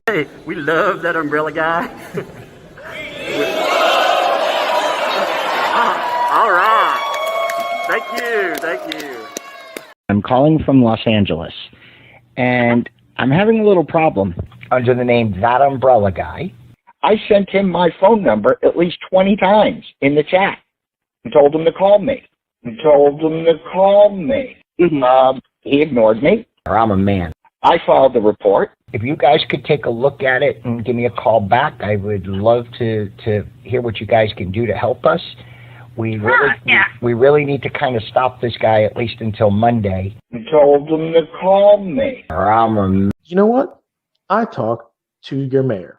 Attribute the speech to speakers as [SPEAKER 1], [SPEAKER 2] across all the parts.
[SPEAKER 1] Hey, we love that umbrella guy. All right. Thank you.
[SPEAKER 2] I'm calling from Los Angeles, and I'm having a little problem under the name ThATuMBRELLAgUY. I sent him my phone number at least 20 times in the chat and told him to call me. He ignored me. I'm a man. I filed the report. If you guys could take a look at it and give me a call back, I would love to hear what you guys can do to help us. We really need to kind of stop this guy at least until Monday. I told him to call me.
[SPEAKER 3] You know what? I talk to your mayor.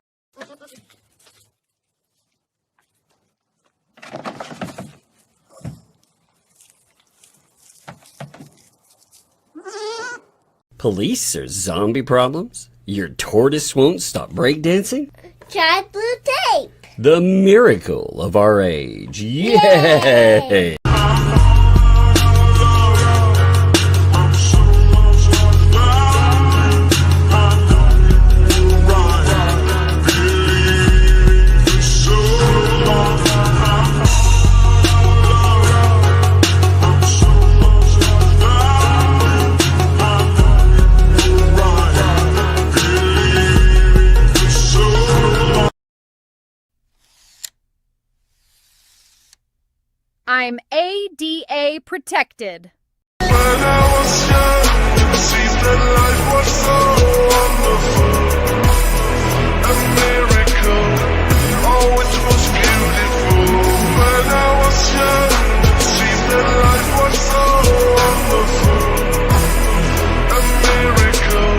[SPEAKER 4] Police or zombie problems? Your tortoise won't stop breakdancing?
[SPEAKER 5] Try blue tape.
[SPEAKER 4] The miracle of our age. Yay!
[SPEAKER 6] I'm ADA protected.
[SPEAKER 7] When I was young, it seemed that life was so wonderful. A miracle, oh it was beautiful. When I was young, it seemed that life was so wonderful. A miracle,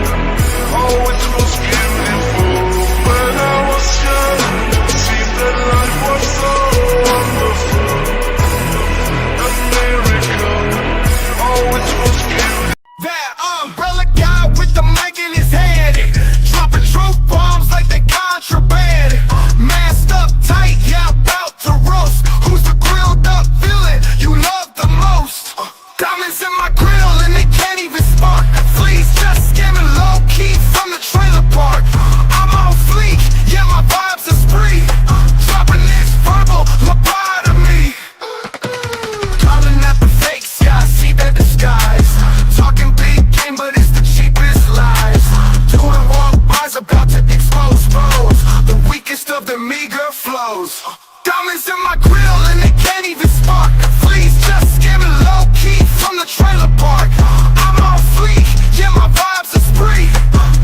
[SPEAKER 7] oh it was beautiful. When I was young, it seemed that life was so wonderful.
[SPEAKER 8] That umbrella guy with the mic in his hand, dropping truth bombs like they contraband. Masked up tight, yeah, about to roast. Who's the grilled up villain you love the most? Diamonds in my grill and they can't even spark. Fleas just skimming low key from the trailer park. I'm on fleek, yeah, my vibes are spree. Dropping this verbal lobotomy. Calling out the fakes, yeah, I see their disguise. Talking big game, but it's the cheapest lies. Doing walk-bys, about to expose foes. The weakest of the meager flows. Diamonds in my grill and they can't even spark. Fleas just skimming low-key from the trailer park. I'm on fleek, yeah, my vibes are spree.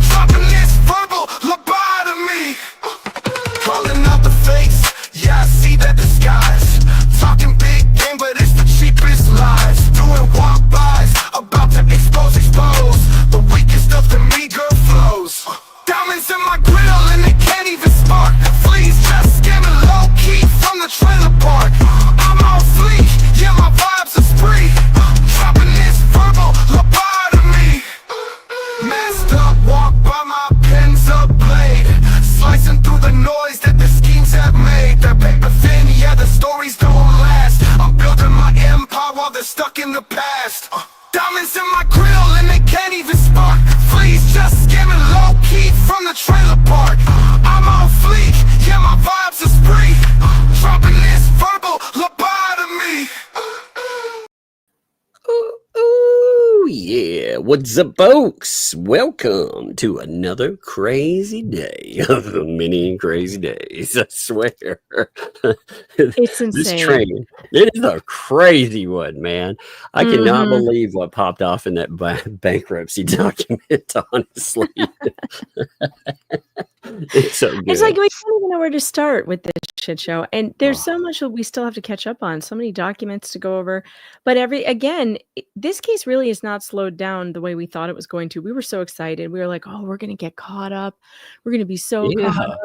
[SPEAKER 8] Dropping this verbal lobotomy. Calling out the fakes, yeah, I see their disguise. Talking big game, but it's the cheapest lies. Doing walk-bys, about to expose the weakest of the meager flows. Diamonds in my grill and they can't even spark. Fleas just skimming low-key from the trailer park. I'm on fleek, yeah, my vibes are spree. Dropping this verbal lobotomy. Masked up, walk by my pens a blade. Slicing through the noise that the schemes have made. They're paper thin, yeah, the stories don't last. I'm building my empire while they're stuck in the past. Diamonds in my grill and they can't even spark. Fleas just skimming low-key from the trailer park. I'm on fleek, yeah, my vibes are spree. Dropping this verbal lobotomy.
[SPEAKER 4] Ooh, yeah. What's up, folks? Welcome to another crazy day of many crazy days. I swear.
[SPEAKER 6] It's insane.
[SPEAKER 4] This train, it is a crazy one, man. I cannot believe what popped off in that bankruptcy document, honestly. It's so good.
[SPEAKER 6] It's like we don't even know where to start with this shit show. And there's so much that we still have to catch up on, so many documents to go over. But this case really is not slowed down the way we thought it was going to. We were so excited. We were like, oh, we're going to get caught up. We're going to be so caught up.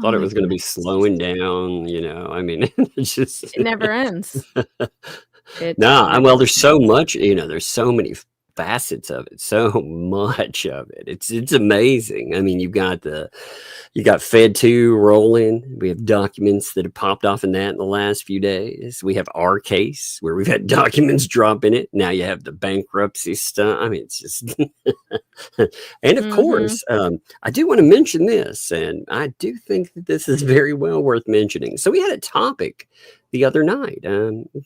[SPEAKER 4] Thought it was going to be slowing down, I mean, it's just...
[SPEAKER 6] It never ends.
[SPEAKER 4] Well, there's so much, there's so many facets of it, so much of it. It's amazing. I mean, you got Fed 2 rolling. We have documents that have popped off in that in the last few days. We have our case where we've had documents drop in it. Now you have the bankruptcy stuff. I mean, it's just and of course, I do want to mention this, and I do think that this is very well worth mentioning. So we had a topic the other night.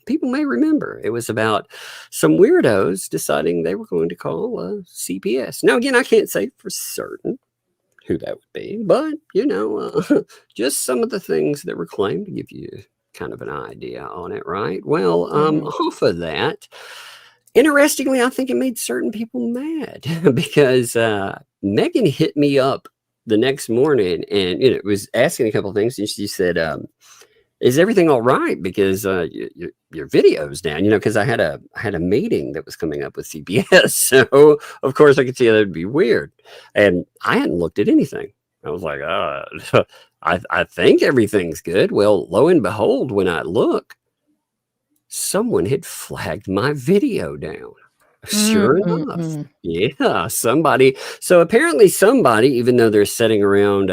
[SPEAKER 4] People may remember it was about some weirdos deciding they were going to call CPS. Now, again, I can't say for certain who that would be, but just some of the things that were claimed to give you kind of an idea on it, right? Well, off of that, interestingly, I think it made certain people mad because Megan hit me up the next morning and was asking a couple of things, and she said, is everything all right? Because your video's down, because I had a meeting that was coming up with CPS. So of course I could see that would be weird. And I hadn't looked at anything. I was like, I think everything's good. Well, lo and behold, when I look, someone had flagged my video down. Sure enough. Yeah, somebody. So apparently somebody, even though they're sitting around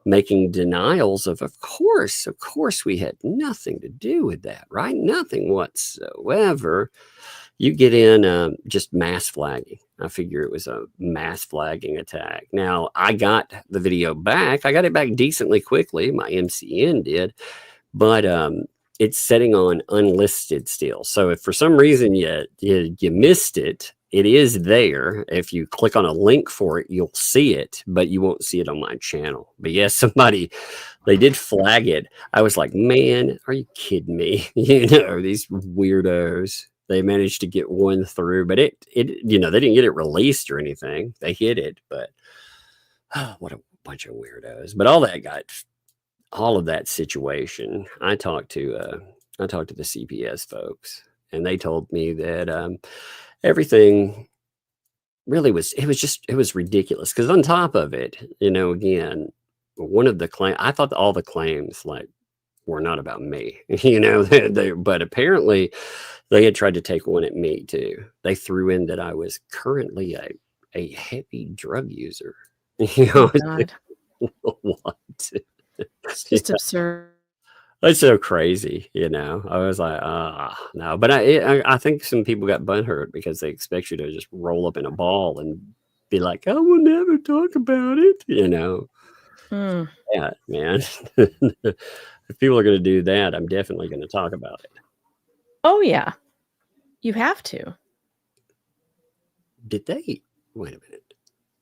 [SPEAKER 4] making denials of course we had nothing to do with that, right? Nothing whatsoever. You get in just mass flagging. I figure it was a mass flagging attack. Now, I got the video back. I got it back decently quickly. My MCN did. But it's setting on unlisted still. So if for some reason you missed it, it is there. If you click on a link for it, you'll see it, but you won't see it on my channel. But yes, they did flag it. I was like, man, are you kidding me? These weirdos, they managed to get one through, but it they didn't get it released or anything. They hit it, but what a bunch of weirdos. But all of that situation, I talked to the CPS folks, and they told me that everything really was ridiculous. Because on top of it, again, one of the claims, I thought all the claims were not about me, but apparently they had tried to take one at me too. They threw in that I was currently a heavy drug user.
[SPEAKER 6] Oh, God.
[SPEAKER 4] What?
[SPEAKER 6] It's just absurd.
[SPEAKER 4] It's so crazy, I was like, no. But I think some people got butthurt because they expect you to just roll up in a ball and be like, I will never talk about it, Yeah, man. If people are going to do that, I'm definitely going to talk about it.
[SPEAKER 6] Oh, yeah. You have to.
[SPEAKER 4] Wait a minute.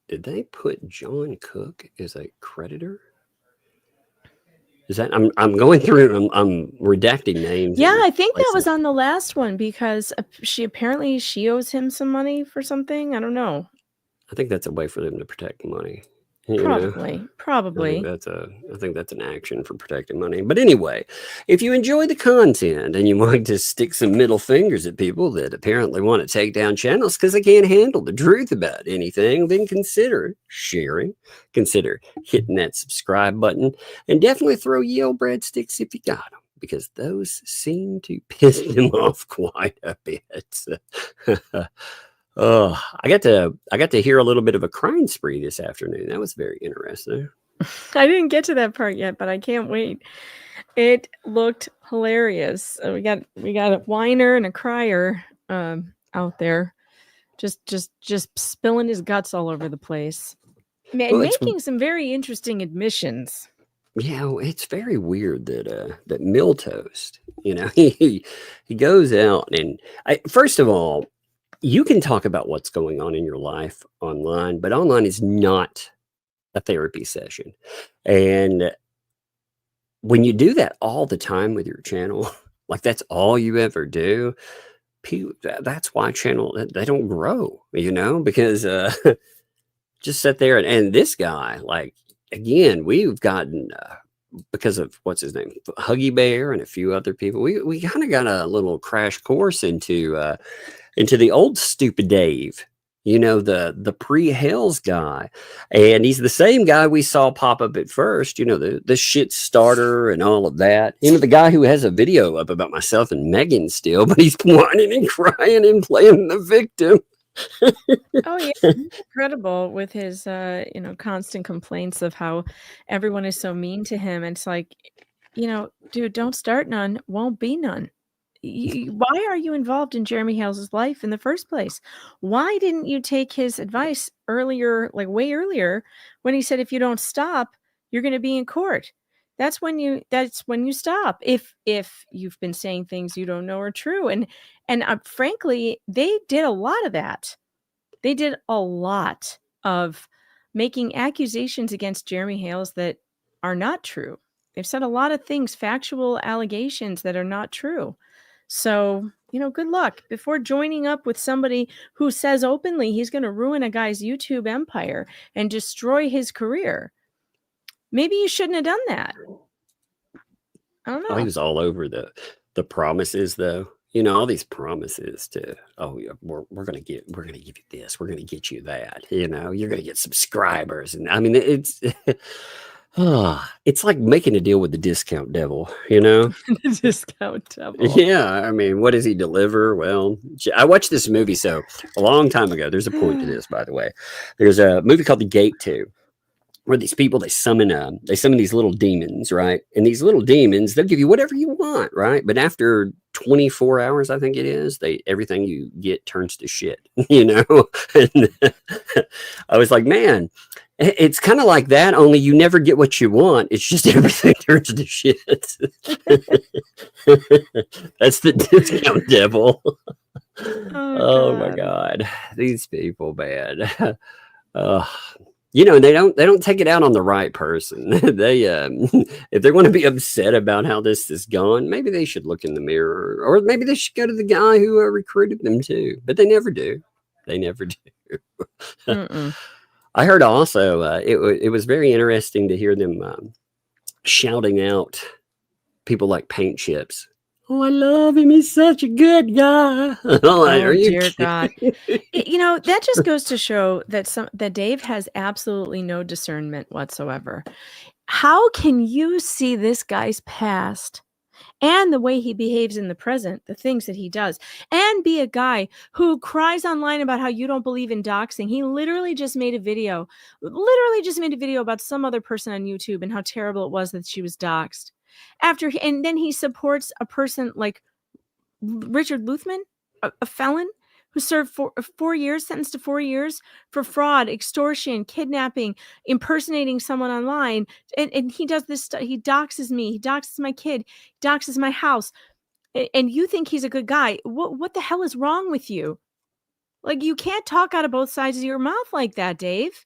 [SPEAKER 4] Did they put John Cook as a creditor? Is that I'm going through? I'm redacting names.
[SPEAKER 6] Yeah, I think that was on the last one because she owes him some money for something. I don't know.
[SPEAKER 4] I think that's a way for them to protect money.
[SPEAKER 6] Probably.
[SPEAKER 4] I think that's an action for protecting money. But anyway, if you enjoy the content and you want to stick some middle fingers at people that apparently want to take down channels because they can't handle the truth about anything, then consider sharing, consider hitting that subscribe button, and definitely throw Yale breadsticks if you got them, because those seem to piss them off quite a bit. Oh, I got to hear a little bit of a crime spree this afternoon. That was very interesting.
[SPEAKER 6] I didn't get to that part yet, but I can't wait. It looked hilarious. We got a whiner and a crier out there, just spilling his guts all over the place, making some very interesting admissions.
[SPEAKER 4] Yeah, it's very weird that Miltoast, he goes out and first of all, you can talk about what's going on in your life online, but online is not a therapy session. And when you do that all the time with your channel, that's all you ever do, that's why they don't grow, because just sit there and this guy, again, we've gotten because of what's his name, Huggy Bear and a few other people, we kind of got a little crash course into the old stupid Dave, the pre-Hales guy. And he's the same guy we saw pop up at first, the shit starter and all of that. The guy who has a video up about myself and Megan still, but he's whining and crying and playing the victim.
[SPEAKER 6] Oh yeah, incredible with his constant complaints of how everyone is so mean to him. And it's like, dude, don't start none, won't be none. Why are you involved in Jeremy Hale's life in the first place? Why didn't you take his advice earlier, like way earlier, when he said if you don't stop, you're going to be in court? That's when you stop. If you've been saying things you don't know are true, and frankly, they did a lot of that. They did a lot of making accusations against Jeremy Hales that are not true. They've said a lot of things, factual allegations that are not true. So, good luck before joining up with somebody who says openly he's going to ruin a guy's YouTube empire and destroy his career. Maybe you shouldn't have done that. I don't
[SPEAKER 4] Oh, he
[SPEAKER 6] know.
[SPEAKER 4] was all over the promises, though. All these promises to, oh, yeah, we're gonna give you this, we're gonna get you that. You're gonna get subscribers, and I mean, it's it's like making a deal with the discount devil.
[SPEAKER 6] The discount devil.
[SPEAKER 4] Yeah, I mean, what does he deliver? Well, I watched this movie a long time ago. There's a point to this, by the way. There's a movie called The Gate 2. Where these people they summon these little demons, right? And these little demons, they'll give you whatever you want, right? But after 24 hours, I think it is, everything you get turns to shit, And I was like, man, it's kind of like that, only you never get what you want. It's just everything turns to shit. That's the discount devil. Oh my God. These people, man. And they don't take it out on the right person. They if they want to be upset about how this is gone, maybe they should look in the mirror, or maybe they should go to the guy who recruited them too. But they never do. They never do. I heard also it was very interesting to hear them shouting out people like Paint Chips. Oh, I love him. He's such a good guy.
[SPEAKER 6] Oh, dear God. That just goes to show that Dave has absolutely no discernment whatsoever. How can you see this guy's past and the way he behaves in the present, the things that he does, and be a guy who cries online about how you don't believe in doxing? He literally just made a video about some other person on YouTube and how terrible it was that she was doxed. And then he supports a person like Richard Luthman, a felon who served 4 years, sentenced to 4 years for fraud, extortion, kidnapping, impersonating someone online. And he does this stuff. He doxes me. He doxes my kid. He doxes my house. And you think he's a good guy. What the hell is wrong with you? Like, you can't talk out of both sides of your mouth like that, Dave.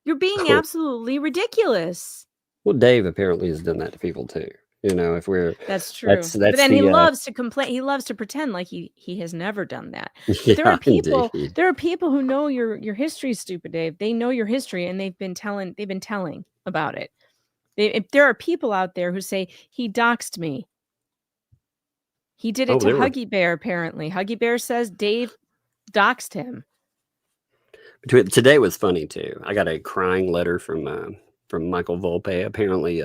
[SPEAKER 6] You're being absolutely ridiculous.
[SPEAKER 4] Well, Dave apparently has done that to people too. If we're
[SPEAKER 6] that's true. But then he loves to complain. He loves to pretend like he has never done that. But there are people. Indeed. There are people who know your history is stupid, Dave. They know your history and they've been telling about it. If there are people out there who say he doxed me. He did it to Huggy Bear. Apparently, Huggy Bear says Dave doxed him.
[SPEAKER 4] Today was funny too. I got a crying letter from Michael Volpe. Apparently,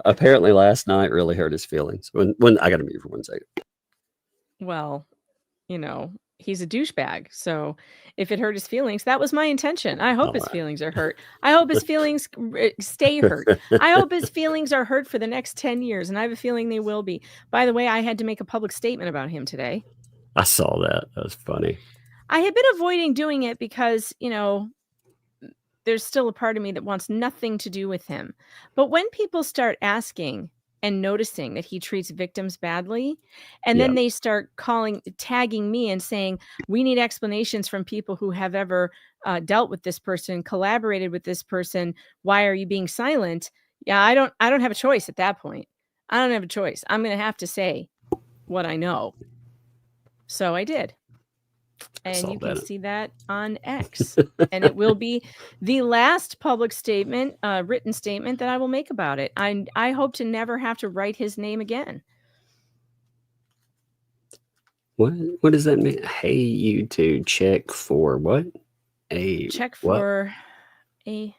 [SPEAKER 4] apparently last night really hurt his feelings. When I got to mute for 1 second.
[SPEAKER 6] Well, he's a douchebag. So if it hurt his feelings, that was my intention. I hope his feelings are hurt. I hope his feelings stay hurt. I hope his feelings are hurt for the next 10 years. And I have a feeling they will be. By the way, I had to make a public statement about him today.
[SPEAKER 4] I saw that. That was funny.
[SPEAKER 6] I had been avoiding doing it because, there's still a part of me that wants nothing to do with him. But when people start asking and noticing that he treats victims badly, and then they start tagging me and saying, we need explanations from people who have ever dealt with this person, collaborated with this person. Why are you being silent? Yeah, I don't have a choice at that point. I don't have a choice. I'm going to have to say what I know. So I did. And you can see that on X. And it will be the last public statement, written statement that I will make about it. I hope to never have to write his name again.
[SPEAKER 4] What does that mean? Hey, you to check for what?
[SPEAKER 6] Check for AP.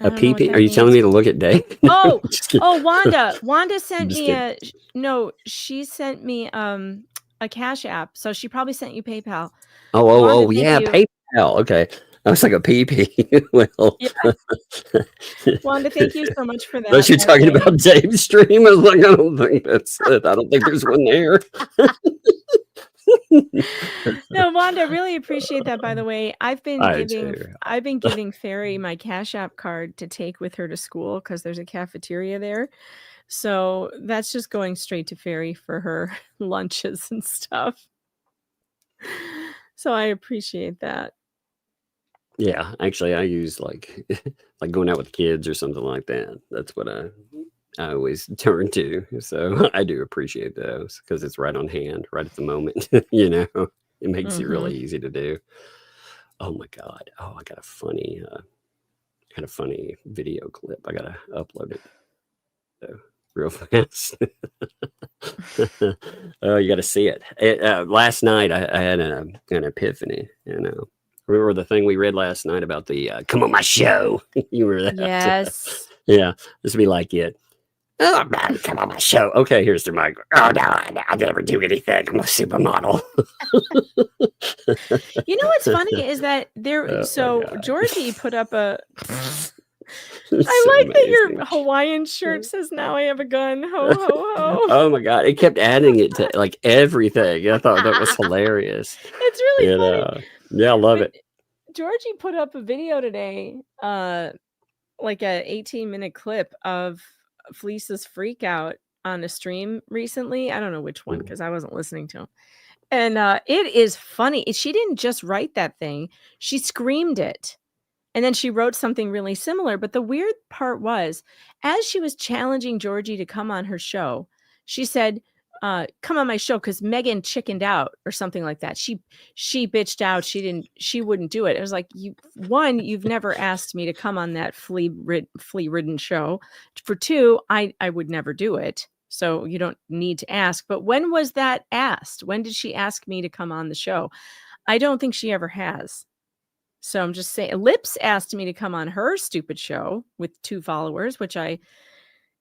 [SPEAKER 6] I
[SPEAKER 4] A
[SPEAKER 6] don't know what
[SPEAKER 4] peepee?
[SPEAKER 6] that
[SPEAKER 4] Are you telling
[SPEAKER 6] means.
[SPEAKER 4] me to look at Dave? No,
[SPEAKER 6] Oh,
[SPEAKER 4] just kidding.
[SPEAKER 6] oh, Wanda. Wanda sent
[SPEAKER 4] Just
[SPEAKER 6] me
[SPEAKER 4] kidding.
[SPEAKER 6] no, she sent me a Cash App. So she probably sent you PayPal. Wanda,
[SPEAKER 4] Oh,
[SPEAKER 6] thank
[SPEAKER 4] yeah,
[SPEAKER 6] you.
[SPEAKER 4] PayPal. Okay. I was like a PP. Well,
[SPEAKER 6] Yeah. Wanda, thank you so much for
[SPEAKER 4] unless
[SPEAKER 6] that,
[SPEAKER 4] you're
[SPEAKER 6] by the
[SPEAKER 4] talking
[SPEAKER 6] way.
[SPEAKER 4] about Dave's stream, I was like, I don't think that's it. I don't think there's one there.
[SPEAKER 6] No, Wanda, really appreciate that, by the way.
[SPEAKER 4] I do.
[SPEAKER 6] I've been giving Fairy my Cash App card to take with her to school because there's a cafeteria there. So that's just going straight to Fairy for her lunches and stuff. So I appreciate that.
[SPEAKER 4] Yeah, actually, I use like like going out with kids or something like that. That's what I always turn to. So I do appreciate those because it's right on hand, right at the moment. You know, it makes it really easy to do. Oh my God! Oh, I got a funny video clip. I gotta upload it real fast. Oh, you got to see it. Last night, I had an epiphany. You know, remember the thing we read last night about the "come on my show"? You remember that?
[SPEAKER 6] Yes.
[SPEAKER 4] Yeah, this would be like it. Oh, man, come on my show. Okay, here's the mic. Oh no, I never do anything. I'm a supermodel.
[SPEAKER 6] You know what's funny is that there.
[SPEAKER 4] Oh,
[SPEAKER 6] So
[SPEAKER 4] my God.
[SPEAKER 6] Georgie put up a.
[SPEAKER 4] It's
[SPEAKER 6] I
[SPEAKER 4] so
[SPEAKER 6] like that your
[SPEAKER 4] amazing.
[SPEAKER 6] Hawaiian shirt says "Now I have a gun." Ho ho ho!
[SPEAKER 4] Oh my God, it kept adding it to like everything. I thought that was hilarious.
[SPEAKER 6] It's really
[SPEAKER 4] You
[SPEAKER 6] funny.
[SPEAKER 4] know, yeah, I love
[SPEAKER 6] But
[SPEAKER 4] it.
[SPEAKER 6] Georgie put up a video today, like a 18-minute clip of Fleece's freak out on a stream recently. I don't know which one because I wasn't listening to him. And it is funny. She didn't just write that thing; she screamed it. And then she wrote something really similar. But the weird part was, as she was challenging Georgie to come on her show, she said, come on my show because Megan chickened out or something like that. She bitched out. She wouldn't do it. It was like, you've never asked me to come on that flea-ridden show. For two, I would never do it. So you don't need to ask. But when was that asked? When did she ask me to come on the show? I don't think she ever has. So I'm just saying, Lips asked me to come on her stupid show with 2 followers, which I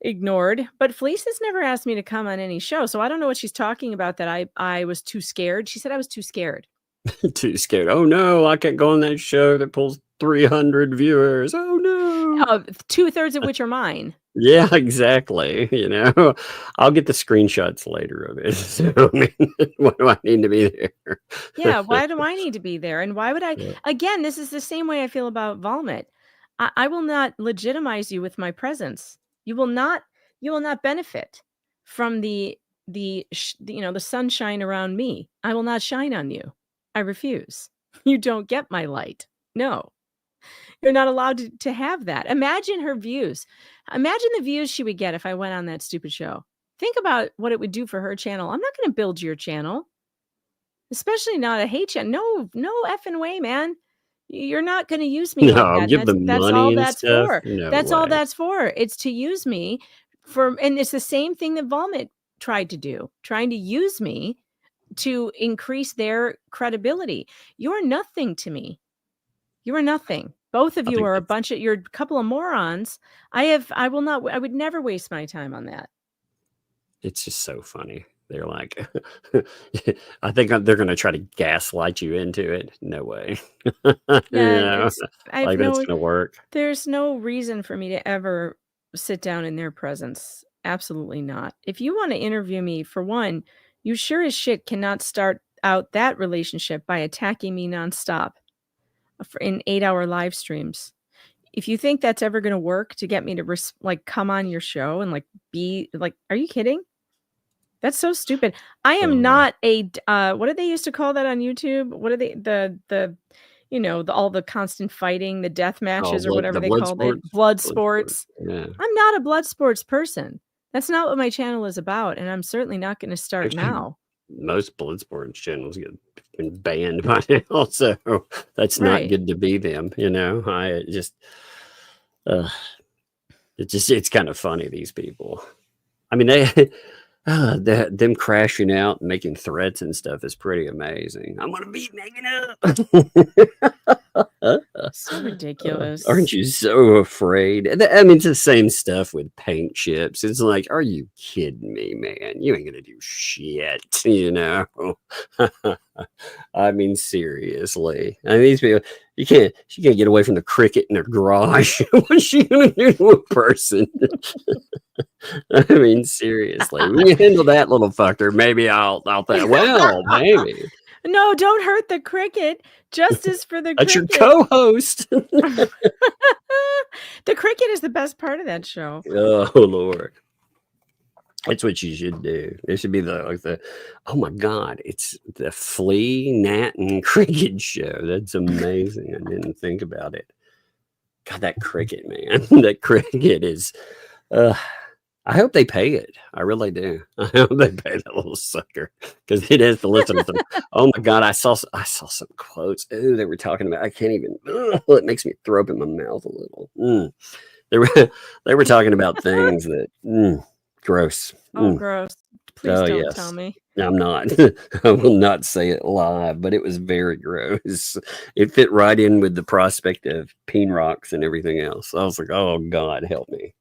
[SPEAKER 6] ignored. But Fleece has never asked me to come on any show. So I don't know what she's talking about that I was too scared. She said I was too scared.
[SPEAKER 4] Too scared. Oh no, I can't go on that show that pulls 300 viewers. Oh no.
[SPEAKER 6] 2/3 of which are mine.
[SPEAKER 4] Yeah, exactly. You know, I'll get the screenshots later of it. So, I mean, why do I need to be there?
[SPEAKER 6] Yeah, why do I need to be there? And why would I?
[SPEAKER 4] Yeah.
[SPEAKER 6] Again, this is the same way I feel about Vomit. I will not legitimize you with my presence. You will not benefit from the sunshine around me. I will not shine on you. I refuse. You don't get my light. No. You're not allowed to have that. Imagine her views. Imagine the views she would get if I went on that stupid show. Think about what it would do for her channel. I'm not going to build your channel, especially not a hate channel. No effing way, man. You're not going to use me like that.
[SPEAKER 4] Give them
[SPEAKER 6] That's
[SPEAKER 4] money
[SPEAKER 6] all
[SPEAKER 4] and
[SPEAKER 6] that's
[SPEAKER 4] stuff.
[SPEAKER 6] for.
[SPEAKER 4] No
[SPEAKER 6] That's all
[SPEAKER 4] way.
[SPEAKER 6] that's for. It's to use me and it's the same thing that Vomit tried to do, trying to use me to increase their credibility. You're nothing to me. You are nothing. Both of you are you're a couple of morons. I would never waste my time on that.
[SPEAKER 4] It's just so funny. They're like, I think they're going to try to gaslight you into it. No way.
[SPEAKER 6] Yeah,
[SPEAKER 4] that's going to work.
[SPEAKER 6] There's no reason for me to ever sit down in their presence. Absolutely not. If you want to interview me, for one, you sure as shit cannot start out that relationship by attacking me nonstop in 8-hour live streams. If you think that's ever going to work to get me to come on your show and be like, are you kidding? That's so stupid. I am not a what did they used to call that on YouTube? What are they all the constant fighting, the death matches or whatever they called it, blood sports.
[SPEAKER 4] Yeah.
[SPEAKER 6] I'm not a blood sports person. That's not what my channel is about, and I'm certainly not going to start now.
[SPEAKER 4] Most blood sports channels get been banned by now, so that's not good to be them. You know, it's kind of funny, these people. I mean, them crashing out and making threats and stuff is pretty amazing. I'm gonna beat Megan up.
[SPEAKER 6] So ridiculous.
[SPEAKER 4] Aren't you so afraid? I mean, it's the same stuff with paint chips. It's like, are you kidding me, man? You ain't gonna do shit, you know? I mean, seriously. I mean, these people, she can't get away from the cricket in her garage. What's she gonna do to a person? I mean, seriously. When you handle that little fucker, maybe I'll think, well, maybe.
[SPEAKER 6] No, don't hurt the cricket. Justice for the
[SPEAKER 4] That's
[SPEAKER 6] cricket.
[SPEAKER 4] your co-host.
[SPEAKER 6] The cricket is the best part of that show.
[SPEAKER 4] Oh Lord. That's what you should do. It should be the oh my God, it's the flea, gnat, and cricket show. That's amazing. I didn't think about it. God, that cricket, man. That cricket is I hope they pay it. I really do. I hope they pay that little sucker because it has to listen to them. Oh my God, I saw some quotes. Ooh, they were talking about. I can't even. It makes me throw up in my mouth a little. They were talking about things that gross.
[SPEAKER 6] Oh, gross! Please don't tell me.
[SPEAKER 4] I'm not. I will not say it live, but it was very gross. It fit right in with the prospect of peen rocks and everything else. I was like, oh God, help me.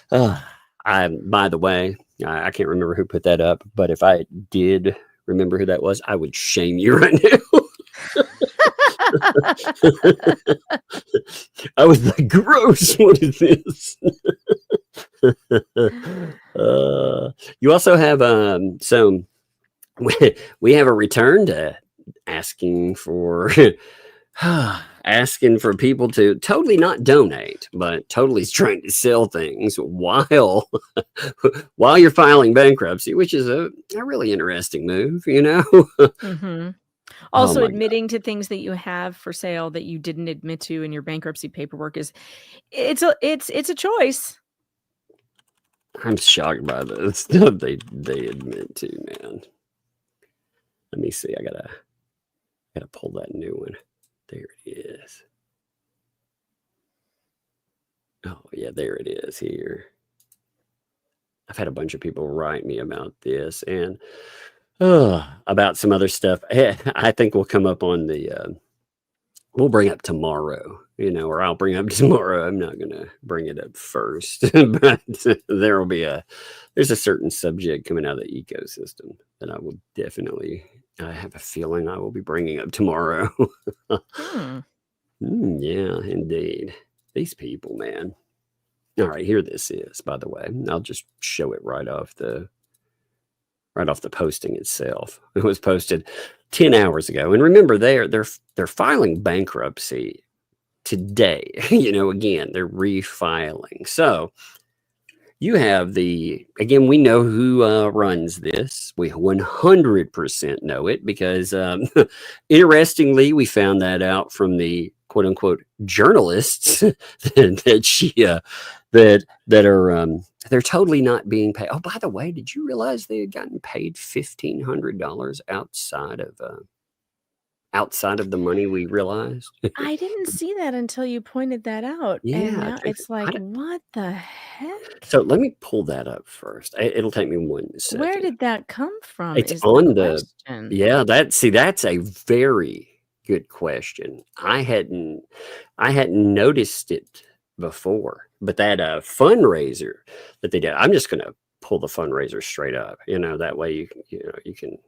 [SPEAKER 4] By the way, I can't remember who put that up, but if I did remember who that was, I would shame you right now. I was like, gross, what is this? You also have we have a return to asking for asking for people to totally not donate, but totally trying to sell things while you're filing bankruptcy, which is a really interesting move, you know.
[SPEAKER 6] Mm-hmm. Also, admitting to things that you have for sale that you didn't admit to in your bankruptcy paperwork it's a choice.
[SPEAKER 4] I'm shocked by the stuff they admit to, man. Let me see. I gotta pull that new one. There it is. Oh yeah, there it is here. I've had a bunch of people write me about this and about some other stuff. I think we'll come up on we'll bring up tomorrow, you know, or I'll bring up tomorrow. I'm not going to bring it up first, but there's a certain subject coming out of the ecosystem that I will definitely, I have a feeling I will be bringing up tomorrow. Yeah, indeed. These people, man. All right, here this is, by the way. I'll just show it right off the posting itself. It was posted 10 hours ago. And remember, they're filing bankruptcy today. You know, again, they're refiling. So you have again, we know who runs this. We 100% know it because interestingly, we found that out from the quote unquote journalists that are they're totally not being paid. Oh, by the way, did you realize they had gotten paid $1,500 outside of the money we realized?
[SPEAKER 6] I didn't see that until you pointed that out.
[SPEAKER 4] Yeah,
[SPEAKER 6] and now it's like, what the heck?
[SPEAKER 4] So let me pull that up first. It'll take me 1 second.
[SPEAKER 6] Where did that come from?
[SPEAKER 4] It's on that's a very good question. I hadn't noticed it before, but that fundraiser that they did, I'm just going to pull the fundraiser straight up, you know, that way you can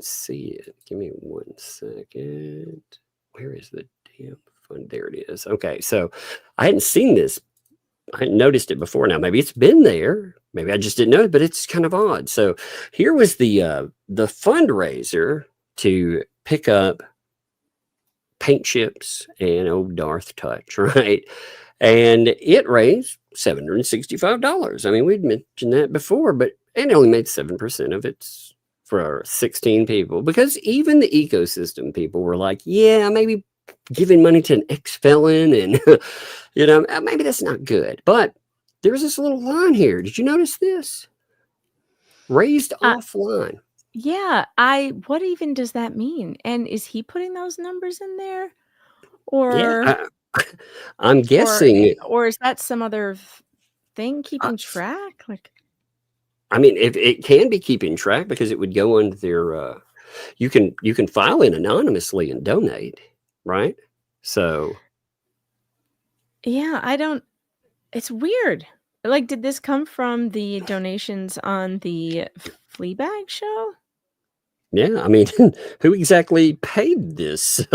[SPEAKER 4] see it. Give me 1 second. Where is the damn fund? There it is. Okay. So I hadn't seen this. I hadn't noticed it before. Now, maybe it's been there. Maybe I just didn't know it, but it's kind of odd. So here was the fundraiser to pick up paint chips and old Darth Touch, right? And it raised $765. I mean, we'd mentioned that before, but it only made 7% of it for 16 people, because even the ecosystem people were like, yeah, maybe giving money to an ex-felon and, you know, maybe that's not good. But there's this little line here. Did you notice this? Raised offline.
[SPEAKER 6] Yeah. What even does that mean? And is he putting those numbers in there? Or
[SPEAKER 4] yeah, I'm guessing.
[SPEAKER 6] Or is that some other thing keeping track? Like,
[SPEAKER 4] I mean, if it can be keeping track, because it would go under their, you can file in anonymously and donate, right? So
[SPEAKER 6] Yeah, I don't. It's weird. Like, did this come from the donations on the Fleabag show?
[SPEAKER 4] yeah, I mean, who exactly paid this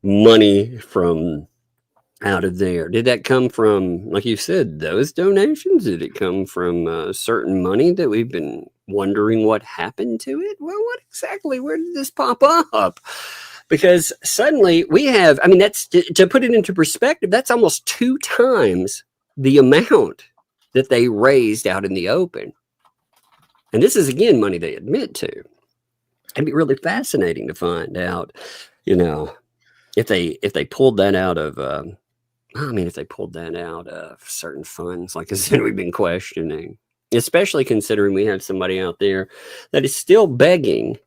[SPEAKER 4] money from out of there? Did that come from, like you said, those donations? Did it come from certain money that we've been wondering what happened to it? Well, what exactly? Where did this pop up? Because suddenly we have, I mean, that's to put it into perspective, that's almost 2 times the amount that they raised out in the open. And this is, again, money they admit to. It'd be really fascinating to find out, if they pulled that out of, if they pulled that out of certain funds, like I said, we've been questioning, especially considering we have somebody out there that is still begging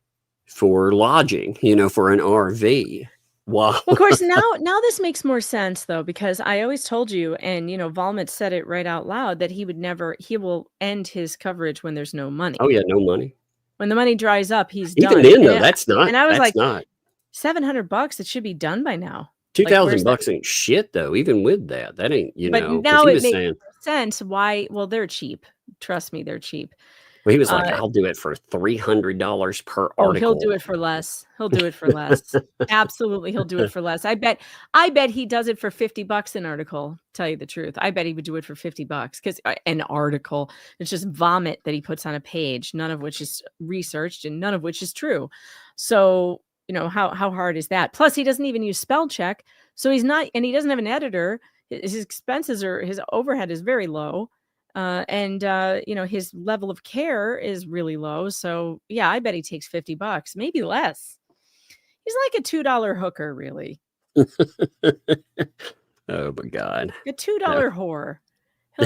[SPEAKER 4] for lodging, for an RV. Wow.
[SPEAKER 6] Of course, now this makes more sense though, because I always told you, and Volmut said it right out loud, that he will end his coverage when there's no money.
[SPEAKER 4] Oh yeah, no money.
[SPEAKER 6] When the money dries up, he's
[SPEAKER 4] Even
[SPEAKER 6] done.
[SPEAKER 4] then, though, that's not.
[SPEAKER 6] And I was like,
[SPEAKER 4] not
[SPEAKER 6] $700. It should be done by now.
[SPEAKER 4] $2,000 ain't shit though. Even with that ain't.
[SPEAKER 6] But now it makes sense why. Well, they're cheap. Trust me, they're cheap.
[SPEAKER 4] Well, he was like, I'll do it for $300 per article.
[SPEAKER 6] Oh, he'll do it for less. He'll do it for less. Absolutely, he'll do it for less. I bet he does it for $50 an article. Tell you the truth, I bet he would do it for $50 because an article, it's just vomit that he puts on a page, none of which is researched and none of which is true. So how hard is that? Plus, he doesn't even use spell check, so he's not, and he doesn't have an editor. His expenses or his overhead is very low. And his level of care is really low. So yeah, I bet he takes $50, maybe less. He's like a $2 hooker, really.
[SPEAKER 4] Oh my God.
[SPEAKER 6] A $2 whore.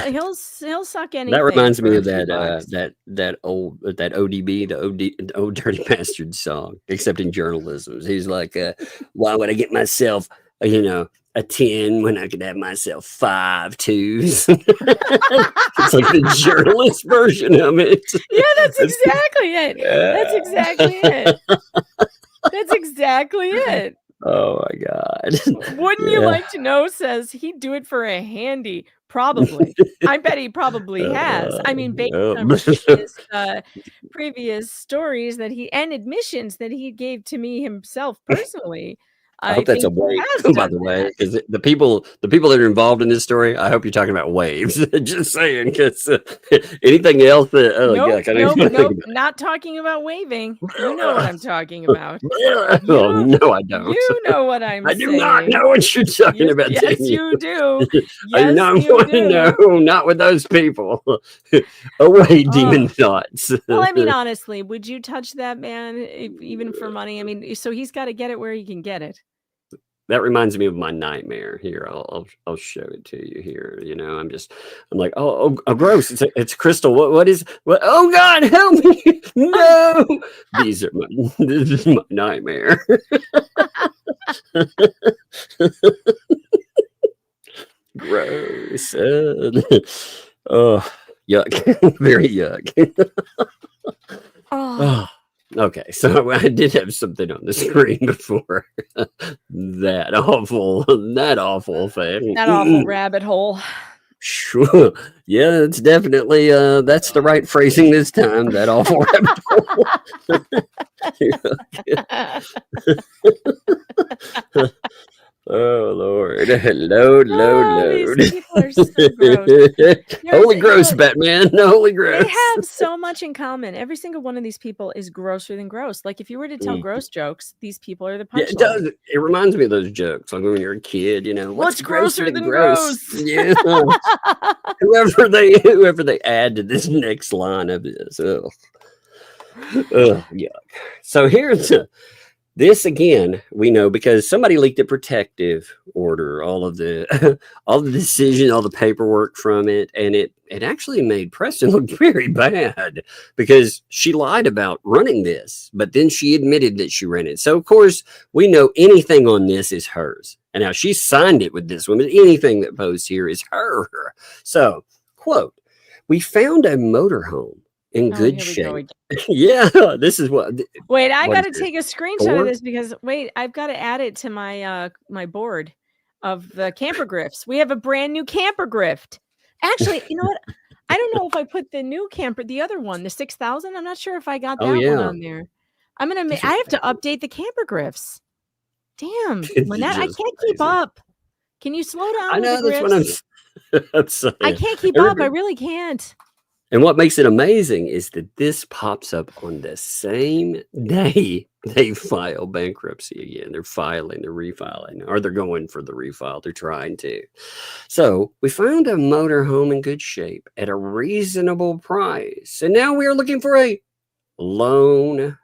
[SPEAKER 6] He'll suck anything.
[SPEAKER 4] That reminds me of that old ODB, the old Dirty Bastard song, except in journalism. He's like, why would I get myself a 10 when I could have myself 5 2s? It's like the journalist version of it.
[SPEAKER 6] Yeah, that's exactly it. That's exactly it. That's exactly it.
[SPEAKER 4] Oh my God.
[SPEAKER 6] Wouldn't you like to know? Says he'd do it for a handy. Probably. I bet he probably has. I mean, based on his previous stories and admissions that he gave to me himself personally.
[SPEAKER 4] I hope that's a wave, by the way, because the people that are involved in this story, I hope you're talking about waves. Just saying, because anything else that
[SPEAKER 6] nope, not talking about waving. You know what I'm talking about.
[SPEAKER 4] No, I don't.
[SPEAKER 6] You know what I'm saying.
[SPEAKER 4] I do not know what you're talking about.
[SPEAKER 6] Yes, you do.
[SPEAKER 4] I no, not with those people. Away, demon thoughts.
[SPEAKER 6] Well, I mean, honestly, would you touch that man even for money? I mean, so he's got to get it where he can get it.
[SPEAKER 4] That reminds me of my nightmare. Here, I'll show it to you. Here, I'm like, oh, gross! It's crystal. What? Oh God, help me! No, this is my nightmare. Gross. Oh, yuck! Very yuck. Oh. Okay, so I did have something on the screen before that awful thing.
[SPEAKER 6] That awful rabbit hole.
[SPEAKER 4] Sure. Yeah, it's definitely that's the right phrasing this time. That awful rabbit hole. Oh Lord, load.
[SPEAKER 6] These people are so gross.
[SPEAKER 4] Holy gross, Batman! Holy gross.
[SPEAKER 6] They have so much in common. Every single one of these people is grosser than gross. Like if you were to tell gross jokes, these people are the punchline.
[SPEAKER 4] Yeah, it does. It reminds me of those jokes, like when you're a kid.
[SPEAKER 6] What's grosser than gross?
[SPEAKER 4] Yeah. whoever they add to this next line of this. Ugh, yuck. So here's this again, we know because somebody leaked a protective order, all the decision, all the paperwork from it, and it actually made Preston look very bad because she lied about running this, but then she admitted that she ran it. So of course we know anything on this is hers, and now she signed it with this woman. Anything that posts here is her. So, quote, "We found a motorhome in
[SPEAKER 6] Oh,
[SPEAKER 4] good
[SPEAKER 6] here we go
[SPEAKER 4] shape.
[SPEAKER 6] again.
[SPEAKER 4] Yeah, this is what.
[SPEAKER 6] Wait, I
[SPEAKER 4] What
[SPEAKER 6] got to
[SPEAKER 4] is this?
[SPEAKER 6] take a screenshot
[SPEAKER 4] Four?
[SPEAKER 6] of this because wait, I've got to add it to my my board of the camper grifts. We have a brand new camper grift. Actually, you know what? I don't know if I put the new camper, the other one, the 6,000. I'm not sure if I got
[SPEAKER 4] Oh
[SPEAKER 6] that one
[SPEAKER 4] yeah,
[SPEAKER 6] on there. I'm gonna
[SPEAKER 4] these
[SPEAKER 6] I
[SPEAKER 4] are
[SPEAKER 6] have to update the camper grifts. Damn,
[SPEAKER 4] it's
[SPEAKER 6] Lynette, I
[SPEAKER 4] just
[SPEAKER 6] can't keep
[SPEAKER 4] amazing.
[SPEAKER 6] up. Can you slow
[SPEAKER 4] I
[SPEAKER 6] down with the
[SPEAKER 4] know that's what I'm.
[SPEAKER 6] grifts?
[SPEAKER 4] I'm saying.
[SPEAKER 6] I can't keep
[SPEAKER 4] And
[SPEAKER 6] up. I really can't.
[SPEAKER 4] And what makes it amazing is that this pops up on the same day they file bankruptcy again. They're filing, they're refiling, or they're going for the refile. They're trying to. So we found a motorhome in good shape at a reasonable price. And now we are looking for a loan,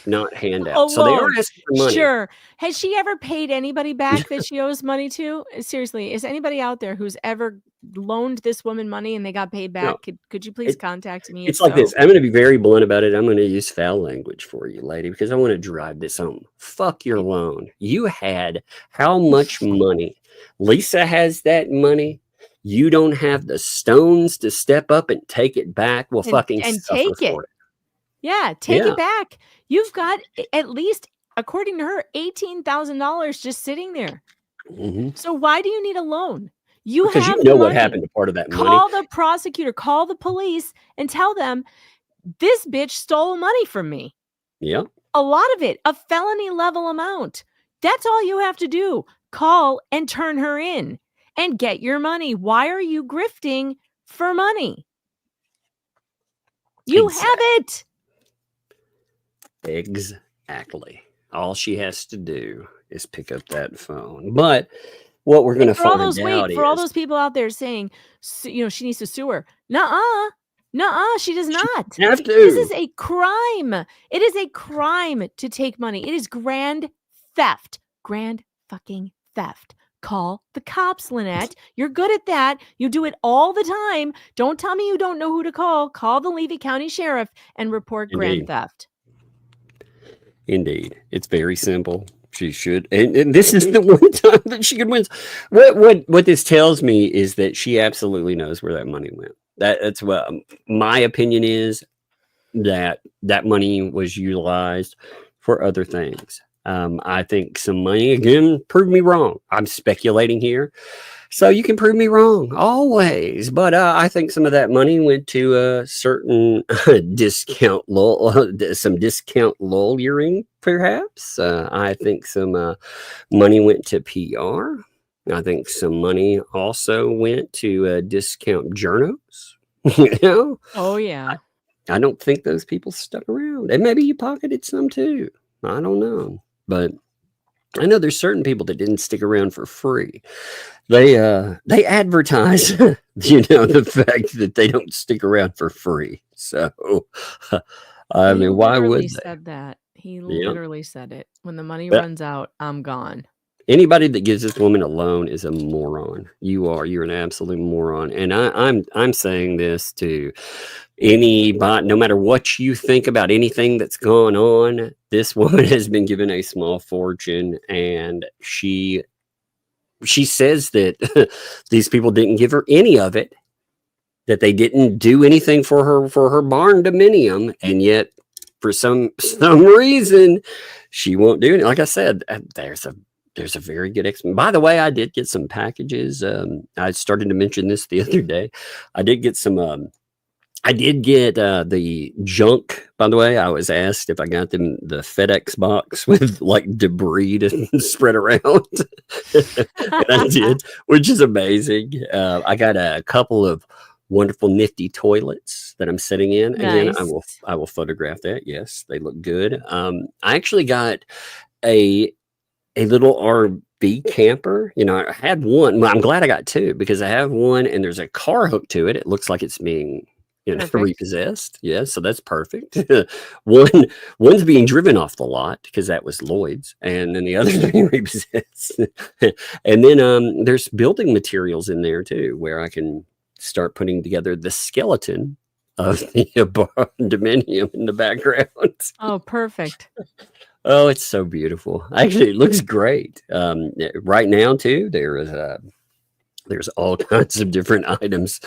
[SPEAKER 4] not handout. So they are
[SPEAKER 6] Alone.
[SPEAKER 4] asking for money.
[SPEAKER 6] Sure. Has she ever paid anybody back that she owes money to? Seriously, is anybody out there who's ever loaned this woman money and they got paid back?
[SPEAKER 4] No.
[SPEAKER 6] Could you please contact me?
[SPEAKER 4] It's
[SPEAKER 6] if
[SPEAKER 4] like
[SPEAKER 6] so?
[SPEAKER 4] this. I'm going to be very blunt about it. I'm going to use foul language for you, lady, because I want to drive this home. Fuck your loan. You had how much money? Lisa has that money. You don't have the stones to step up and take it back. Well, fucking
[SPEAKER 6] and
[SPEAKER 4] suffer
[SPEAKER 6] take it.
[SPEAKER 4] for it.
[SPEAKER 6] Yeah, take
[SPEAKER 4] Yeah.
[SPEAKER 6] it back. You've got at least, according to her, $18,000 just sitting there.
[SPEAKER 4] Mhm.
[SPEAKER 6] So why do you need a loan? You
[SPEAKER 4] Because
[SPEAKER 6] have
[SPEAKER 4] you
[SPEAKER 6] the
[SPEAKER 4] know what
[SPEAKER 6] money.
[SPEAKER 4] happened to part of that money.
[SPEAKER 6] Call the prosecutor, call the police, and tell them this bitch stole money from me.
[SPEAKER 4] Yeah.
[SPEAKER 6] A lot of it, a felony level amount. That's all you have to do. Call and turn her in and get your money. Why are you grifting for money? You have it.
[SPEAKER 4] Exactly. All she has to do is pick up that phone. But what we're going to
[SPEAKER 6] For all
[SPEAKER 4] find
[SPEAKER 6] those
[SPEAKER 4] out is
[SPEAKER 6] for all those people out there saying, she needs to sue her. Nuh-uh, she does not.
[SPEAKER 4] have to.
[SPEAKER 6] This is a crime. It is a crime to take money. It is grand theft. Grand fucking theft. Call the cops, Lynette. You're good at that. You do it all the time. Don't tell me you don't know who to call. Call the Levy County Sheriff and report grand
[SPEAKER 4] Indeed.
[SPEAKER 6] theft.
[SPEAKER 4] Indeed. It's very simple. She should. And this is the one time that she could win. What this tells me is that she absolutely knows where that money went. That's what my opinion is, that money was utilized for other things. I think some money, again, prove me wrong. I'm speculating here. So you can prove me wrong always. But I think some of that money went to a certain discount, some discount lawyering, perhaps. I think some money went to PR. I think some money also went to discount journos. You know?
[SPEAKER 6] Oh, yeah.
[SPEAKER 4] I don't think those people stuck around. And maybe you pocketed some too. I don't know. But I know there's certain people that didn't stick around for free. They advertise, the fact that they don't stick around for free. So, I mean, why would they?
[SPEAKER 6] He said that. He literally said it. When the money
[SPEAKER 4] But-
[SPEAKER 6] runs out, I'm gone.
[SPEAKER 4] Anybody that gives this woman a loan is a moron. You're an absolute moron. And I'm saying this to anybody, no matter what you think about anything that's gone on. This woman has been given a small fortune, and she says that these people didn't give her any of it, that they didn't do anything for her barn dominium, and yet for some reason she won't do it. Like I said, there's a very good explanation. By the way, I did get some packages. I started to mention this the other day. I did get some. I did get the junk. By the way, I was asked if I got them the FedEx box with like debris to spread around. And I did, which is amazing. I got a couple of wonderful nifty toilets that I'm sitting in. Again,
[SPEAKER 6] Nice.
[SPEAKER 4] I will photograph that. Yes, they look good. I actually got a little RV camper. I had one. Well, I'm glad I got two, because I have one and there's a car hooked to it. It looks like it's being
[SPEAKER 6] Perfect.
[SPEAKER 4] repossessed. Yeah, so that's perfect. One's being driven off the lot because that was Lloyd's, and then the other's being repossessed. And then there's building materials in there too, where I can start putting together the skeleton of the dominium in the background.
[SPEAKER 6] Oh, perfect.
[SPEAKER 4] Oh, it's so beautiful. Actually, it looks great. Right now, too, there's all kinds of different items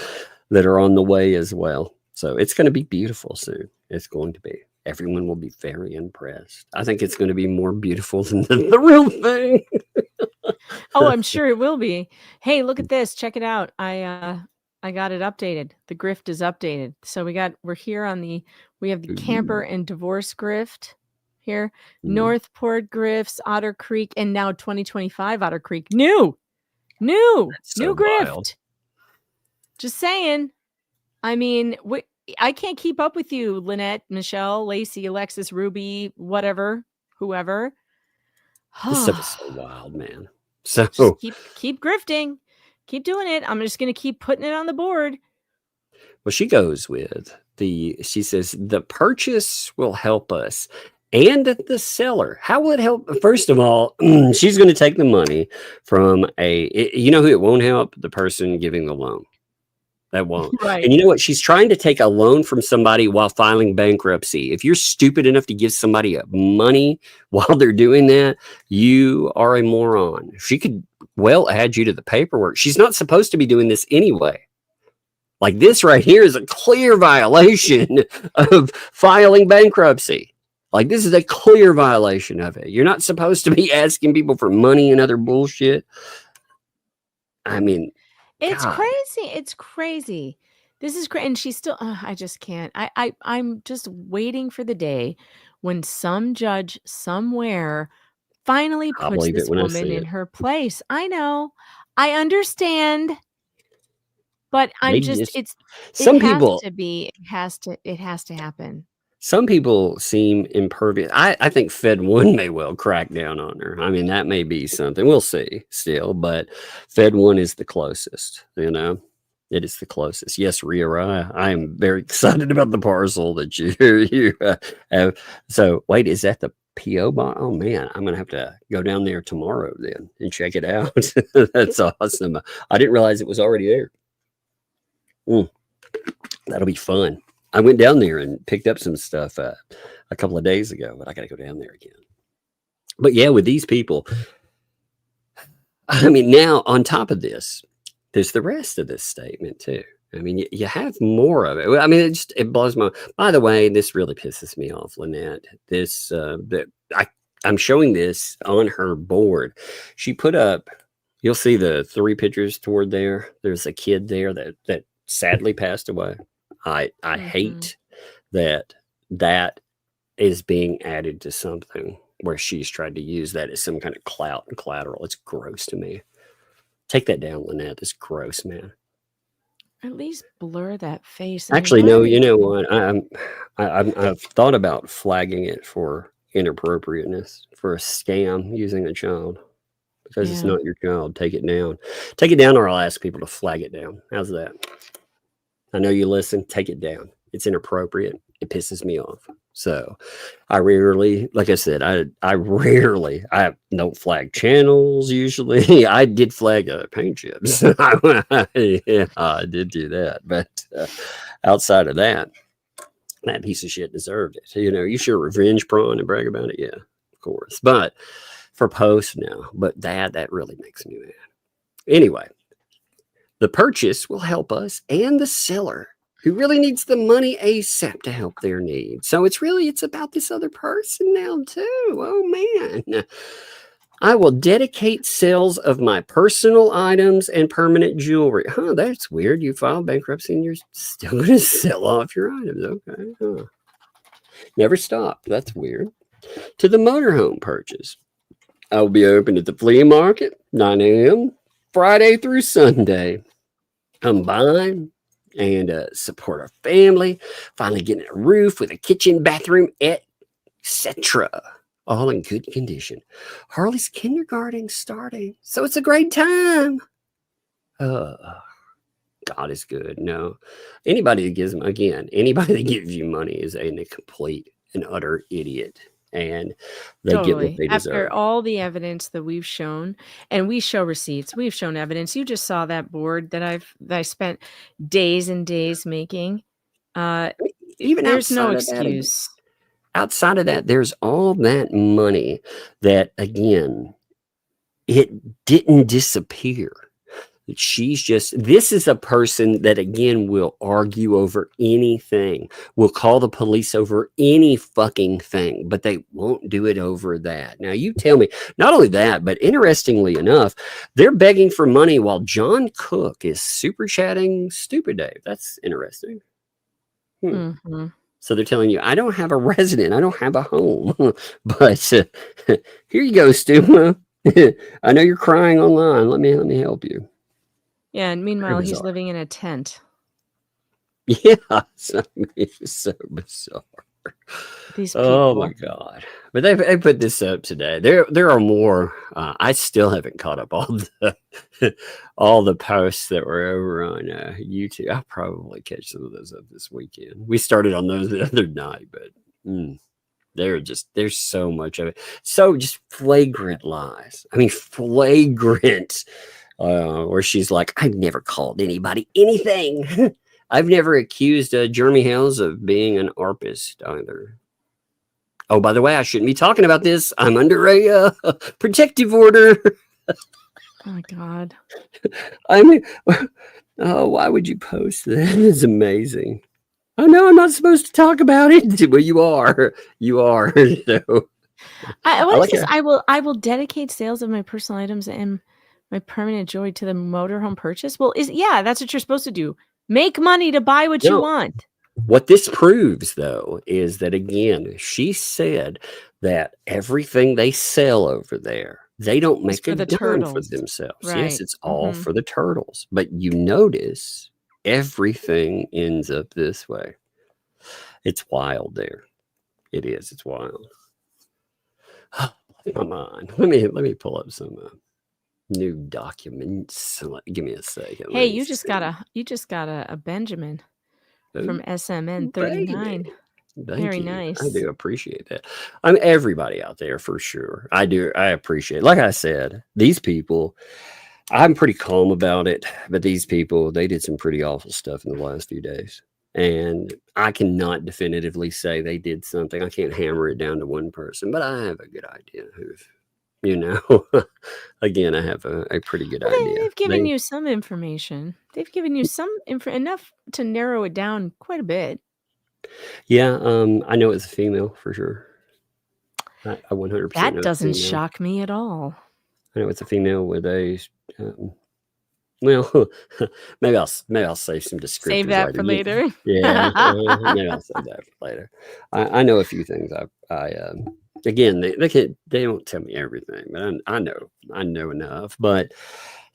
[SPEAKER 4] that are on the way as well. So it's going to be beautiful soon. It's going to be. Everyone will be very impressed. I think it's going to be more beautiful than the real thing.
[SPEAKER 6] Oh, I'm sure it will be. Hey, look at this. Check it out. I got it updated. The grift is updated. So we're here on we have the camper and divorce grift here. Northport grifts, Otter Creek, and now 2025 Otter Creek. New grift.
[SPEAKER 4] Wild.
[SPEAKER 6] Just saying. I mean, I can't keep up with you, Lynette, Michelle, Lacey, Alexis, Ruby, whatever, whoever.
[SPEAKER 4] This stuff is so wild, man. So
[SPEAKER 6] just keep grifting. Keep doing it. I'm just going to keep putting it on the board.
[SPEAKER 4] Well, she goes with she says, the purchase will help us and the seller. How will it help? First of all, she's going to take the money from you know who it won't help? The person giving the loan. That won't.
[SPEAKER 6] Right.
[SPEAKER 4] And you know what? She's trying to take a loan from somebody while filing bankruptcy. If you're stupid enough to give somebody money while they're doing that, you are a moron. She could well add you to the paperwork. She's not supposed to be doing this anyway. Like this right here is a clear violation of filing bankruptcy. Like this is a clear violation of it. You're not supposed to be asking people for money and other bullshit. I mean,
[SPEAKER 6] it's
[SPEAKER 4] God.
[SPEAKER 6] crazy. It's crazy. This is crazy. And she's still, I just can't. I'm just waiting for the day when some judge somewhere finally puts this woman in her place. I know. I understand. But I'm just, it has to happen.
[SPEAKER 4] Some people seem impervious. I think Fed 1 may well crack down on her. I mean, that may be something. We'll see still, but Fed 1 is the closest, you know. It is the closest. Yes, Rhea, I am very excited about the parcel that you have. So, wait, is that the P.O. box? Oh, man, I'm going to have to go down there tomorrow then and check it out. That's awesome. I didn't realize it was already there. That'll be fun. I went down there and picked up some stuff a couple of days ago, but I got to go down there again. But yeah, with these people, I mean, now on top of this, there's the rest of this statement too. I mean, you have more of it. I mean, it blows my. By the way, this really pisses me off, Lynette. I'm showing this on her board. She put up. You'll see the 3 pictures toward there. There's a kid there that sadly passed away. I hate that is being added to something where she's tried to use that as some kind of clout and collateral. It's gross to me. Take that down, Lynette. It's gross, man.
[SPEAKER 6] At least blur that face.
[SPEAKER 4] Actually, no. You know what? I've thought about flagging it for inappropriateness, for a scam using a child. Because it's not your child. Take it down. Take it down, or I'll ask people to flag it down. How's that? I know you listen. Take it down. It's inappropriate. It pisses me off. So I rarely, like I said, I don't flag channels usually. I did flag paint chips. Yeah, I did do that. But outside of that piece of shit deserved it. You know, you sure revenge prawn and brag about it? Yeah, of course. But for posts now. But that really makes me mad. Anyway. The purchase will help us and the seller who really needs the money ASAP to help their needs. So it's about this other person now too. Oh man. I will dedicate sales of my personal items and permanent jewelry. Huh, that's weird. You filed bankruptcy and you're still going to sell off your items. Okay. Huh. Never stop. That's weird. To the motorhome purchase. I will be open at the flea market, 9 a.m. Friday through Sunday. Come by and support our family. Finally getting a roof with a kitchen, bathroom, etc. All in good condition. Harley's kindergarten starting, so it's a great time. God is good. No, anybody that gives you money is a complete and utter idiot. And they get what they deserve.
[SPEAKER 6] After all the evidence that we've shown, and we show receipts, we've shown evidence. You just saw that board that I spent days and days making.
[SPEAKER 4] Even
[SPEAKER 6] there's no excuse.
[SPEAKER 4] Outside of that, there's all that money that, again, it didn't disappear. This is a person that, again, will argue over anything, will call the police over any fucking thing, but they won't do it over that. Now, you tell me, not only that, but interestingly enough, they're begging for money while John Cook is super chatting Stupid Dave. That's interesting.
[SPEAKER 6] Mm-hmm.
[SPEAKER 4] So they're telling you, I don't have a resident, I don't have a home, but here you go, Stu. I know you're crying online. Let me help you.
[SPEAKER 6] Yeah, and meanwhile, he's
[SPEAKER 4] bizarre.
[SPEAKER 6] living in a tent.
[SPEAKER 4] Yeah, it's so bizarre.
[SPEAKER 6] These people.
[SPEAKER 4] Oh my god! But they put this up today. There are more. I still haven't caught up all the posts that were over on YouTube. I'll probably catch some of those up this weekend. We started on those the other night, but there's so much of it. So just flagrant lies. I mean, flagrant. Where she's like, I've never called anybody anything. I've never accused Jeremy Hales of being an ARPist either. Oh, by the way, I shouldn't be talking about this. I'm under a protective order.
[SPEAKER 6] Oh my God.
[SPEAKER 4] I mean, why would you post that? It's amazing. I know I'm not supposed to talk about it. Well, you are. You are. So,
[SPEAKER 6] I will dedicate sales of my personal items and my permanent joy to the motorhome purchase. Well, that's what you're supposed to do. Make money to buy what you want.
[SPEAKER 4] What this proves, though, is that, again, she said that everything they sell over there, they don't make a dime for themselves.
[SPEAKER 6] Right.
[SPEAKER 4] Yes, it's all for the turtles. But you notice everything ends up this way. It's wild there. It is. It's wild. Come on. Let me pull up some new documents. Give me a second.
[SPEAKER 6] Hey, you just got a Benjamin from SMN 39. Very nice.
[SPEAKER 4] I do appreciate that. I'm everybody out there for sure. I appreciate it. Like I said, these people, I'm pretty calm about it, but these people, they did some pretty awful stuff in the last few days. And I cannot definitively say they did something. I can't hammer it down to one person, but I have a good idea who's, again, I have a pretty good idea.
[SPEAKER 6] They've given you some information. They've given you some enough to narrow it down quite a bit.
[SPEAKER 4] Yeah, I know it's a female for sure. I 100%.
[SPEAKER 6] That doesn't shock me at all.
[SPEAKER 4] I know it's a female with a. Well, maybe I'll save some descriptors.
[SPEAKER 6] Save that for later.
[SPEAKER 4] Yeah, maybe I'll save that for later. I know a few things. Again, they don't tell me everything, but I know enough. But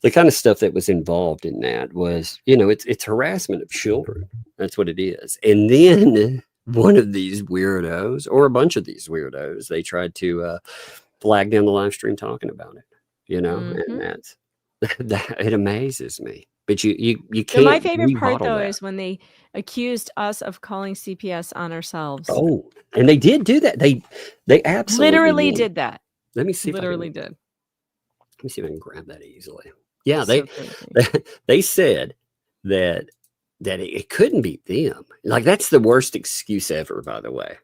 [SPEAKER 4] the kind of stuff that was involved in that was, it's harassment of children. That's what it is. And then one of these weirdos, or a bunch of these weirdos, they tried to flag down the live stream talking about it. And that's that it amazes me. But you can't.
[SPEAKER 6] So my favorite part though is when they accused us of calling CPS on ourselves.
[SPEAKER 4] Oh, and they did do that. They absolutely
[SPEAKER 6] literally did that.
[SPEAKER 4] Let me see.
[SPEAKER 6] Literally did.
[SPEAKER 4] Let me see if I can grab that easily. Yeah, they said that it couldn't be them. Like, that's the worst excuse ever, by the way.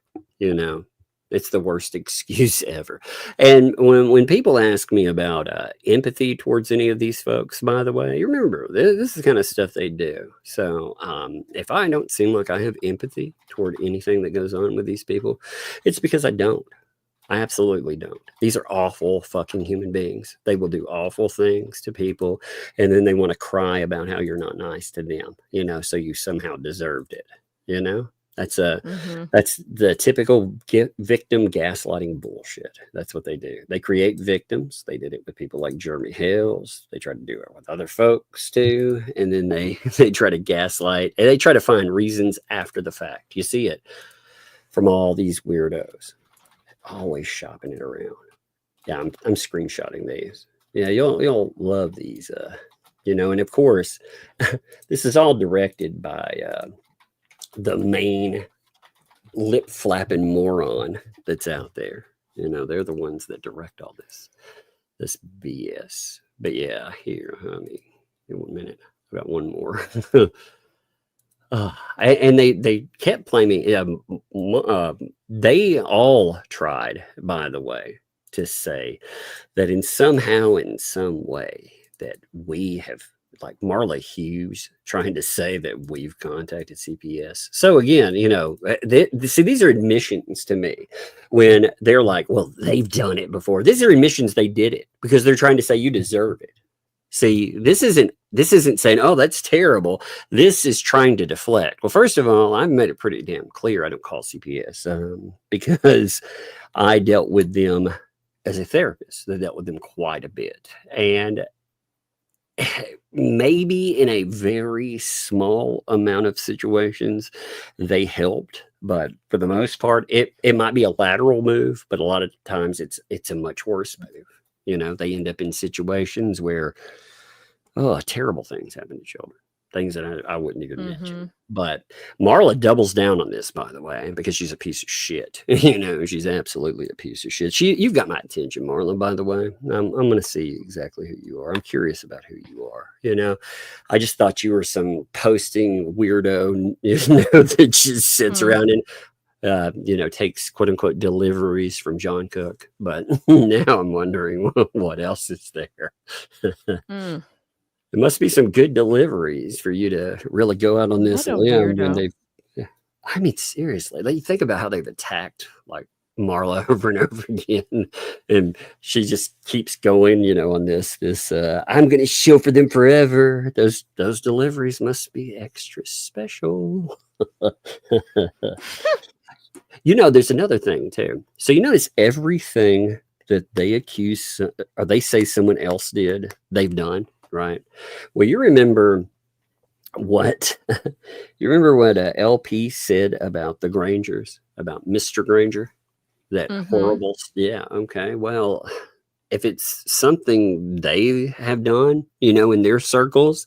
[SPEAKER 4] It's the worst excuse ever. And when people ask me about empathy towards any of these folks, by the way, you remember, this is the kind of stuff they do. So if I don't seem like I have empathy toward anything that goes on with these people, it's because I don't. I absolutely don't. These are awful fucking human beings. They will do awful things to people, and then they want to cry about how you're not nice to them, so you somehow deserved it, That's that's the typical victim gaslighting bullshit. That's what they do. They create victims. They did it with people like Jeremy Hales. They try to do it with other folks too. And then they try to gaslight, and they try to find reasons after the fact. You see it from all these weirdos, always shopping it around. Yeah, I'm screenshotting these. Yeah, you'll love these. And of course, this is all directed by the main lip flapping moron that's out there. They're the ones that direct all this BS. But yeah, here, in 1 minute, I got one more. And they kept claiming, they all tried, by the way, to say that in some way that we have like Marla Hughes trying to say that we've contacted CPS. So again, you know, see, these are admissions to me when they're like, well, they've done it before. These are admissions they did it because they're trying to say you deserve it. See, this isn't saying, oh, that's terrible. This is trying to deflect. Well, first of all, I've made it pretty damn clear I don't call CPS because I dealt with them as a therapist. I dealt with them quite a bit. And maybe in a very small amount of situations, they helped. But for the most part, it might be a lateral move, but a lot of times it's a much worse move. You know, they end up in situations where, oh, terrible things happen to children, things that I wouldn't even mention. But Marla doubles down on this, by the way, because she's a piece of shit. You know, she's absolutely a piece of shit. You've got my attention, Marla, by the way. I'm going to see exactly who you are. I'm curious about who you are. You know, I just thought you were some posting weirdo, you know, that just sits around and, you know, takes quote unquote deliveries from John Cook. But now I'm wondering what else is there. There must be some good deliveries for you to really go out on this limb when they've, I mean, seriously, like, you think about how they've attacked like Marla over and over again. And she just keeps going, you know, on this, I'm going to shill for them forever. Those deliveries must be extra special. You know, there's another thing too. So you notice everything that they accuse or they say someone else did, they've done, right? Well, you remember what LP said about the Grangers, about Mr. Granger, that horrible. Yeah. Okay. Well, if it's something they have done, you know, in their circles,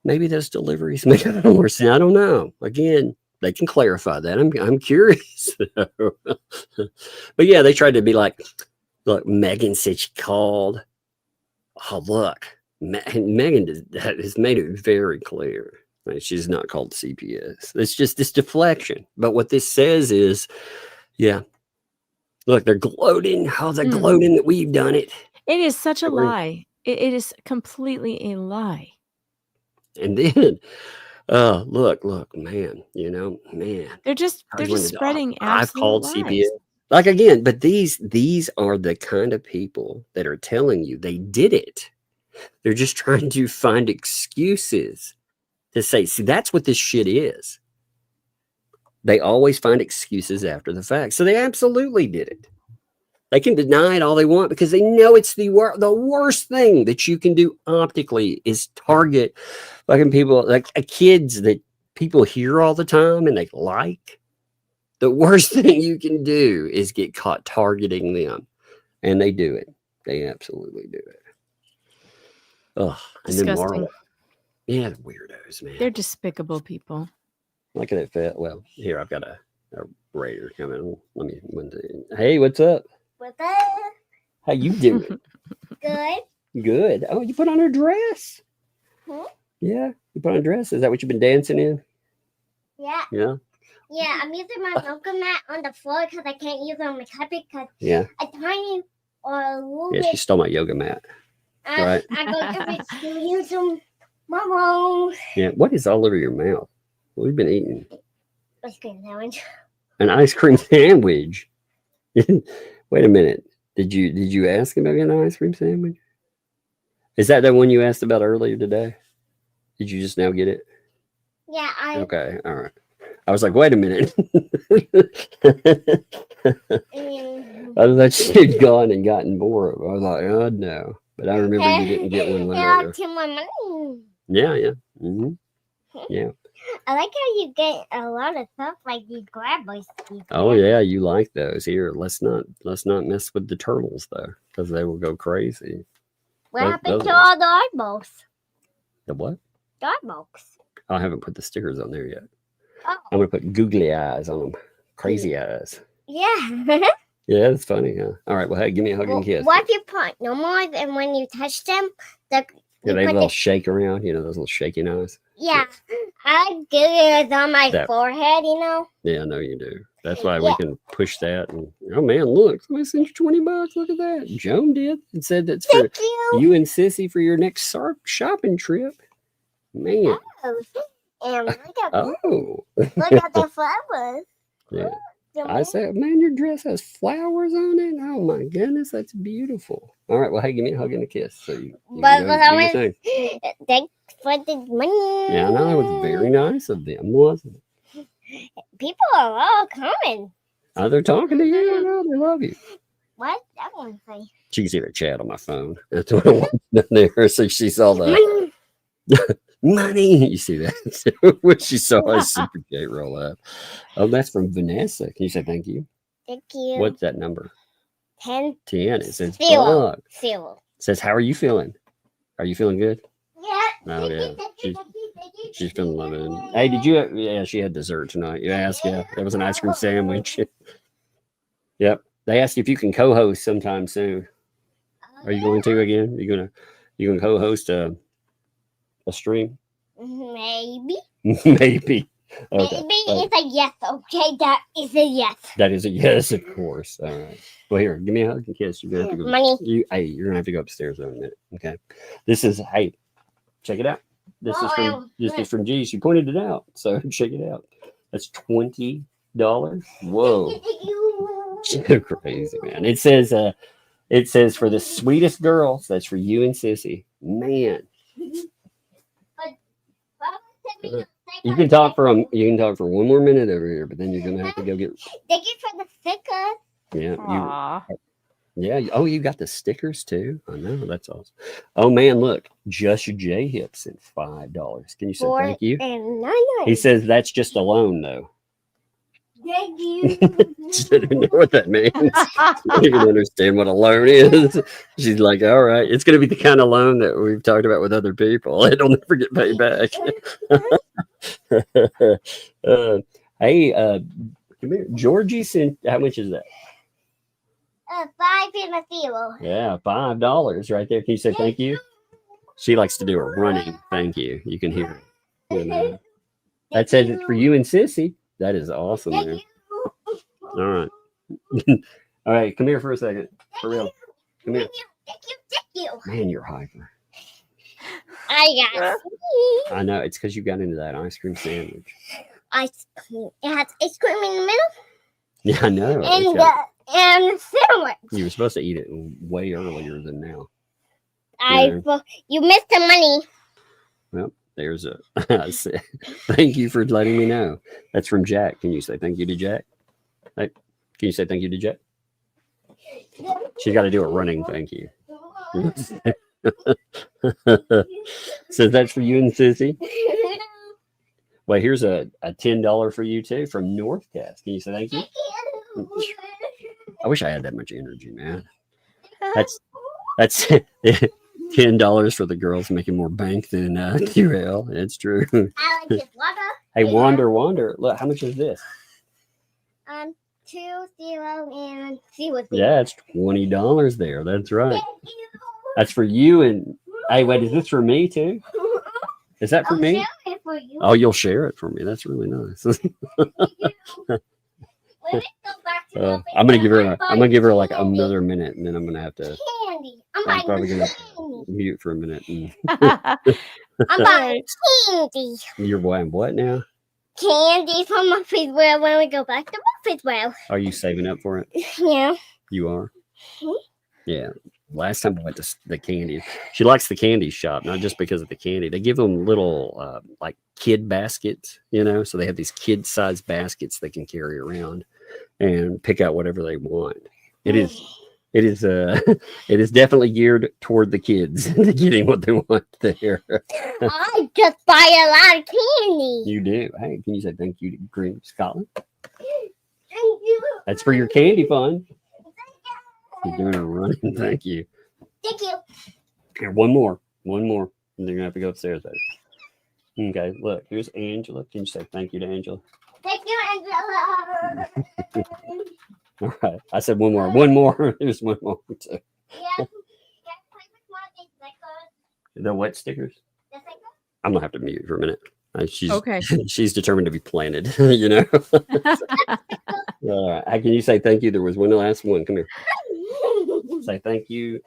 [SPEAKER 4] maybe those deliveries make a little more sense. I don't know. Again, they can clarify that. I'm curious. But yeah, they tried to be like, look, Megan said she called. Oh, look, Megan has made it very clear. Right? She's not called CPS. It's just this deflection. But what this says is, yeah, look, they're gloating. Oh, they're gloating that we've done it.
[SPEAKER 6] It is such a lie. It is completely a lie.
[SPEAKER 4] And then, look, man, you know, man.
[SPEAKER 6] They're just spreading
[SPEAKER 4] I've called
[SPEAKER 6] absolute
[SPEAKER 4] CPS.
[SPEAKER 6] lies.
[SPEAKER 4] Like, again, but these are the kind of people that are telling you they did it. They're just trying to find excuses to say, see, that's what this shit is. They always find excuses after the fact. So they absolutely did it. They can deny it all they want because they know it's the worst thing that you can do optically is target fucking people, like kids that people hear all the time and they like. The worst thing you can do is get caught targeting them. And they do it. They absolutely do it. Oh, and then
[SPEAKER 6] Disgusting.
[SPEAKER 4] Marla. Yeah, the weirdos, man.
[SPEAKER 6] They're despicable people.
[SPEAKER 4] Look at that. Well, here, I've got a raider coming. Let me, hey, what's up?
[SPEAKER 5] What's up?
[SPEAKER 4] How you doing?
[SPEAKER 5] Good.
[SPEAKER 4] Good. Oh, you put on a dress.
[SPEAKER 5] Hmm?
[SPEAKER 4] Yeah, you put on a dress. Is that what you've been dancing in?
[SPEAKER 5] Yeah.
[SPEAKER 4] Yeah.
[SPEAKER 5] Yeah, I'm using my yoga mat on the floor because I can't use it on my carpet because
[SPEAKER 4] Yeah.
[SPEAKER 5] a tiny or a little
[SPEAKER 4] Yeah, she stole my yoga mat. Right.
[SPEAKER 5] I go to use them. Mama.
[SPEAKER 4] Yeah. What is all over your mouth? What have you been eating?
[SPEAKER 5] Ice cream sandwich.
[SPEAKER 4] An ice cream sandwich. Wait a minute. Did you ask him about getting an ice cream sandwich? Is that the one you asked about earlier today? Did you just now get it?
[SPEAKER 5] Yeah,
[SPEAKER 4] Okay. All right. I was like, wait a minute. I thought she'd gone and gotten bored. I was like, oh no. But I remember you didn't get one earlier. Yeah, yeah. Mm-hmm. Yeah.
[SPEAKER 5] I like how you get a lot of stuff like these grabbers.
[SPEAKER 4] Oh yeah, you like those. Here, let's not mess with the turtles though, because they will go crazy.
[SPEAKER 5] What happened to all the eyeballs?
[SPEAKER 4] The what?
[SPEAKER 5] The eyeballs.
[SPEAKER 4] I haven't put the stickers on there yet.
[SPEAKER 5] Oh.
[SPEAKER 4] I'm gonna put googly eyes on them. Crazy eyes.
[SPEAKER 5] Yeah.
[SPEAKER 4] Yeah, that's funny, huh? All right, well, hey, give me a hug and kiss.
[SPEAKER 5] What if you put normal eyes and when you touch them,
[SPEAKER 4] yeah, they little shake around, you know, those little shaking eyes.
[SPEAKER 5] Yeah. I do it on my forehead, you know.
[SPEAKER 4] Yeah, I know you do. That's why we can push that. And oh man, look, somebody sent you $20. Look at that. Joan did and said that's for
[SPEAKER 5] Thank you.
[SPEAKER 4] you and Sissy for your next shopping trip. Man.
[SPEAKER 5] And look at
[SPEAKER 4] Oh.
[SPEAKER 5] look at the flowers.
[SPEAKER 4] Yeah.
[SPEAKER 5] The
[SPEAKER 4] I said, man, your dress has flowers on it. Oh my goodness, that's beautiful. All right, well, hey, give me a hug and a kiss. So you
[SPEAKER 5] But
[SPEAKER 4] can go
[SPEAKER 5] I
[SPEAKER 4] do your
[SPEAKER 5] was
[SPEAKER 4] thing.
[SPEAKER 5] thanks for the money.
[SPEAKER 4] Yeah, I know it was very nice of them, wasn't it?
[SPEAKER 5] People are all coming.
[SPEAKER 4] Oh, they're talking to you. I know they love you.
[SPEAKER 5] What? That one say.
[SPEAKER 4] She can see the chat on my phone. That's what I want down there. So she saw the money. You see that? When she saw a super J roll up. Oh, that's from Vanessa. Can you say thank you?
[SPEAKER 5] Thank you.
[SPEAKER 4] What's that number?
[SPEAKER 5] 10
[SPEAKER 4] 10. It says
[SPEAKER 5] 0
[SPEAKER 4] bug.
[SPEAKER 5] 0.
[SPEAKER 4] It says, how are you feeling? Are you feeling good?
[SPEAKER 5] Yeah.
[SPEAKER 4] Oh, yeah. She's feeling loving. Hey, did you? Yeah, she had dessert tonight. You asked, yeah. It was an ice cream sandwich. Yep. They asked if you can co-host sometime soon. Are you going to again? You gonna co-host a stream?
[SPEAKER 5] Maybe.
[SPEAKER 4] Maybe. Okay.
[SPEAKER 5] Maybe it's a yes. Okay, that is a yes.
[SPEAKER 4] That is a yes, of course. All right. Well, here, give me a hug and kiss. You're gonna have to go.
[SPEAKER 5] Money.
[SPEAKER 4] You're gonna have to go upstairs in a minute. Okay. This is hey, check it out. This is from G. She pointed it out. So check it out. That's $20. Whoa. Crazy, man. It says for the sweetest girls, that's for you and Sissy. Man. You can talk for one more minute over here, but then you're gonna have to go get.
[SPEAKER 5] Thank you for the sticker.
[SPEAKER 4] Yeah,
[SPEAKER 6] Aw.
[SPEAKER 4] yeah. Oh, you got the stickers too. I know that's awesome. Oh man, look, Just J Hip sent $5. Can you say thank you? He says that's just a loan though.
[SPEAKER 5] Thank you.
[SPEAKER 4] She doesn't know what that means. I don't even understand what a loan is. She's like, all right, it's going to be the kind of loan that we've talked about with other people. It'll never get paid back. Hey, come here. Georgie sent, how much is that?
[SPEAKER 5] 5 and a 0.
[SPEAKER 4] Yeah, $5 right there. Can you say thank you? She likes to do a running thank you. You can hear it. And, that says it's for you and Sissy. That is awesome, man. All right. All right, come here for a second. For real. Come here.
[SPEAKER 5] Thank you.
[SPEAKER 4] Man, you're hyper.
[SPEAKER 5] I got
[SPEAKER 4] I know. It's because you got into that ice cream sandwich.
[SPEAKER 5] ice cream. It has ice cream in the middle
[SPEAKER 4] Yeah, I know.
[SPEAKER 5] and sandwich.
[SPEAKER 4] You were supposed to eat it way earlier than now.
[SPEAKER 5] You missed the money.
[SPEAKER 4] Well, there's a thank you for letting me know. That's from Jack. Can you say thank you to Jack? Hey, can you say thank you to Jack? She's got to do a running thank you. So that's for you and Sissy. Well, here's a $10 for you too from Northcast. Can you say thank you? I wish I had that much energy, man. That's $10 for the girls making more bank than QL. It's true.
[SPEAKER 5] I like this water.
[SPEAKER 4] Hey, Wander. Look, how much is this?
[SPEAKER 5] 2 0 and 0.
[SPEAKER 4] Yeah, it's $20 there. That's right.
[SPEAKER 5] Thank you.
[SPEAKER 4] That's for you. And hey, wait, is this for me too? Is that for me?
[SPEAKER 5] Share it for you.
[SPEAKER 4] Oh, you'll share it for me. That's really nice.
[SPEAKER 5] Let it go back to the
[SPEAKER 4] I'm gonna give her.
[SPEAKER 5] I'm
[SPEAKER 4] I'm gonna give her like
[SPEAKER 5] candy.
[SPEAKER 4] another minute, and then I'm gonna have to.
[SPEAKER 5] Candy. I'm
[SPEAKER 4] I'm probably
[SPEAKER 5] buying
[SPEAKER 4] gonna
[SPEAKER 5] candy.
[SPEAKER 4] mute for a minute. And
[SPEAKER 5] I'm buying candy.
[SPEAKER 4] you're buying what now?
[SPEAKER 5] Candy from Muffy's Well when we go back to Muffy's Well.
[SPEAKER 4] Are you saving up for it?
[SPEAKER 5] Yeah.
[SPEAKER 4] You are.
[SPEAKER 5] Mhm.
[SPEAKER 4] Yeah. Last time I went to the candy, she likes the candy shop, not just because of the candy. They give them little like kid baskets, so they have these kid-sized baskets they can carry around and pick out whatever they want. It is it is definitely geared toward the kids to getting what they want there.
[SPEAKER 5] I just buy a lot of candy.
[SPEAKER 4] You do. Hey, can you say thank you to Green Scotland?
[SPEAKER 5] Thank you.
[SPEAKER 4] That's for your candy fund. You're doing a running. Thank you.
[SPEAKER 5] Thank you.
[SPEAKER 4] Here, one more. And then you're gonna have to go upstairs later. Okay, look, here's Angela. Can you say thank you to Angela?
[SPEAKER 5] Thank you, Angela.
[SPEAKER 4] All right. I said one more. One more. There's one more too.
[SPEAKER 5] Yeah. Play with one of these stickers.
[SPEAKER 4] The what stickers?
[SPEAKER 5] The stickers.
[SPEAKER 4] I'm gonna have to mute for a minute. She's
[SPEAKER 6] Okay.
[SPEAKER 4] she's determined to be planted, Can you say thank you? There was one last one. Come here. Say thank you.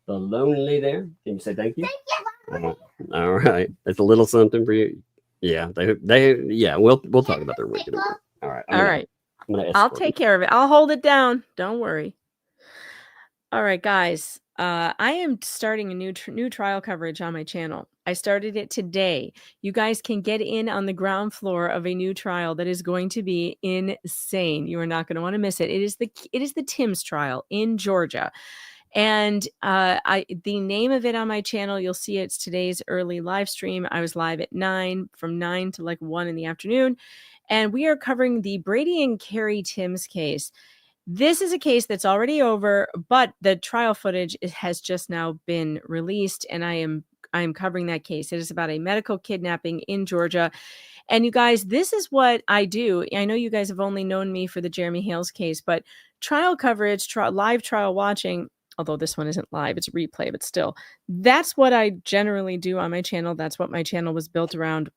[SPEAKER 4] The lonely there. Can you say thank you? All right. That's a little something for you. Yeah. We'll talk about their week. All right.
[SPEAKER 6] All right. I'll take care of it. I'll hold it down. Don't worry. All right, guys. I am starting a new trial coverage on my channel. I started it today. You guys can get in on the ground floor of a new trial that is going to be insane. You are not going to want to miss it. It is the Tim's trial in Georgia. And the name of it on my channel, you'll see it's today's early live stream. I was live at 9, from 9 to like 1 in the afternoon. And we are covering the Brady and Carrie Timms case. This is a case that's already over, but the trial footage has just now been released, and I am covering that case. It is about a medical kidnapping in Georgia. And you guys, this is what I do. I know you guys have only known me for the Jeremy Hales case, but trial coverage, live trial watching, although this one isn't live, it's a replay, but still, that's what I generally do on my channel. That's what my channel was built around,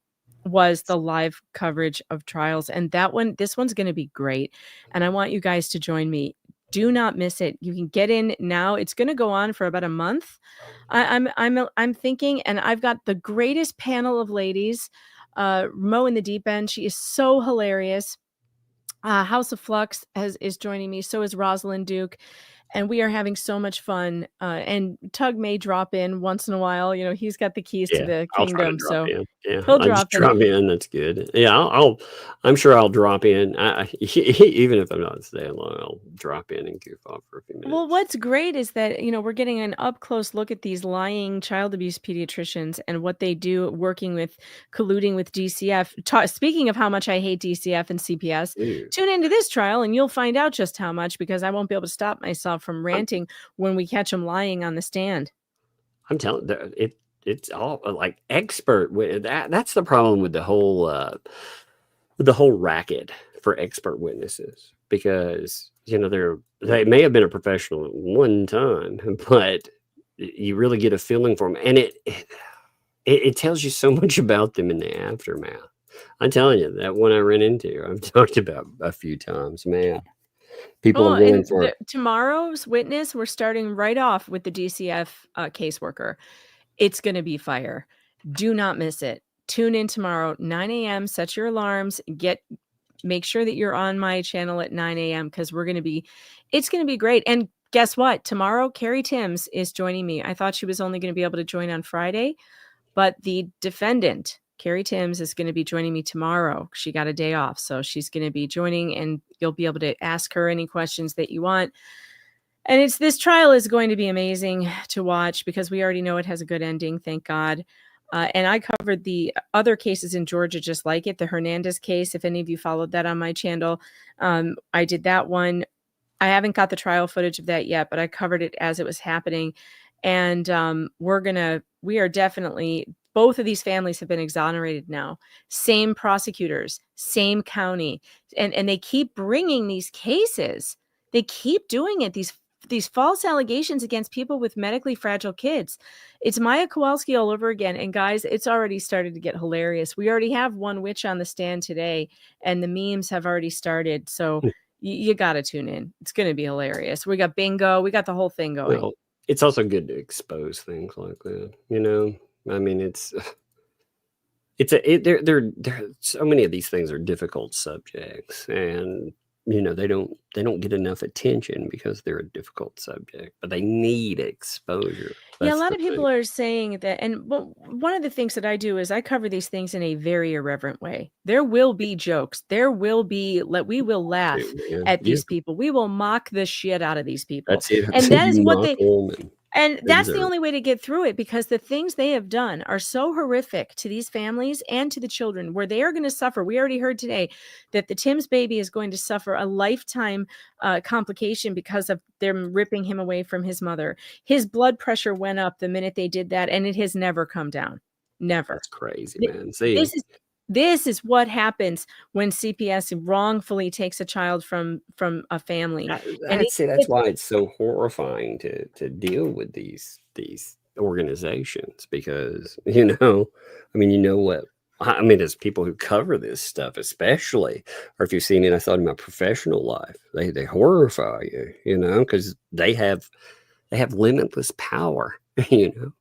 [SPEAKER 6] was the live coverage of trials. And this one's going to be great. And I want you guys to join me. Do not miss it. You can get in now. It's going to go on for about a month. I'm thinking, and I've got the greatest panel of ladies. Mo in the deep end. She is so hilarious. House of Flux is joining me. So is Rosalind Duke. And we are having so much fun. And Tug may drop in once in a while. You know, he's got the keys to the kingdom. So he'll drop
[SPEAKER 4] in. That's good. Yeah, I'm sure I'll drop in. Even if I'm not staying long, I'll drop in and goof off for a few minutes.
[SPEAKER 6] Well, what's great is that, you know, we're getting an up close look at these lying child abuse pediatricians and what they do, colluding with DCF. Speaking of how much I hate DCF and CPS, tune into this trial and you'll find out just how much, because I won't be able to stop myself from ranting when we catch them lying on the stand.
[SPEAKER 4] I'm telling you, it's all like expert. That's the problem with the whole racket for expert witnesses, because you know they may have been a professional at one time, but you really get a feeling for them, and it tells you so much about them in the aftermath. I'm telling you, that one I ran into, I've talked about a few times, man. People are going for it.
[SPEAKER 6] Tomorrow's witness, we're starting right off with the DCF caseworker. It's going to be fire. Do not miss it. Tune in tomorrow, 9 a.m. Set your alarms. Make sure that you're on my channel at 9 a.m. because it's going to be great. And guess what? Tomorrow, Carrie Timms is joining me. I thought she was only going to be able to join on Friday, but the defendant, Carrie Timms, is going to be joining me tomorrow. She got a day off, so she's going to be joining, and you'll be able to ask her any questions that you want. And this trial is going to be amazing to watch because we already know it has a good ending, thank God. And I covered the other cases in Georgia just like it. The Hernandez case, if any of you followed that on my channel, I did that one. I haven't got the trial footage of that yet, but I covered it as it was happening. And we are definitely, both of these families have been exonerated now. Same prosecutors, same county. And they keep bringing these cases. They keep doing it. These false allegations against people with medically fragile kids. It's Maya Kowalski all over again. And guys, it's already started to get hilarious. We already have one witch on the stand today, and the memes have already started. So you got to tune in. It's going to be hilarious. We got bingo. We got the whole thing going.
[SPEAKER 4] Well, it's also good to expose things like that. You know, I mean, there so many of these things are difficult subjects, and you know, they don't get enough attention because they're a difficult subject, but they need exposure.
[SPEAKER 6] Yeah, a lot of people are saying that. And one of the things that I do is I cover these things in a very irreverent way. There will be jokes. We will laugh at these people. We will mock the shit out of these people.
[SPEAKER 4] That's it.
[SPEAKER 6] And that is what that's the only way to get through it, because the things they have done are so horrific to these families and to the children, where they are going to suffer. We already heard today that the Timms baby is going to suffer a lifetime complication because of them ripping him away from his mother. His blood pressure went up the minute they did that, and it has never come down. Never.
[SPEAKER 4] That's crazy, man. See,
[SPEAKER 6] this is what happens when CPS wrongfully takes a child from a family.
[SPEAKER 4] That's why it's so horrifying to deal with these organizations, because, you know, I mean, you know I mean, as people who cover this stuff, especially, or if you've seen it, I thought in my professional life, they horrify you, you know, because they have limitless power, you know,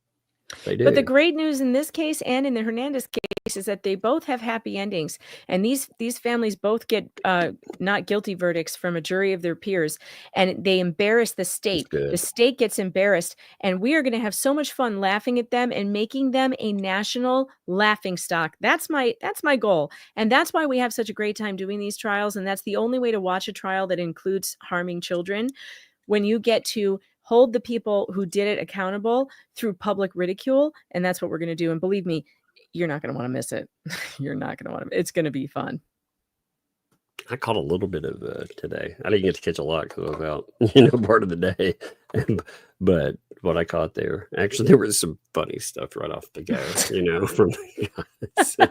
[SPEAKER 4] they
[SPEAKER 6] But the
[SPEAKER 4] do.
[SPEAKER 6] great news in this case and in the Hernandez case is that they both have happy endings, and these families both get not guilty verdicts from a jury of their peers, and they embarrass the
[SPEAKER 4] That's
[SPEAKER 6] state. The
[SPEAKER 4] good.
[SPEAKER 6] state gets embarrassed, and we are going to have so much fun laughing at them and making them a national laughing stock. That's my goal, and that's why we have such a great time doing these trials. And that's the only way to watch a trial that includes harming children, when you get to hold the people who did it accountable through public ridicule. And that's what we're going to do. And believe me, you're not going to want to miss it. You're not going to want to. It's going to be fun.
[SPEAKER 4] I caught a little bit of today. I didn't get to catch a lot because I was out, you know, part of the day. But what I caught there, actually, there was some funny stuff right off the go, you know, from the guys. So,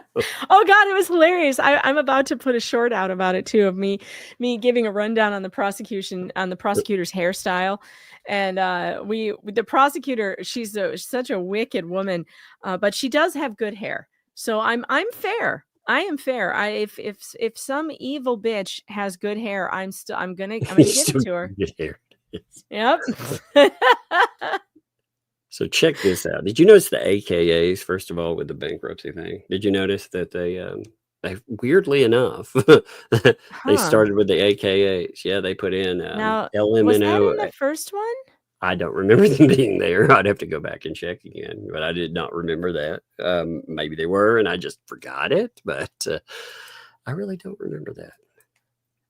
[SPEAKER 6] Oh God, it was hilarious. I'm about to put a short out about it too, of me giving a rundown on the prosecutor's hairstyle. And the prosecutor, she's such a wicked woman, but she does have good hair. So I'm fair. I am fair. If some evil bitch has good hair, I'm gonna give it to her.
[SPEAKER 4] good hair. Yes.
[SPEAKER 6] Yep.
[SPEAKER 4] So check this out. Did you notice the AKAs, first of all, with the bankruptcy thing? Did you notice that they weirdly enough, they
[SPEAKER 6] Huh.
[SPEAKER 4] started with the AKAs? Yeah, they put in
[SPEAKER 6] Now, was that
[SPEAKER 4] LMNO.
[SPEAKER 6] in the first one?
[SPEAKER 4] I don't remember them being there. I'd have to go back and check again, but I did not remember that. Maybe they were, and I just forgot it, but I really don't remember that.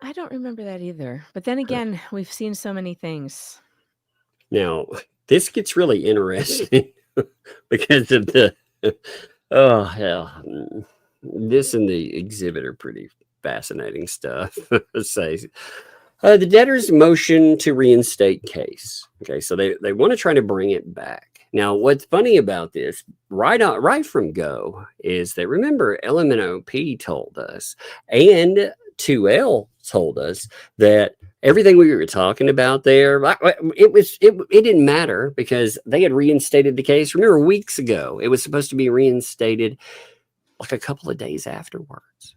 [SPEAKER 6] I don't remember that either. But then again, we've seen so many things.
[SPEAKER 4] Now, this gets really interesting because of the, oh, hell. This and the exhibit are pretty fascinating stuff. Says the debtor's motion to reinstate case. Okay, so they want to try to bring it back. Now, what's funny about this, right from go, is that, remember, LMNOP told us, and 2L told us, that everything we were talking about there, it didn't matter because they had reinstated the case. Remember, weeks ago, it was supposed to be reinstated like a couple of days afterwards.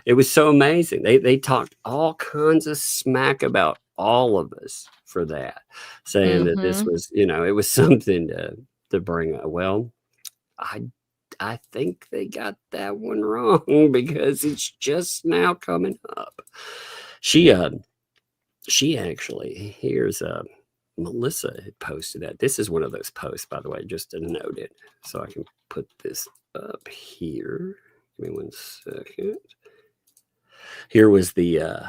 [SPEAKER 4] It was so amazing. They talked all kinds of smack about all of us for that, saying that this was, you know, it was something to bring up. Well, I think they got that one wrong because it's just now coming up. She actually, here's Melissa had posted that. This is one of those posts, by the way, just to note it. So I can put this up here. Give me 1 second. Here was the,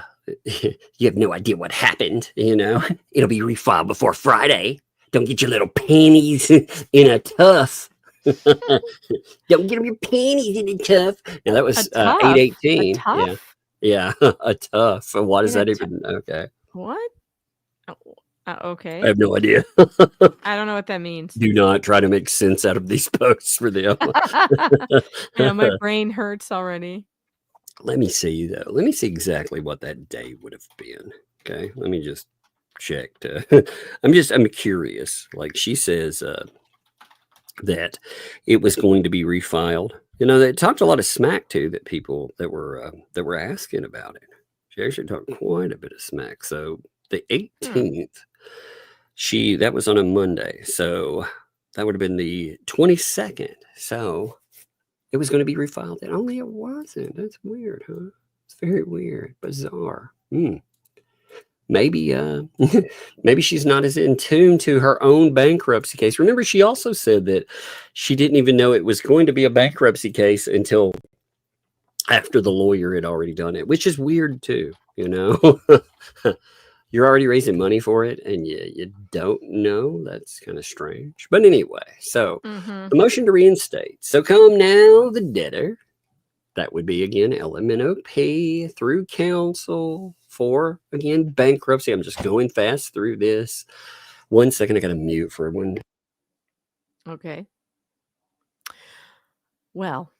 [SPEAKER 4] you have no idea what happened, you know. It'll be refiled before Friday. Don't get your little panties in a tuff. Don't get them your panties in a tuff. Now that was 8/18. Yeah. Yeah, a tough. What does that even? Okay.
[SPEAKER 6] What? Okay.
[SPEAKER 4] I have no idea.
[SPEAKER 6] I don't know what that means.
[SPEAKER 4] Do not try to make sense out of these posts for them.
[SPEAKER 6] My brain hurts already.
[SPEAKER 4] Let me see, though. Let me see exactly what that day would have been. Okay. Let me just check. I'm curious. Like she says that it was going to be refiled. You know, they talked a lot of smack too, that people that were asking about it. She actually talked quite a bit of smack. So the 18th, that was on a Monday. So that would have been the 22nd. So it was going to be refiled, and only it wasn't. That's weird, huh? It's very weird, bizarre. Maybe maybe she's not as in tune to her own bankruptcy case. Remember, she also said that she didn't even know it was going to be a bankruptcy case until after the lawyer had already done it, which is weird too, you know. You're already raising money for it and you don't know. That's kind of strange. But anyway, so the motion to reinstate. So come now the debtor. That would be, again, LMNOP through counsel for, again, bankruptcy. I'm just going fast through this. 1 second. I got to mute for one.
[SPEAKER 6] Okay. Well,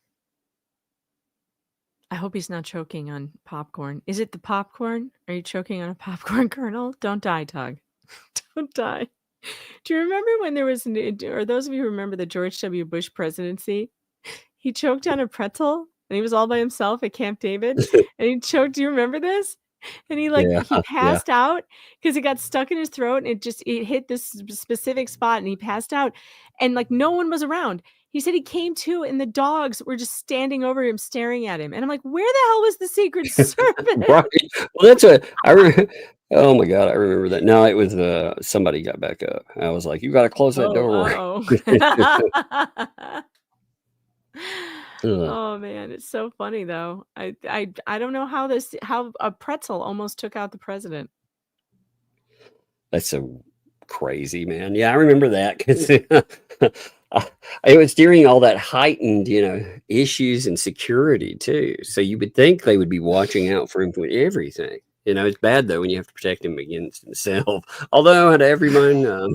[SPEAKER 6] I hope he's not choking on popcorn. Is it the popcorn? Are you choking on a popcorn kernel? Don't die, Tug. Don't die. Do you remember when there was, or those of you who remember the George W. Bush presidency? he choked on a pretzel and he was all by himself at Camp David and he choked. Do you remember this? And he
[SPEAKER 4] Yeah,
[SPEAKER 6] he
[SPEAKER 4] yeah.
[SPEAKER 6] passed out because it got stuck in his throat and it hit this specific spot and he passed out and like no one was around. He said he came to and the dogs were just standing over him staring at him. And I'm like, where the hell was the Secret Service?
[SPEAKER 4] Right. Well, that's what I remember. Oh my God, I remember that. No, it was somebody got back up. I was like, you got to close that door.
[SPEAKER 6] Oh man, it's so funny though. I don't know how a pretzel almost took out the president.
[SPEAKER 4] That's so crazy, man. Yeah, I remember that because it was during all that heightened, issues and security too. So you would think they would be watching out for him with everything. It's bad though when you have to protect him against himself. Although at everyone,
[SPEAKER 6] Yeah,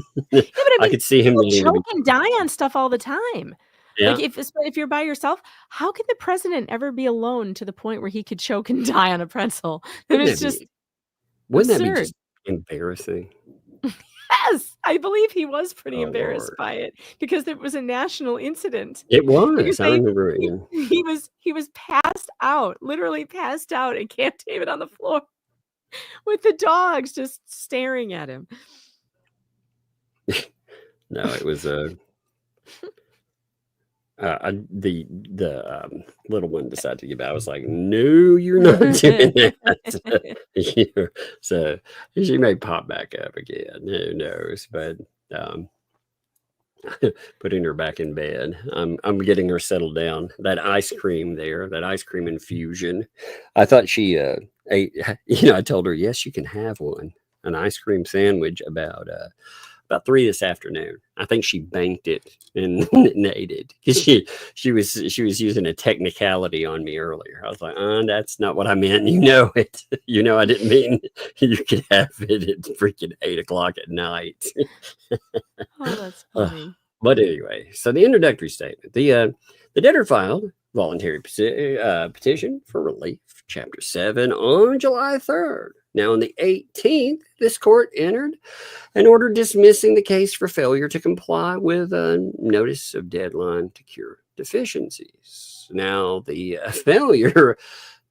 [SPEAKER 6] but
[SPEAKER 4] I could see him
[SPEAKER 6] people
[SPEAKER 4] needing to
[SPEAKER 6] choke
[SPEAKER 4] be.
[SPEAKER 6] and die on stuff all the time.
[SPEAKER 4] Yeah,
[SPEAKER 6] Like if you're by yourself, how could the president ever be alone to the point where he could choke and die on a pretzel? And
[SPEAKER 4] wouldn't
[SPEAKER 6] it's
[SPEAKER 4] that
[SPEAKER 6] just
[SPEAKER 4] be? Wouldn't that be
[SPEAKER 6] absurd.
[SPEAKER 4] just embarrassing?
[SPEAKER 6] Yes, I believe he was pretty
[SPEAKER 4] Oh
[SPEAKER 6] embarrassed
[SPEAKER 4] Lord,
[SPEAKER 6] by it because it was a national incident.
[SPEAKER 4] it
[SPEAKER 6] Because
[SPEAKER 4] was. I remember it.
[SPEAKER 6] he was passed out, literally passed out at Camp David on the floor with the dogs just staring at him.
[SPEAKER 4] No, it was the little one decided to give out. I was like, no, you're not doing that. Yeah, so she may pop back up again. Who knows? But putting her back in bed. I'm getting her settled down. That ice cream infusion. I thought she ate. I told her yes, you can have one. An ice cream sandwich about 3 this afternoon. I think she banked it and ate it because she was using a technicality on me earlier. I was like, that's not what I meant. You know it. I didn't mean you could have it at freaking 8:00 at night.
[SPEAKER 6] Oh, that's funny.
[SPEAKER 4] But anyway, so the introductory statement: the debtor filed voluntary petition for relief, Chapter 7, on July 3rd. Now, on the 18th, this court entered an order dismissing the case for failure to comply with a notice of deadline to cure deficiencies. Now, the failure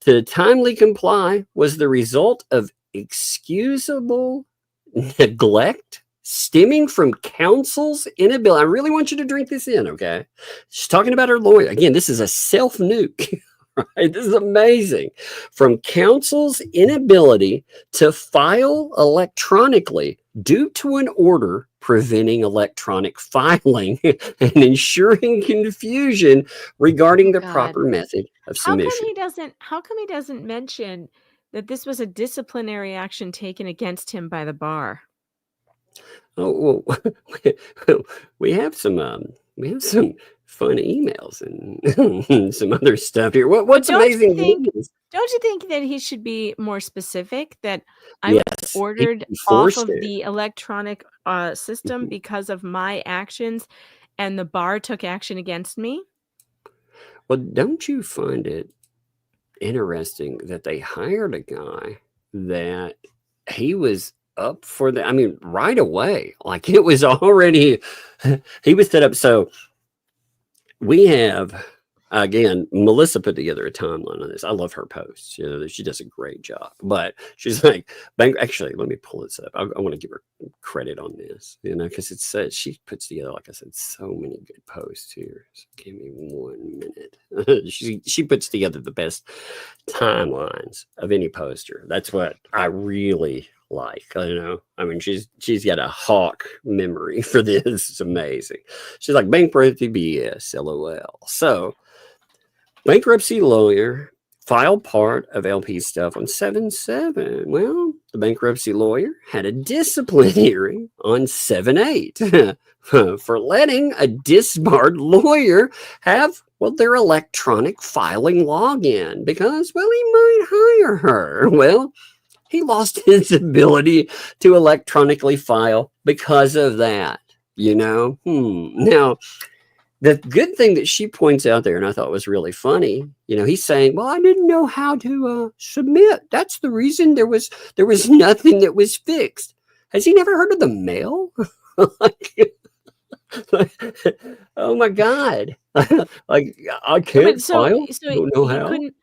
[SPEAKER 4] to timely comply was the result of excusable neglect stemming from counsel's inability. I really want you to drink this in, okay? She's talking about her lawyer. Again, this is a self-nuke. Right? This is amazing. From counsel's inability to file electronically due to an order preventing electronic filing and ensuring confusion regarding the proper method of submission.
[SPEAKER 6] How come he doesn't mention that this was a disciplinary action taken against him by the bar?
[SPEAKER 4] Oh, well, we have some fun emails and some other stuff here. What's amazing?
[SPEAKER 6] Don't you think that he should be more specific? That I was ordered off of the electronic system because of my actions, and the bar took action against me?
[SPEAKER 4] Well, don't you find it interesting that they hired a guy that he was up for the, right away, like it was already, he was set up. So we have, again, Melissa put together a timeline on this. I love her posts. She does a great job. But she's like, actually, let me pull this up. I want to give her credit on this, because it says she puts together, like I said, so many good posts here. So give me 1 minute. She puts together the best timelines of any poster. That's what I really like. She's got a hawk memory for this. It's amazing. She's like, bankruptcy BS, LOL. So bankruptcy lawyer filed part of LP stuff on 7/7. Well, the bankruptcy lawyer had a discipline hearing on 7/8 for letting a disbarred lawyer have their electronic filing login because, he might hire her. Well, he lost his ability to electronically file because of that, Now, the good thing that she points out there, and I thought was really funny, he's saying, well, I didn't know how to submit. That's the reason there was nothing that was fixed. Has he never heard of the mail? Oh my God. Like I
[SPEAKER 6] But
[SPEAKER 4] can't
[SPEAKER 6] so
[SPEAKER 4] file.
[SPEAKER 6] so
[SPEAKER 4] Don't know
[SPEAKER 6] he
[SPEAKER 4] how.
[SPEAKER 6] couldn't.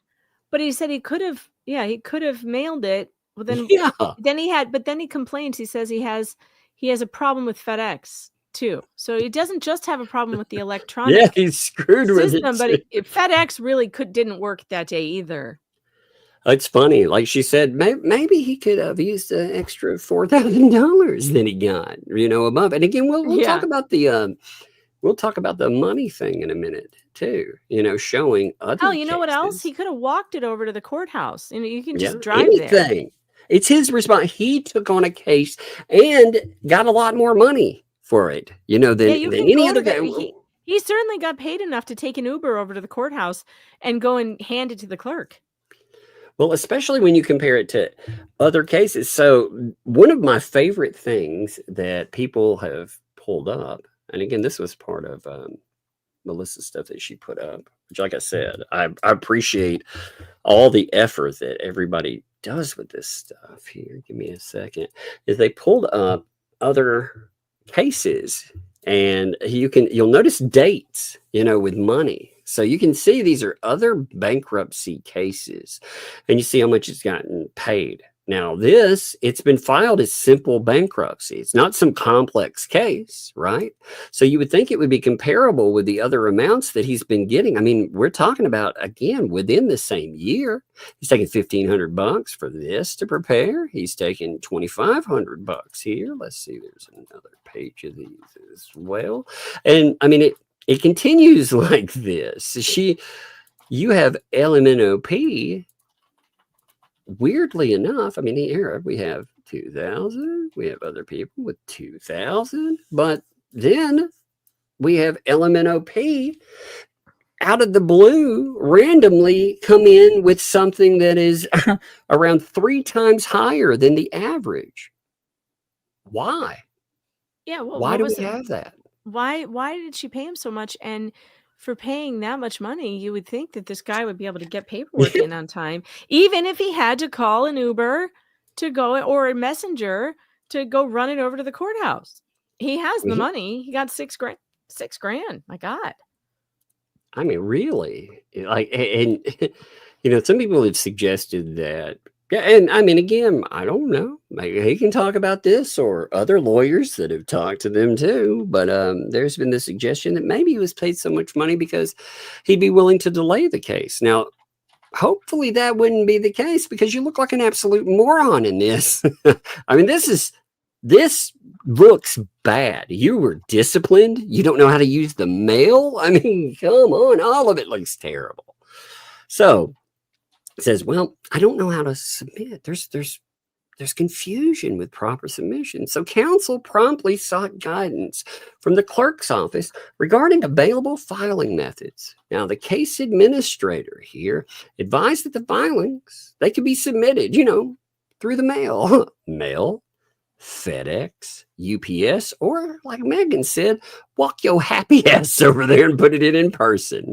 [SPEAKER 6] But he said he could have. Yeah, he could have mailed it. Well,
[SPEAKER 4] Yeah.
[SPEAKER 6] then he had. But then he complains. He says he has a problem with FedEx too. So he doesn't just have a problem with the
[SPEAKER 4] Yeah,
[SPEAKER 6] electronic
[SPEAKER 4] he's screwed with it
[SPEAKER 6] system, but
[SPEAKER 4] too.
[SPEAKER 6] FedEx really didn't work that day either.
[SPEAKER 4] It's funny. Like she said, maybe he could have used an extra $4,000 that he got, above. And again, we'll talk
[SPEAKER 6] Yeah.
[SPEAKER 4] about the money thing in a minute too. Showing other
[SPEAKER 6] Oh, you know what else?
[SPEAKER 4] cases.
[SPEAKER 6] He could have walked it over to the courthouse. You can
[SPEAKER 4] Yeah,
[SPEAKER 6] just drive there.
[SPEAKER 4] anything. It's his response. He took on a case and got a lot more money for it,
[SPEAKER 6] Yeah,
[SPEAKER 4] than
[SPEAKER 6] you can
[SPEAKER 4] any
[SPEAKER 6] go
[SPEAKER 4] other
[SPEAKER 6] to
[SPEAKER 4] guy.
[SPEAKER 6] he certainly got paid enough to take an Uber over to the courthouse and go and hand it to the clerk.
[SPEAKER 4] Well, especially when you compare it to other cases. So one of my favorite things that people have pulled up, and again, this was part of Melissa's stuff that she put up, which, like I said, I appreciate all the effort that everybody does with this stuff. Here, give me a second. Is they pulled up other cases, and you'll notice dates, with money. So you can see these are other bankruptcy cases, and you see how much it's gotten paid. Now it's been filed as simple bankruptcy. It's not some complex case, right? So you would think it would be comparable with the other amounts that he's been getting. I mean, we're talking about, again, within the same year. He's taking $1,500 for this to prepare. He's taking $2,500 here. Let's see, there's another page of these as well. And I mean, it continues like this. You have LMNOP. Weirdly enough, I mean, here we have 2,000. We have other people with 2,000, but then we have LMNOP out of the blue randomly come in with something that is around 3 times higher than the average. Why?
[SPEAKER 6] Yeah, well,
[SPEAKER 4] Why do we have that?
[SPEAKER 6] Why did she pay him so much? And for paying that much money, you would think that this guy would be able to get paperwork in on time, even if he had to call an Uber to go or a messenger to go run it over to the courthouse. He has the money. He got $6,000. $6,000. My God.
[SPEAKER 4] I mean, really, like, and some people have suggested that. Yeah, and I mean, again, I don't know. Maybe he can talk about this, or other lawyers that have talked to them too. But there's been the suggestion that maybe he was paid so much money because he'd be willing to delay the case. Now, hopefully that wouldn't be the case, because you look like an absolute moron in this. I mean, this looks bad. You were disciplined. You don't know how to use the mail. I mean, come on, all of it looks terrible. So it says, well, I don't know how to submit. There's confusion with proper submission. So counsel promptly sought guidance from the clerk's office regarding available filing methods. Now, the case administrator here advised that the filings, they could be submitted, through the mail. Mail, FedEx, UPS, or like Megan said, walk your happy ass over there and put it in person,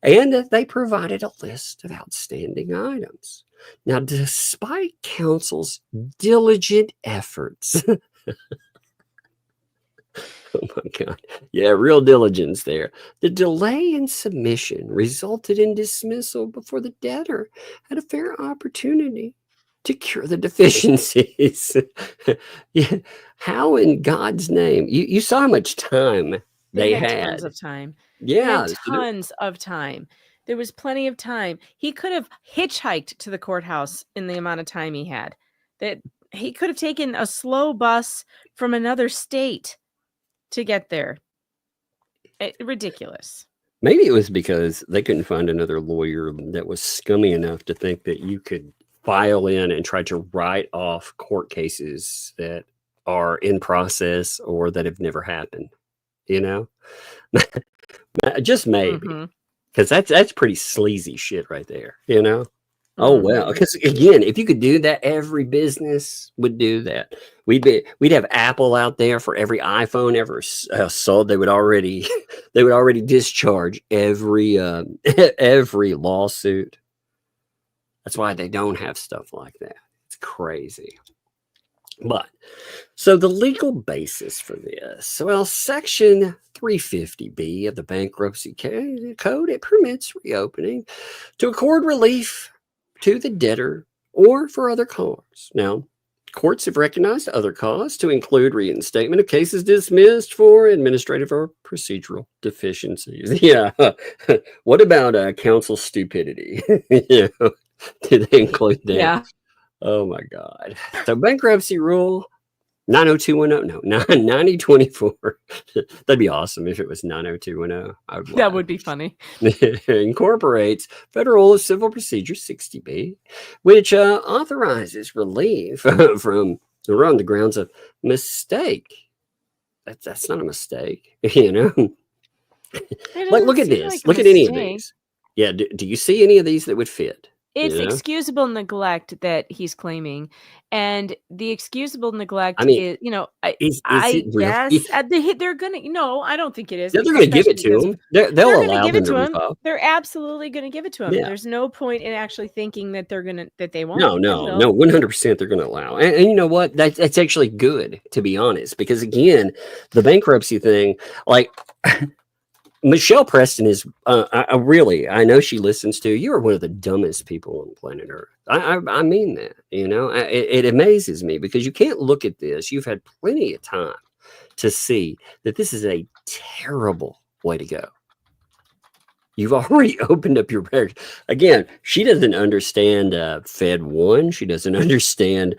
[SPEAKER 4] And they provided a list of outstanding items. Now, despite counsel's diligent efforts, oh my God, yeah, real diligence there, the delay in submission resulted in dismissal before the debtor had a fair opportunity to cure the deficiencies. Yeah. How in God's name? You saw how much time they had.
[SPEAKER 6] Tons of time.
[SPEAKER 4] Yeah.
[SPEAKER 6] Tons of time. There was plenty of time. He could have hitchhiked to the courthouse in the amount of time he had. That he could have taken a slow bus from another state to get there. Ridiculous.
[SPEAKER 4] Maybe it was because they couldn't find another lawyer that was scummy enough to think that you could file in and try to write off court cases that are in process or that have never happened. Just maybe, because that's pretty sleazy shit right there. Oh well, because again, if you could do that, every business would do that. We'd have Apple out there for every iPhone ever sold. They would already discharge every every lawsuit. That's why they don't have stuff like that. It's crazy. But so the legal basis for this, well, Section 350B of the Bankruptcy Code, it permits reopening to accord relief to the debtor or for other cause. Now, courts have recognized other cause to include reinstatement of cases dismissed for administrative or procedural deficiencies. Yeah. What about counsel stupidity? You know, did they include that?
[SPEAKER 6] Yeah.
[SPEAKER 4] Oh my God. So bankruptcy rule 90210, no, 9024. That'd be awesome if it was 90210.
[SPEAKER 6] That would be funny.
[SPEAKER 4] Incorporates Federal Civil Procedure 60B, which authorizes relief from or on the grounds of mistake. That's not a mistake, you know. Like, look at this. Look at any of these. Yeah. Do you see any of these that would fit?
[SPEAKER 6] It's
[SPEAKER 4] You know?
[SPEAKER 6] excusable neglect that he's claiming, and the excusable neglect
[SPEAKER 4] I mean,
[SPEAKER 6] is, you know,
[SPEAKER 4] Is
[SPEAKER 6] I
[SPEAKER 4] it really?
[SPEAKER 6] guess they're gonna. No, I don't think it is.
[SPEAKER 4] Yeah, they're going to give it
[SPEAKER 6] especially
[SPEAKER 4] to
[SPEAKER 6] because
[SPEAKER 4] him. They'll
[SPEAKER 6] they're gonna
[SPEAKER 4] allow
[SPEAKER 6] give
[SPEAKER 4] them
[SPEAKER 6] it
[SPEAKER 4] to
[SPEAKER 6] to him.
[SPEAKER 4] refile.
[SPEAKER 6] They're absolutely going to give it to him.
[SPEAKER 4] Yeah.
[SPEAKER 6] There's no point in actually thinking that they won't.
[SPEAKER 4] No, 100% they're going to allow. And you know what? That's actually good, to be honest, because again, the bankruptcy thing, like Michelle Preston is, I know she listens to you. Are one of the dumbest people on planet Earth. I mean that, you know, it amazes me because you can't look at this. You've had plenty of time to see that this is a terrible way to go. You've already opened up your record. Again, she doesn't understand Fed 1. She doesn't understand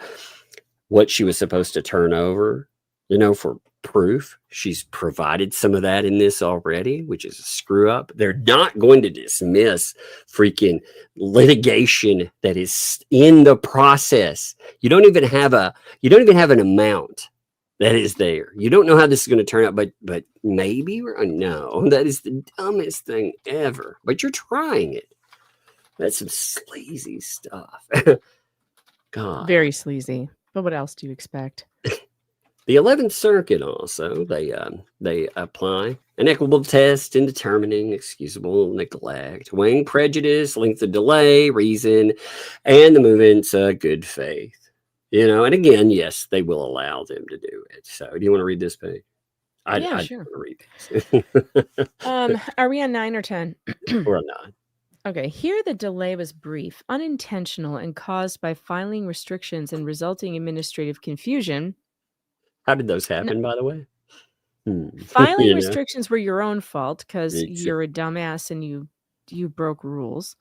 [SPEAKER 4] what she was supposed to turn over, you know, for proof. She's provided some of that in this already, which is a screw up. They're not going to dismiss freaking litigation that is in the process. You don't even have an amount that is there. You don't know how this is going to turn out, but maybe no, that is the dumbest thing ever. But you're trying it. That's some sleazy stuff. God.
[SPEAKER 6] Very sleazy. But what else do you expect?
[SPEAKER 4] The 11th Circuit also, they apply an equitable test in determining excusable neglect, weighing prejudice, length of delay, reason, and the movement's good faith. You know, and again, yes, they will allow them to do it. So do you want to read this page?
[SPEAKER 6] Yeah, sure.
[SPEAKER 4] Want to read this.
[SPEAKER 6] Are we on 9 or 10?
[SPEAKER 4] We're on 9.
[SPEAKER 6] Okay, here the delay was brief, unintentional, and caused by filing restrictions and resulting administrative confusion.
[SPEAKER 4] How did those happen, by the way?
[SPEAKER 6] Filing
[SPEAKER 4] You know?
[SPEAKER 6] restrictions were your own fault because
[SPEAKER 4] Exactly.
[SPEAKER 6] you're a dumbass and you broke rules.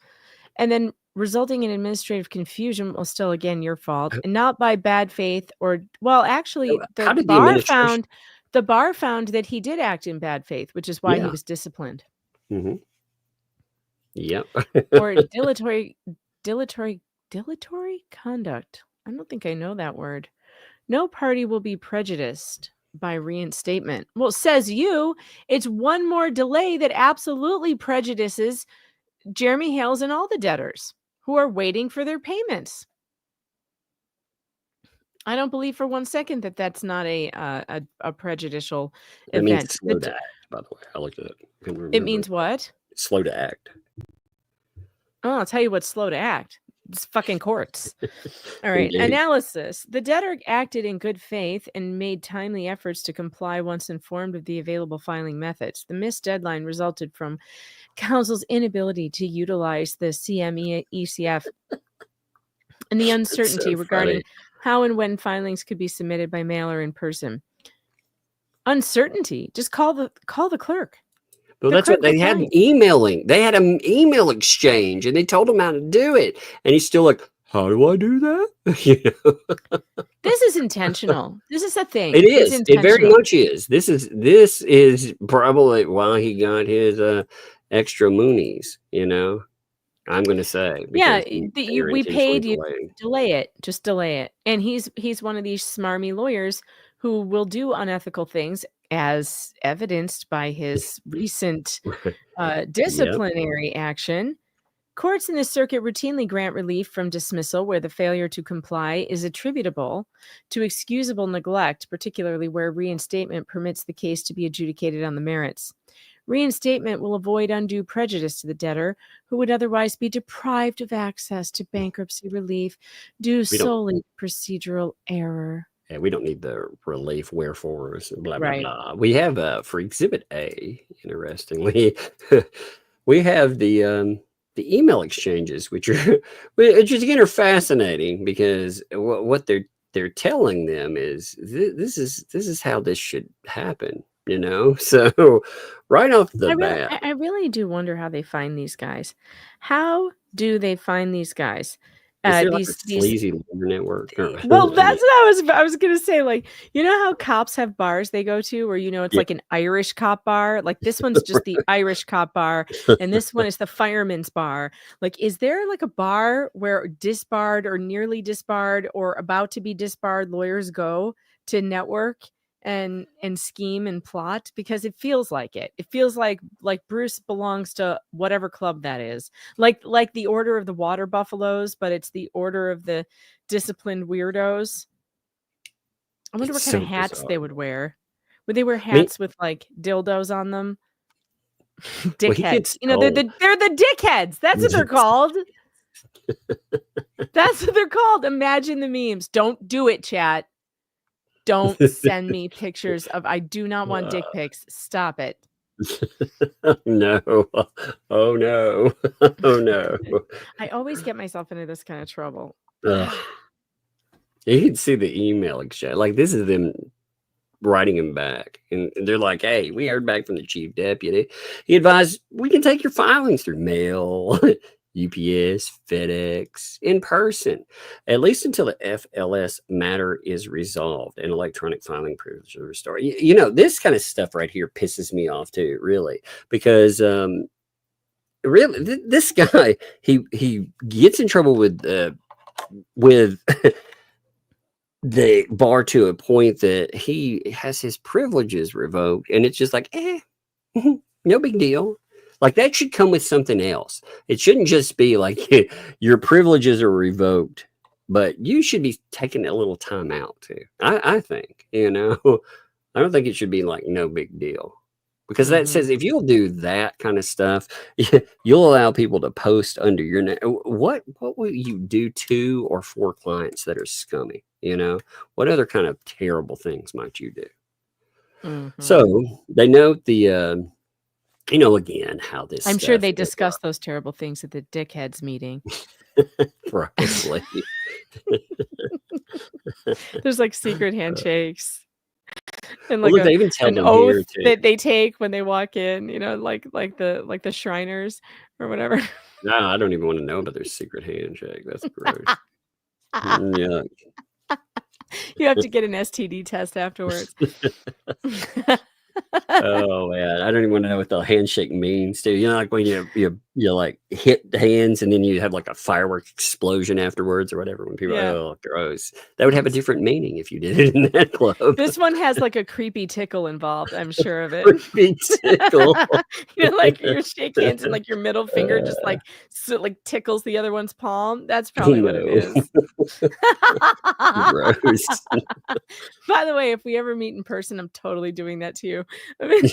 [SPEAKER 6] And then resulting in administrative confusion was still, again, your fault, and not by bad faith or, well, actually,
[SPEAKER 4] How
[SPEAKER 6] the
[SPEAKER 4] did the
[SPEAKER 6] bar
[SPEAKER 4] administration-
[SPEAKER 6] found that he did act in bad faith, which is why he was disciplined.
[SPEAKER 4] Mm-hmm. Yep.
[SPEAKER 6] Or dilatory conduct. I don't think I know that word. No party will be prejudiced by reinstatement. Well, says you, it's one more delay that absolutely prejudices Jeremy Hales and all the debtors who are waiting for their payments. I don't believe for one second that that's not a prejudicial
[SPEAKER 4] It
[SPEAKER 6] event.
[SPEAKER 4] means slow to act, by the way. I looked at it.
[SPEAKER 6] It means what?
[SPEAKER 4] It's slow to act.
[SPEAKER 6] Oh, I'll tell you what's slow to act. It's fucking courts. All right.
[SPEAKER 4] Indeed.
[SPEAKER 6] Analysis. The debtor acted in good faith and made timely efforts to comply once informed of the available filing methods. The missed deadline resulted from counsel's inability to utilize the CME ECF and the uncertainty regarding how and when filings could be submitted by mail or in person. Uncertainty. Just call the clerk.
[SPEAKER 4] Well, that's what they had emailing. They had an email exchange, and they told him how to do it. And he's still like, "How do I do that?" You know?
[SPEAKER 6] This is intentional. This is a thing.
[SPEAKER 4] It is. It very much is. This is probably why he got his extra moonies. You know, I'm going to say.
[SPEAKER 6] Yeah, we paid you. Delay it. Just delay it. And he's one of these smarmy lawyers who will do unethical things, as evidenced by his recent disciplinary action. Courts in this circuit routinely grant relief from dismissal where the failure to comply is attributable to excusable neglect, particularly where reinstatement permits the case to be adjudicated on the merits. Reinstatement will avoid undue prejudice to the debtor, who would otherwise be deprived of access to bankruptcy relief due solely to procedural error.
[SPEAKER 4] Yeah, we don't need the relief wherefores, blah, blah,
[SPEAKER 6] Right.
[SPEAKER 4] blah. We have, for Exhibit A, interestingly, we have the email exchanges, which again are fascinating because what they're telling them is this is how this should happen, you know? So right off the bat,
[SPEAKER 6] I really do wonder how they find these guys. How do they find these guys?
[SPEAKER 4] is there like a
[SPEAKER 6] These
[SPEAKER 4] sleazy network? Or,
[SPEAKER 6] Well,
[SPEAKER 4] I
[SPEAKER 6] that's
[SPEAKER 4] mean,
[SPEAKER 6] what I was gonna say. Like, you know how cops have bars they go to, where it's
[SPEAKER 4] yeah,
[SPEAKER 6] like an Irish cop bar. Like this one's just the Irish cop bar, and this one is the fireman's bar. Like, is there like a bar where disbarred or nearly disbarred or about to be disbarred lawyers go to network and scheme and plot? Because it feels like it. It feels like Bruce belongs to whatever club that is. Like the Order of the Water Buffaloes, but it's the Order of the Disciplined Weirdos. I wonder
[SPEAKER 4] it's
[SPEAKER 6] what kind
[SPEAKER 4] so
[SPEAKER 6] of hats
[SPEAKER 4] bizarre.
[SPEAKER 6] they would wear. Would they wear
[SPEAKER 4] I mean,
[SPEAKER 6] hats with like dildos on them?
[SPEAKER 4] well, he
[SPEAKER 6] Dickheads.
[SPEAKER 4] gets
[SPEAKER 6] They're
[SPEAKER 4] told.
[SPEAKER 6] the dickheads. That's what they're called. That's what they're called. Imagine the memes. Don't do it, chat. Don't send me pictures of. I do not want dick pics. Stop it.
[SPEAKER 4] No. Oh no. Oh no.
[SPEAKER 6] I always get myself into this kind of trouble.
[SPEAKER 4] Ugh. You can see the email exchange. Like this is them writing him back, and they're like, "Hey, we heard back from the chief deputy. He advised we can take your filings through mail, UPS, FedEx, in person, at least until the FLS matter is resolved and electronic filing privilege is restored." You know, this kind of stuff right here pisses me off too, really, because really, this guy he gets in trouble with the bar to a point that he has his privileges revoked, and it's just like, no big deal. Like that should come with something else. It shouldn't just be like your privileges are revoked, but you should be taking a little time out too. I think, I don't think it should be like no big deal. Because that says if you'll do that kind of stuff, you'll allow people to post under your name. What will you do to or for clients that are scummy? What other kind of terrible things might you do? So they note the, again, how this.
[SPEAKER 6] I'm sure they discussed those terrible things at the dickheads meeting.
[SPEAKER 4] Probably.
[SPEAKER 6] There's like secret handshakes. And
[SPEAKER 4] Well,
[SPEAKER 6] like
[SPEAKER 4] look, they even tell
[SPEAKER 6] an
[SPEAKER 4] them
[SPEAKER 6] oath
[SPEAKER 4] here too.
[SPEAKER 6] that they take when they walk in, like the Shriners or whatever.
[SPEAKER 4] No, I don't even want to know about their secret handshake. That's gross. Yeah.
[SPEAKER 6] You have to get an STD test afterwards.
[SPEAKER 4] Oh man, I don't even want to know what the handshake means, too. Like when you like hit hands and then you have like a firework explosion afterwards or whatever. When people, oh, gross. That would have a different meaning if you did it in that club.
[SPEAKER 6] This one has like a creepy tickle involved. I'm sure of it.
[SPEAKER 4] Creepy tickle.
[SPEAKER 6] Like you shake hands and like your middle finger just like tickles the other one's palm. That's probably what it is.
[SPEAKER 4] Gross.
[SPEAKER 6] By the way, if we ever meet in person, I'm totally doing that to you. I mean,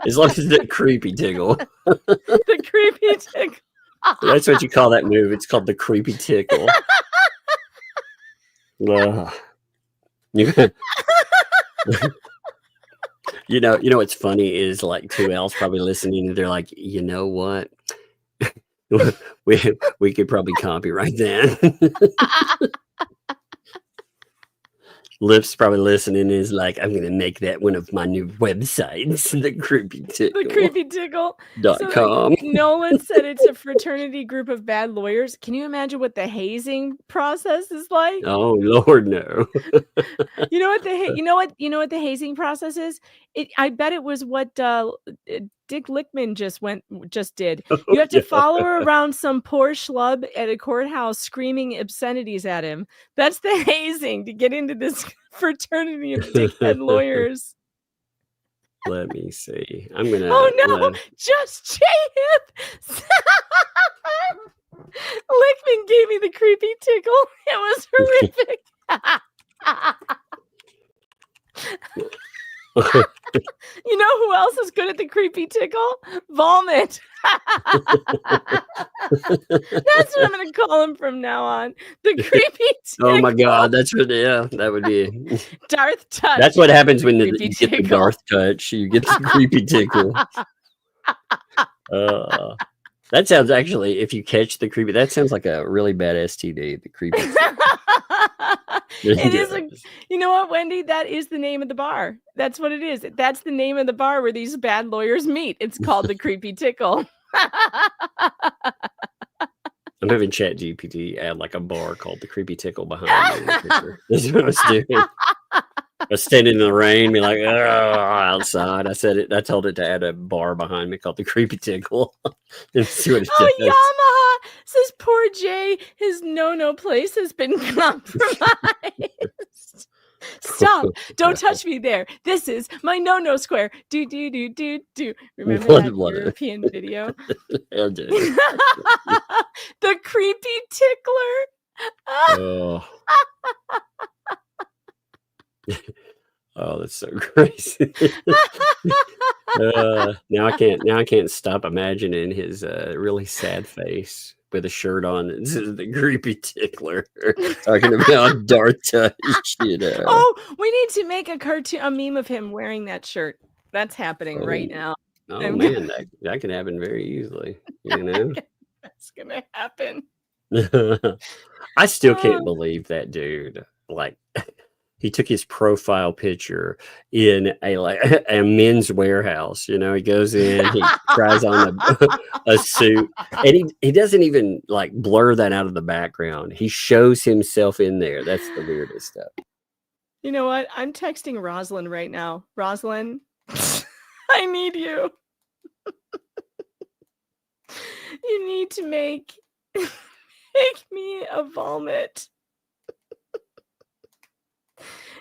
[SPEAKER 4] as long as it's the creepy tickle.
[SPEAKER 6] The creepy tickle.
[SPEAKER 4] That's what you call that move. It's called the creepy tickle. What's funny is like 2L's probably listening and they're like, you know what? we could probably copyright that. Lips probably listening and is like, I'm gonna make that one of my new websites, the creepy tickle.
[SPEAKER 6] The creepy tickle.
[SPEAKER 4] .com.
[SPEAKER 6] Nolan said it's a fraternity group of bad lawyers. Can you imagine what the hazing process is like?
[SPEAKER 4] Oh Lord, no.
[SPEAKER 6] You know what the hazing process is? I bet it was what Dick Lickman just did. You have to follow her around some poor schlub at a courthouse screaming obscenities at him. That's the hazing to get into this fraternity of dickhead lawyers.
[SPEAKER 4] Let me see. I'm gonna.
[SPEAKER 6] Oh no! Just Jayhip. Lickman gave me the creepy tickle. It was horrific. You know who else is was good at the creepy tickle? Vomit. That's what I'm going to call him from now on. The creepy tickle.
[SPEAKER 4] Oh my God, that's what. Yeah, that would be.
[SPEAKER 6] Darth touch.
[SPEAKER 4] That's what happens when you
[SPEAKER 6] Creepy
[SPEAKER 4] get the
[SPEAKER 6] tickle.
[SPEAKER 4] Darth touch. You get the creepy tickle. That sounds actually, if you catch the creepy, that sounds like a really bad STD. The creepy.
[SPEAKER 6] It is. You know what, Wendy? That is the name of the bar. That's what it is. That's the name of the bar where these bad lawyers meet. It's called the Creepy Tickle.
[SPEAKER 4] I'm having ChatGPT add like a bar called the Creepy Tickle behind me. That's what I was doing. I was standing in the rain, be like, outside. I said it. I told it to add a bar behind me called the Creepy Tickle. And see what it does.
[SPEAKER 6] Yamaha says poor Jay, his no place has been compromised. Stop! Don't touch me there. This is my no square. Do. Remember that European video?
[SPEAKER 4] I did.
[SPEAKER 6] The Creepy Tickler.
[SPEAKER 4] Oh, that's so crazy. Now I can't stop imagining his really sad face with a shirt on. This is the Creepy Tickler talking about Darth touch.
[SPEAKER 6] Oh, we need to make a meme of him wearing that shirt. That's happening right now.
[SPEAKER 4] Oh man, that can happen very easily. You know,
[SPEAKER 6] that's gonna happen.
[SPEAKER 4] I still can't believe that dude. Like, he took his profile picture in a men's warehouse. You know, he goes in, he tries on a suit, and he doesn't even like blur that out of the background. He shows himself in there. That's the weirdest stuff.
[SPEAKER 6] You know what? I'm texting Rosalind right now. Rosalind, I need you. You need to make me a vomit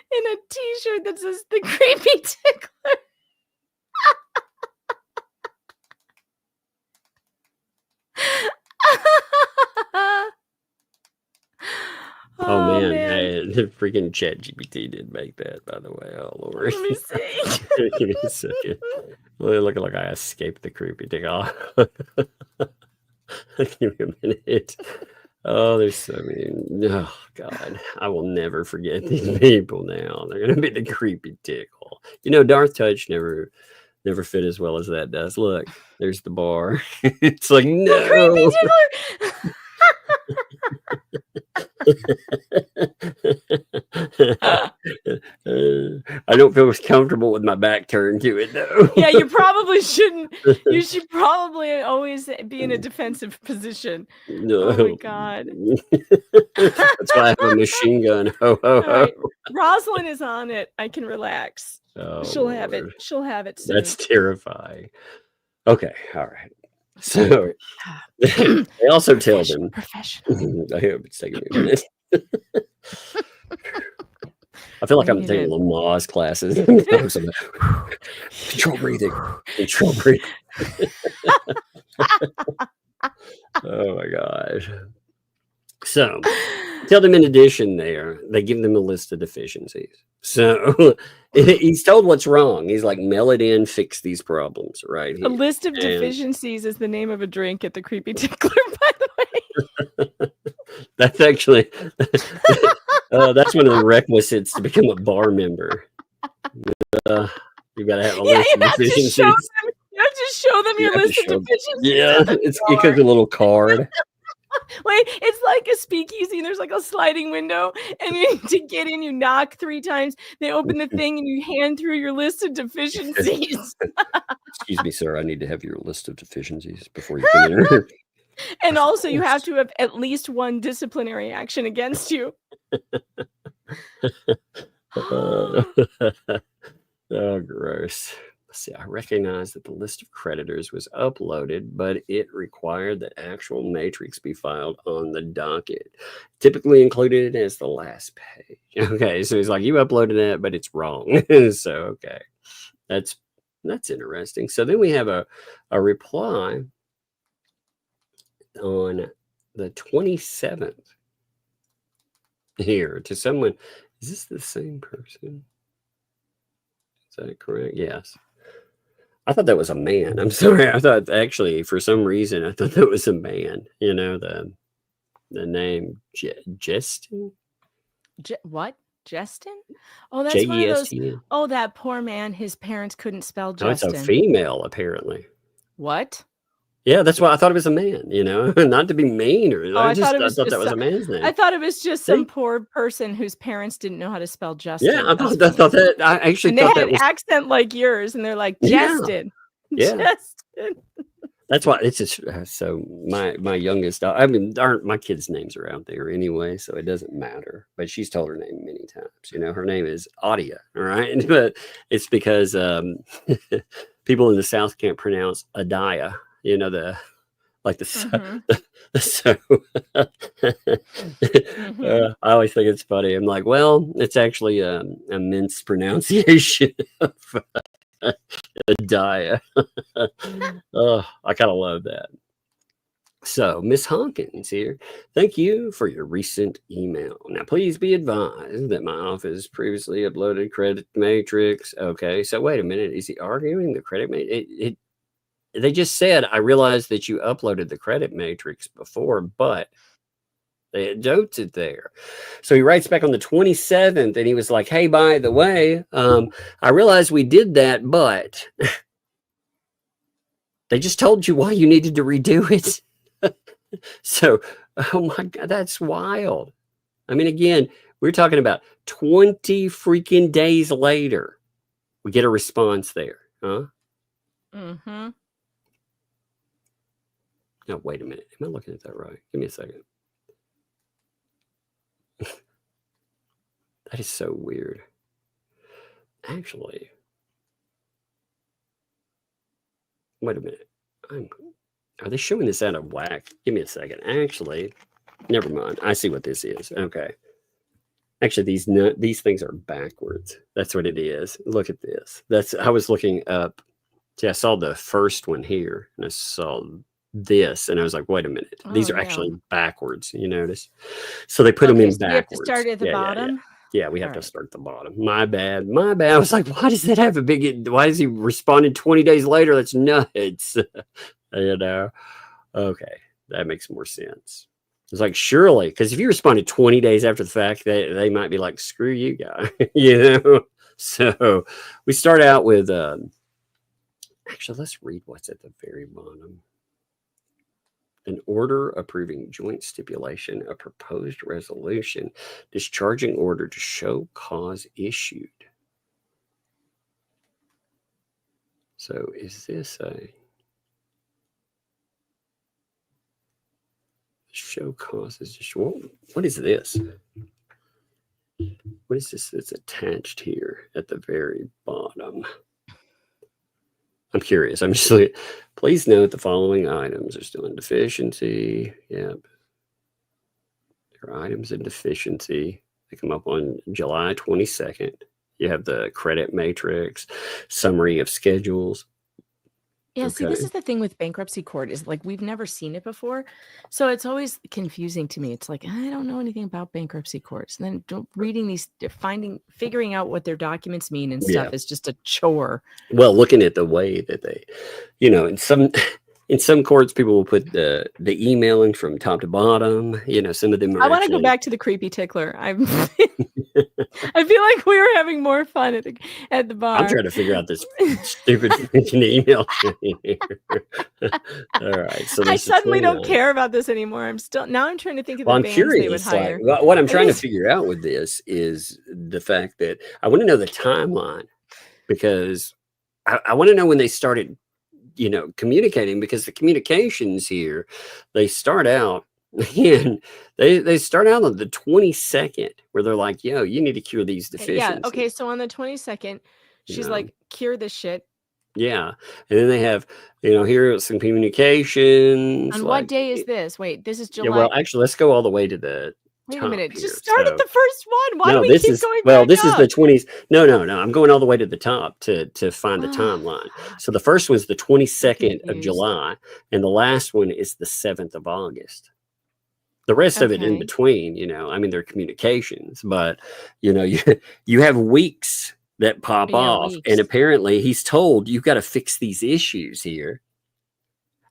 [SPEAKER 6] in a t-shirt that says the Creepy Tickler.
[SPEAKER 4] Oh man. Hey, the freaking ChatGPT did make that, by the way. Oh Lord.
[SPEAKER 6] Let me see.
[SPEAKER 4] Give me a second. Well, looking like I escaped the creepy tickle. Give me a minute. Oh, there's so many. Oh God, I will never forget these people now. They're gonna be the Creepy Tickle. You know, Darth touch never fit as well as that does. Look, there's the bar. It's like, no. I don't feel as comfortable with my back turned to it, though.
[SPEAKER 6] Yeah, you probably shouldn't. You should probably always be in a defensive position.
[SPEAKER 4] No.
[SPEAKER 6] Oh my God.
[SPEAKER 4] That's why I have a machine gun. Ho, ho, ho.
[SPEAKER 6] Right. Rosalind is on it. I can relax.
[SPEAKER 4] Oh,
[SPEAKER 6] She'll have it.
[SPEAKER 4] Lord.
[SPEAKER 6] She'll have it soon.
[SPEAKER 4] That's terrifying. Okay, all right. So they also tell them.
[SPEAKER 6] Professional.
[SPEAKER 4] I hope it's taking me a minute. I feel like I'm taking Lamaze classes. Control breathing. Control breathing. Oh my gosh. So tell them in addition they give them a list of deficiencies. So he's told what's wrong. He's like, mail it in, fix these problems right here.
[SPEAKER 6] A list of deficiencies is the name of a drink at the Creepy Tickler, by the way.
[SPEAKER 4] That's actually that's one of the requisites to become a bar member. You gotta have a list of deficiencies.
[SPEAKER 6] You have to show them your list of deficiencies.
[SPEAKER 4] Yeah, it comes a little card.
[SPEAKER 6] Wait, it's like a speakeasy and there's like a sliding window and you need to get in, you knock 3 times, they open the thing and you hand through your list of deficiencies.
[SPEAKER 4] Excuse me, sir, I need to have your list of deficiencies before you come in.
[SPEAKER 6] And also you have to have at least one disciplinary action against you.
[SPEAKER 4] Oh, gross. See, I recognize that the list of creditors was uploaded, but it required that actual matrix be filed on the docket, typically included as the last page. Okay, so he's like, you uploaded that, but it's wrong. So, okay, that's interesting. So then we have a reply on the 27th here to someone. Is this the same person? Is that correct? Yes. I thought that was a man. I'm sorry. I thought actually for some reason I thought that was a man. You know, the name Justin.
[SPEAKER 6] What? Justin? Oh, that's one of those.
[SPEAKER 4] Jestin.
[SPEAKER 6] Oh, that poor man. His parents couldn't spell
[SPEAKER 4] No, it's
[SPEAKER 6] Justin.
[SPEAKER 4] a female apparently.
[SPEAKER 6] What?
[SPEAKER 4] Yeah, that's why I thought it was a man, you know, not to be mean or
[SPEAKER 6] Oh, I thought it was
[SPEAKER 4] thought
[SPEAKER 6] just
[SPEAKER 4] that was a man's name.
[SPEAKER 6] I thought it was just some
[SPEAKER 4] See?
[SPEAKER 6] poor person whose parents didn't know how to spell Justin.
[SPEAKER 4] Yeah, I thought that I actually
[SPEAKER 6] And they
[SPEAKER 4] thought
[SPEAKER 6] had
[SPEAKER 4] that
[SPEAKER 6] an
[SPEAKER 4] was
[SPEAKER 6] accent like yours, and they're like,
[SPEAKER 4] Yeah.
[SPEAKER 6] Justin.
[SPEAKER 4] Yeah.
[SPEAKER 6] Justin.
[SPEAKER 4] That's why it's just so my youngest I mean my kids' names are out there anyway, so it doesn't matter. But she's told her name many times. You know, her name is Audia, all right? But it's because people in the South can't pronounce Adia, you know, the so I always think it's funny. I'm like, well, it's actually a mispronunciation of Adia. Oh, I kind of love that. So, Miss Hawkins here. Thank you for your recent email. Now, please be advised that my office previously uploaded credit matrix. Okay, so wait a minute. Is he arguing the credit matrix? They just said, I realized that you uploaded the credit matrix before, but they had noted there. So he writes back on the 27th and he was like, hey, by the way, I realized we did that, but they just told you why you needed to redo it. So, oh my God, that's wild. I mean, again, we're talking about 20 freaking days later, we get a response there, huh?
[SPEAKER 6] Mm-hmm.
[SPEAKER 4] No, wait a minute. Am I looking at that right? Give me a second. That is so weird. Actually, wait a minute. Are they showing this out of whack? Give me a second. Actually, never mind. I see what this is. Okay. Actually, these things are backwards. That's what it is. Look at this. I was looking up. See, I saw the first one here, and I saw this, and I was like, wait a minute. These are actually backwards. You notice? So they put them in
[SPEAKER 6] So
[SPEAKER 4] backwards.
[SPEAKER 6] you have to start at the bottom?
[SPEAKER 4] Yeah, we have to start at the bottom. My bad. I was like, why does that have a big... Why is he responding 20 days later? That's nuts. You know? Okay, that makes more sense. It's like, surely, because if you responded 20 days after the fact, they might be like, screw you, guy. You know? So we start out with... Actually, let's read what's at the very bottom. An order approving joint stipulation, a proposed resolution, discharging order to show cause issued. So is this a show causes? What is this? What is this that's attached here at the very bottom? I'm curious. I'm just like, please note the following items are still in deficiency. Yep. There are items in deficiency. They come up on July 22nd. You have the credit matrix, summary of schedules.
[SPEAKER 6] Yeah, see, this is the thing with bankruptcy court is like we've never seen it before. So it's always confusing to me. It's like, I don't know anything about bankruptcy courts. And then reading these, figuring out what their documents mean and stuff is just a chore.
[SPEAKER 4] Well, looking at the way that they, you know, in some courts, people will put the emailing from top to bottom. You know, some of them are
[SPEAKER 6] I want to go back to the Creepy Tickler. I feel like we were having more fun at the bar.
[SPEAKER 4] I'm trying to figure out this stupid email. All right. So
[SPEAKER 6] I suddenly don't care about this anymore. I'm trying to think of the bands they would hire.
[SPEAKER 4] Like, what I'm trying to figure out with this is the fact that I want to know the timeline, because I want to know when they started, you know, communicating, because the communications here, they start out and they start out on the 22nd where they're like, yo, you need to cure these deficiencies.
[SPEAKER 6] Yeah. Okay. So on the 22nd, she's like, cure this shit.
[SPEAKER 4] Yeah. And then they have, you know, here are some communications.
[SPEAKER 6] On what day is this? Wait, this is July.
[SPEAKER 4] Yeah, well, actually, let's go all the way to the
[SPEAKER 6] Wait a minute.
[SPEAKER 4] here.
[SPEAKER 6] Just start at the first one. Why do we keep going
[SPEAKER 4] well,
[SPEAKER 6] back
[SPEAKER 4] this
[SPEAKER 6] up?
[SPEAKER 4] is the 20s. No. I'm going all the way to the top to find the timeline. So the first one's the 22nd of July, and the last one is the 7th of August. The rest of it in between, you know, I mean, they're communications, but, you know, you have weeks that pop
[SPEAKER 6] Yeah,
[SPEAKER 4] off.
[SPEAKER 6] weeks.
[SPEAKER 4] And apparently he's told you've got to fix these issues here.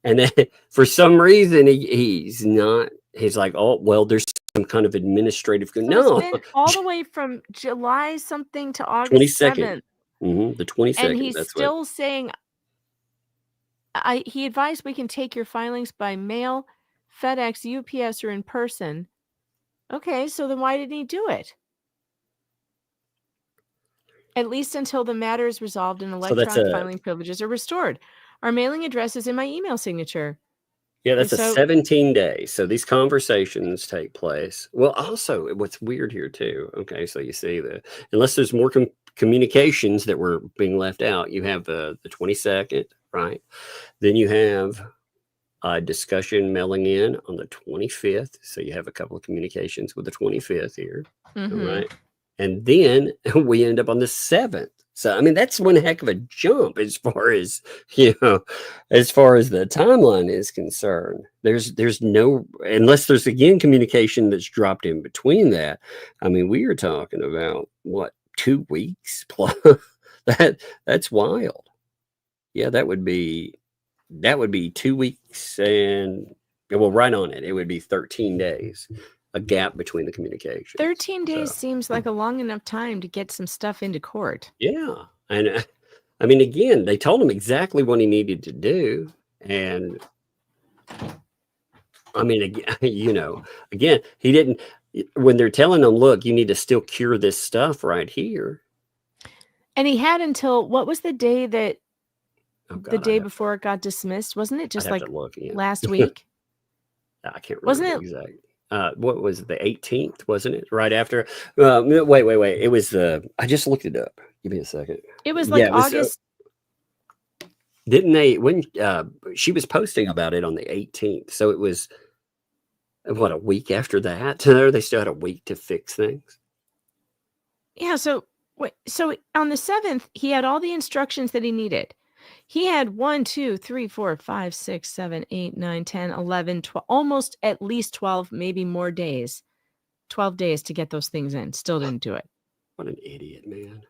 [SPEAKER 4] And then for some reason he's like, oh, well, there's some kind of administrative.
[SPEAKER 6] So
[SPEAKER 4] No,
[SPEAKER 6] it's been all the way from July something to August
[SPEAKER 4] 22nd.
[SPEAKER 6] 7th.
[SPEAKER 4] The 22nd.
[SPEAKER 6] And he's
[SPEAKER 4] That's
[SPEAKER 6] still saying, he advised we can take your filings by mail, FedEx, UPS, or in person. Okay, so then why didn't he do it? At least until the matter is resolved and electronic filing privileges are restored. Our mailing address is in my email signature.
[SPEAKER 4] Yeah, that's a 17 days. So these conversations take place. Well, also, what's weird here too. Okay, so you see unless there's more communications that were being left out, you have the 22nd, right? Then you have a discussion mailing in on the 25th. So you have a couple of communications with the 25th here, right? And then we end up on the 7th. So, I mean, that's one heck of a jump as far as, as far as the timeline is concerned. There's no, unless there's again communication that's dropped in between that. I mean, we are talking about what, 2 weeks plus? That's wild. Yeah, that would be 2 weeks and, well, right on it. It would be 13 days. A gap between the communication.
[SPEAKER 6] 13 days seems like a long enough time to get some stuff into court.
[SPEAKER 4] Yeah. And I mean, again, they told him exactly what he needed to do. And I mean, again, he didn't, when they're telling him, look, you need to still cure this stuff right here. And
[SPEAKER 6] he had until, what was the day that, the day before it got dismissed? Wasn't it just like last week?
[SPEAKER 4] I can't remember
[SPEAKER 6] wasn't it
[SPEAKER 4] exactly. What was it, the 18th, wasn't it? Right after. Wait. It was I just looked it up. Give me a second.
[SPEAKER 6] It was like August.
[SPEAKER 4] Didn't they, when she was posting about it on the 18th. So it was, what, a week after that? They still had a week to fix things.
[SPEAKER 6] Yeah. So on the 7th, he had all the instructions that he needed. He had 1, 2, 3, 4, 5, 6, 7, 8, 9, 10, 11, 12, almost at least 12, maybe more days. 12 days to get those things in. Still didn't do it.
[SPEAKER 4] What an idiot, man.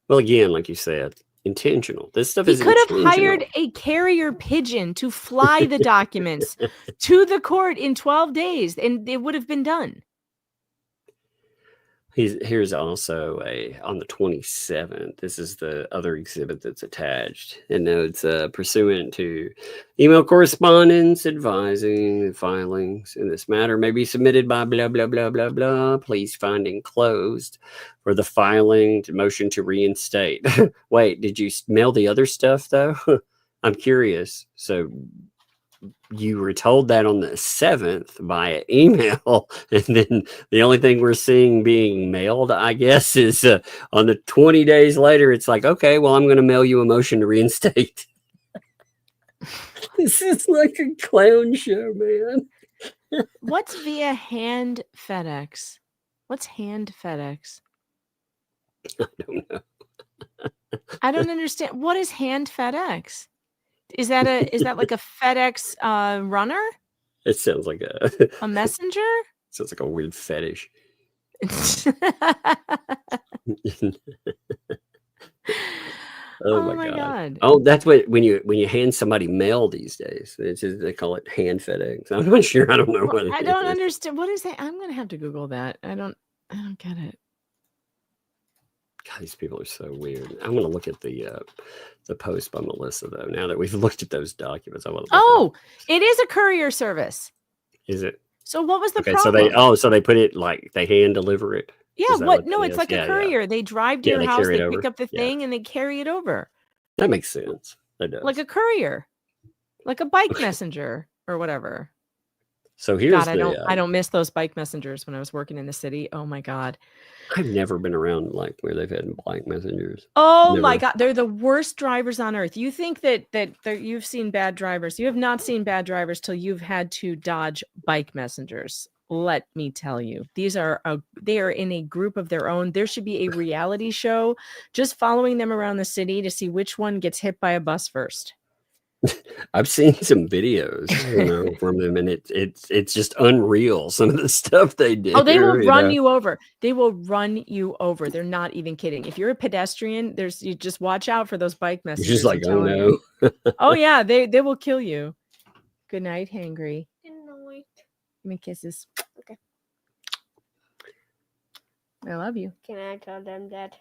[SPEAKER 4] Well, again, like you said, intentional. This stuff is
[SPEAKER 6] intentional. He could have hired a carrier pigeon to fly the documents to the court in 12 days, and it would have been done.
[SPEAKER 4] Here's also on the 27th. This is the other exhibit that's attached. It notes pursuant to email correspondence advising the filings in this matter may be submitted by blah, blah, blah, blah, blah. Please find enclosed for the filing to motion to reinstate. Wait, did you mail the other stuff though? I'm curious. So you were told that on the 7th via email, and then the only thing we're seeing being mailed, I guess, is on the 20 days later, it's like, okay, well, I'm going to mail you a motion to reinstate. This is like a clown show, man.
[SPEAKER 6] What's via hand FedEx? What's hand FedEx?
[SPEAKER 4] I don't know.
[SPEAKER 6] I don't understand. What is hand FedEx? Is that like a FedEx runner?
[SPEAKER 4] It sounds like
[SPEAKER 6] a messenger?
[SPEAKER 4] Sounds like a weird fetish. Oh my god! Oh, that's what when you hand somebody mail these days. It's just, they call it hand FedEx. I'm not sure. I don't know what.
[SPEAKER 6] I don't understand. What is that? I'm gonna have to Google that. I don't get it.
[SPEAKER 4] God, these people are so weird. I'm gonna look at the post by Melissa though. Now that we've looked at those documents, I want to.
[SPEAKER 6] It is a courier service.
[SPEAKER 4] Is it?
[SPEAKER 6] So what was the problem?
[SPEAKER 4] So they put it like they hand deliver it.
[SPEAKER 6] Yeah. What? No, it's like a courier. Yeah. They drive to your house, they pick up the thing, and they carry it over.
[SPEAKER 4] That makes sense. That does.
[SPEAKER 6] Like a courier, like a bike messenger or whatever.
[SPEAKER 4] So here's
[SPEAKER 6] I don't miss those bike messengers when I was working in the city. Oh my god.
[SPEAKER 4] I've never been around like where they've had bike messengers.
[SPEAKER 6] Oh my god, they're the worst drivers on earth. You think that you've seen bad drivers. You have not seen bad drivers till you've had to dodge bike messengers. Let me tell you. They are in a group of their own. There should be a reality show just following them around the city to see which one gets hit by a bus first.
[SPEAKER 4] I've seen some videos, from them, and it's just unreal. Some of the stuff they do.
[SPEAKER 6] Oh, they will run
[SPEAKER 4] know?
[SPEAKER 6] you over. They will run you over. They're not even kidding. If you're a pedestrian, you just watch out for those bike
[SPEAKER 4] You're
[SPEAKER 6] messengers.
[SPEAKER 4] just like,
[SPEAKER 6] I'm
[SPEAKER 4] oh
[SPEAKER 6] telling
[SPEAKER 4] no.
[SPEAKER 6] you. Oh yeah, they will kill you. Good night, hangry.
[SPEAKER 5] Good night.
[SPEAKER 6] Give me kisses.
[SPEAKER 5] Okay.
[SPEAKER 6] I love you.
[SPEAKER 5] Can I tell them that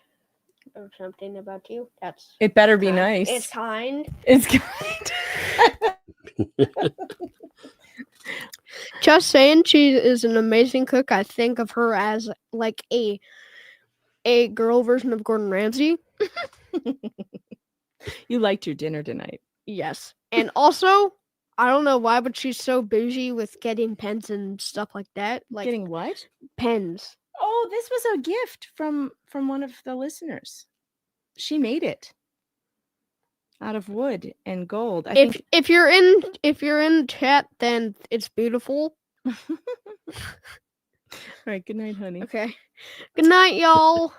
[SPEAKER 5] or something about you? That's
[SPEAKER 6] It better be
[SPEAKER 5] kind.
[SPEAKER 6] nice.
[SPEAKER 5] It's kind.
[SPEAKER 6] It's kind.
[SPEAKER 9] Just saying, she is an amazing cook. I think of her as like a girl version of Gordon Ramsay.
[SPEAKER 6] You liked your dinner tonight.
[SPEAKER 9] Yes. And also, I don't know why, but she's so bougie with getting pens and stuff like that. Like
[SPEAKER 6] Getting what?
[SPEAKER 9] pens.
[SPEAKER 6] Oh, this was a gift from one of the listeners. She made it out of wood and gold.
[SPEAKER 9] If you're in chat, then it's beautiful.
[SPEAKER 6] All right, good night, honey.
[SPEAKER 9] Okay. Good night, y'all.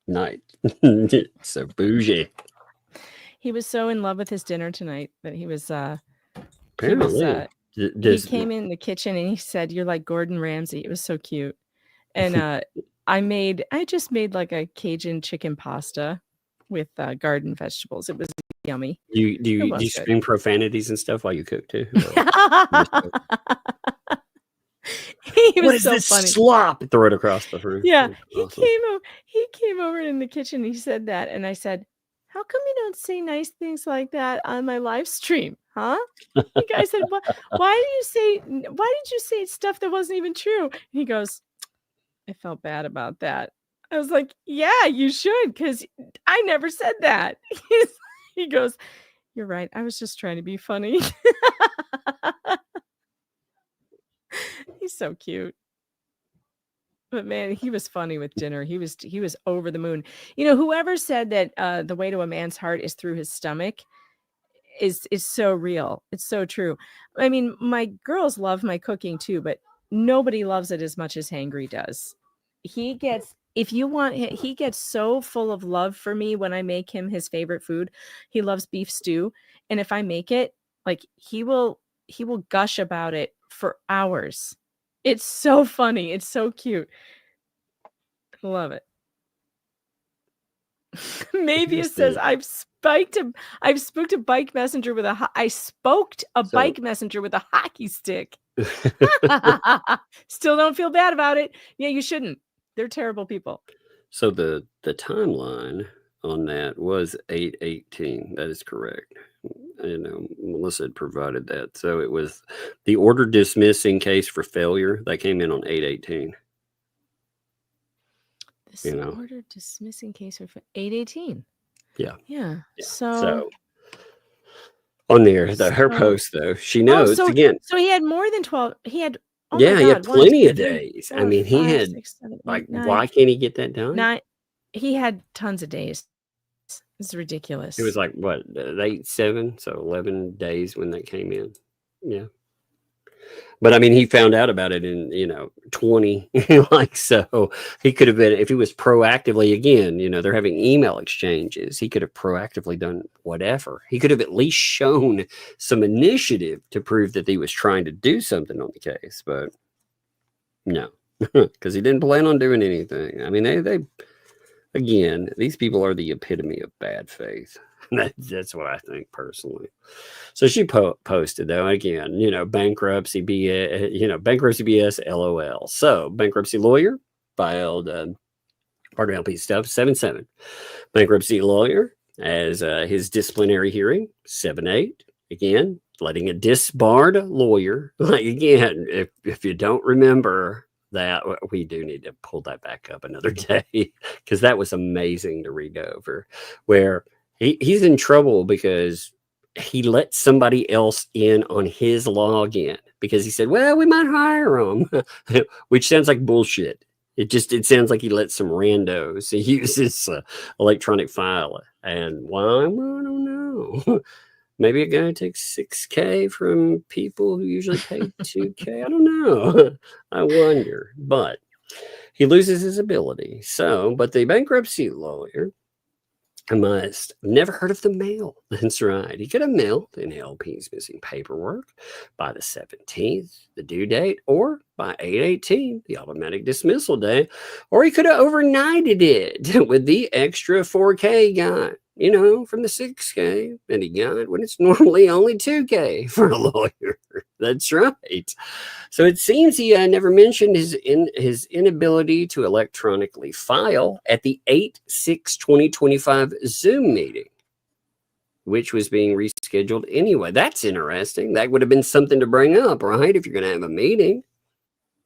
[SPEAKER 4] Night. So bougie.
[SPEAKER 6] He was so in love with his dinner tonight that he was
[SPEAKER 4] Apparently.
[SPEAKER 6] he came in the kitchen and he said, "You're like Gordon Ramsay." It was so cute. And I just made like a Cajun chicken pasta with garden vegetables. It was yummy.
[SPEAKER 4] Do you
[SPEAKER 6] good.
[SPEAKER 4] scream profanities and stuff while you cook too?
[SPEAKER 6] He was
[SPEAKER 4] What is
[SPEAKER 6] so
[SPEAKER 4] this
[SPEAKER 6] funny.
[SPEAKER 4] slop? Throw it across the room.
[SPEAKER 6] Yeah,
[SPEAKER 4] That's
[SPEAKER 6] he
[SPEAKER 4] awesome.
[SPEAKER 6] came over in the kitchen. He said that, and I said, "How come you don't say nice things like that on my live stream, huh?" The guy said, why did you say stuff that wasn't even true?" And he goes, "I felt bad about that." I was like, "Yeah, you should, because I never said that." He goes, "You're right. I was just trying to be funny." He's so cute. But man, he was funny with dinner. He was over the moon. Whoever said that the way to a man's heart is through his stomach is so real. It's so true. I mean, my girls love my cooking too, but nobody loves it as much as Hangry does. He gets so full of love for me when I make him his favorite food. He loves beef stew, and if I make it, like he will gush about it for hours. It's so funny. It's so cute. I love it. Maybe it says I've spooked a bike messenger with bike messenger with a hockey stick. Still don't feel bad about it. Yeah, you shouldn't. They're terrible people.
[SPEAKER 4] So the timeline on that was 8/18. That is correct. Melissa had provided that. So it was the order dismissing case for failure that came in on 8/18.
[SPEAKER 6] This order dismissing case for 8/18.
[SPEAKER 4] Yeah.
[SPEAKER 6] Yeah. So
[SPEAKER 4] on there, her post though, she knows again.
[SPEAKER 6] So he had more than 12. He had. Oh
[SPEAKER 4] he had plenty
[SPEAKER 6] 1, 2,
[SPEAKER 4] of
[SPEAKER 6] 3,
[SPEAKER 4] days.
[SPEAKER 6] 4,
[SPEAKER 4] I mean, he
[SPEAKER 6] 5,
[SPEAKER 4] had
[SPEAKER 6] 6, 7, 8,
[SPEAKER 4] like,
[SPEAKER 6] 9,
[SPEAKER 4] why can't he get that done?
[SPEAKER 6] 9. He had tons of days. It's ridiculous.
[SPEAKER 4] It was like what 8, 7, so 11 days when that came in. Yeah. But I mean, he found out about it in 20. So he could have been, if he was proactively, again, they're having email exchanges. He could have proactively done whatever. He could have at least shown some initiative to prove that he was trying to do something on the case. But no, because he didn't plan on doing anything. I mean, they again, these people are the epitome of bad faith. That's what I think personally. So she posted though, again, bankruptcy BS, bankruptcy BS, LOL. So bankruptcy lawyer filed, pardon LP stuff 7/7. Bankruptcy lawyer as his disciplinary hearing 7/8. Again, letting a disbarred lawyer, like again, if you don't remember that, we do need to pull that back up another day because that was amazing to read over, where he's in trouble because he let somebody else in on his login because he said, well, we might hire him, which sounds like bullshit. It sounds like he let some randos use his electronic file. And why? Well, I don't know. Maybe a guy takes $6K from people who usually pay $2K. I don't know. I wonder. But he loses his ability. So, but the bankruptcy lawyer I must. Never heard of the mail. That's right. He could have mailed in LP's missing paperwork by the 17th, the due date, or by 8/18, the automatic dismissal day, or he could have overnighted it with the extra 4K guy, from the 6K, and he got it when it's normally only 2K for a lawyer. That's right. So it seems he never mentioned his inability to electronically file at the 8/6/2025 Zoom meeting, which was being rescheduled anyway. That's interesting. That would have been something to bring up, right? If you're going to have a meeting,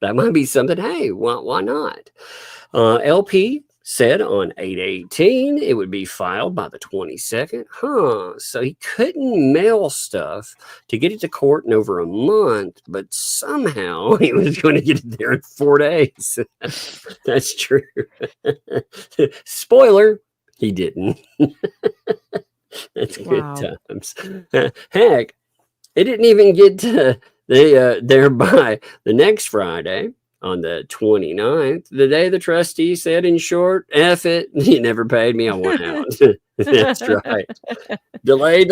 [SPEAKER 4] that might be something. Hey, why not? LP said on 8/18 it would be filed by the 22nd. So he couldn't mail stuff to get it to court in over a month, but somehow he was going to get it there in 4 days. That's true. Spoiler, he didn't. That's
[SPEAKER 6] Wow.
[SPEAKER 4] good times. Heck, it didn't even get to there by the next Friday. On the 29th, the day the trustee said, in short, F it, you never paid me, I want out. That's right. Delay.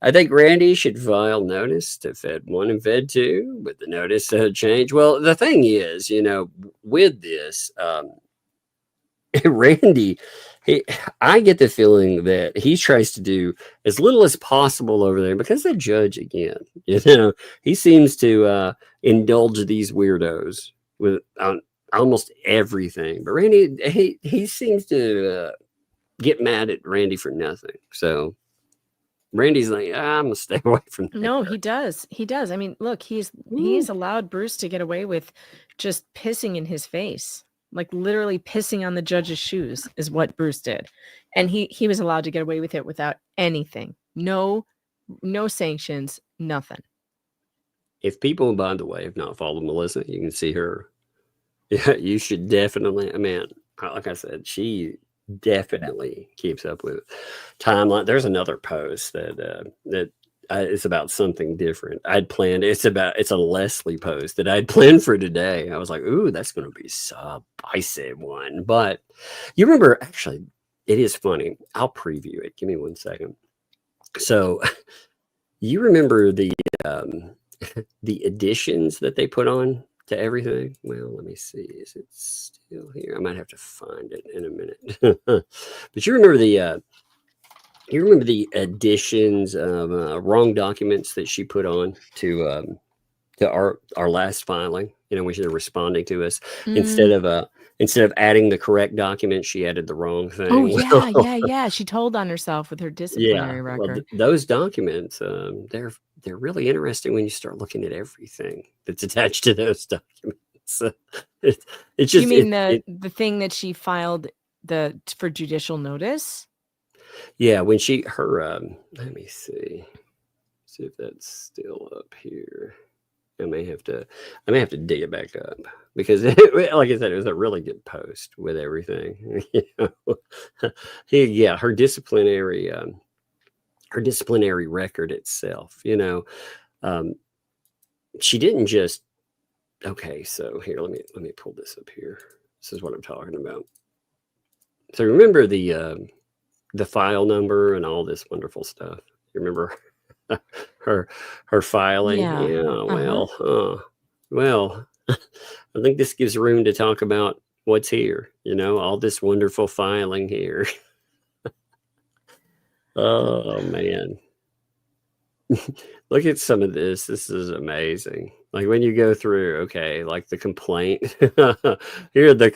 [SPEAKER 4] I think Randy should file notice to Fed 1 and Fed 2 with the notice change. Well, the thing is, with this, Randy, I get the feeling that he tries to do as little as possible over there because the judge, again, he seems to indulge these weirdos with almost everything. But Randy, he seems to get mad at Randy for nothing. So Randy's like, I'm gonna stay away from that.
[SPEAKER 6] No, he does. He does. I mean, look, he's allowed Bruce to get away with just pissing in his face. Like literally pissing on the judge's shoes is what Bruce did. And he was allowed to get away with it without anything. No sanctions, nothing.
[SPEAKER 4] If people, by the way, have not followed Melissa, you can see her. Yeah, you should definitely. Like I said, she definitely keeps up with timeline. There's another post that it's about something different. I'd planned. It's a Leslie post that I'd planned for today. I was like, ooh, that's going to be a spicy one. But you remember, actually, it is funny. I'll preview it. Give me 1 second. So you remember the additions that they put on to everything? Well, let me see. Is it still here? I might have to find it in a minute. But you remember the additions of wrong documents that she put on to our last filing? When she was responding to us, instead of adding the correct document, she added the wrong thing.
[SPEAKER 6] Oh yeah. She told on herself with her disciplinary record.
[SPEAKER 4] Well, those documents, they're really interesting when you start looking at everything that's attached to those documents. It's just.
[SPEAKER 6] You mean the thing that she filed for judicial notice?
[SPEAKER 4] Yeah, when let me see if that's still up here. I may have to dig it back up because, like I said, it was a really good post with everything. Yeah, her disciplinary record itself. She didn't just. Okay, so here, let me pull this up here. This is what I'm talking about. So remember the file number and all this wonderful stuff. You remember her filing?
[SPEAKER 6] Yeah.
[SPEAKER 4] Well, I think this gives room to talk about what's here. All this wonderful filing here. Oh man. Look at some of this. This is amazing. Like when you go through, okay, like the complaint. Here, the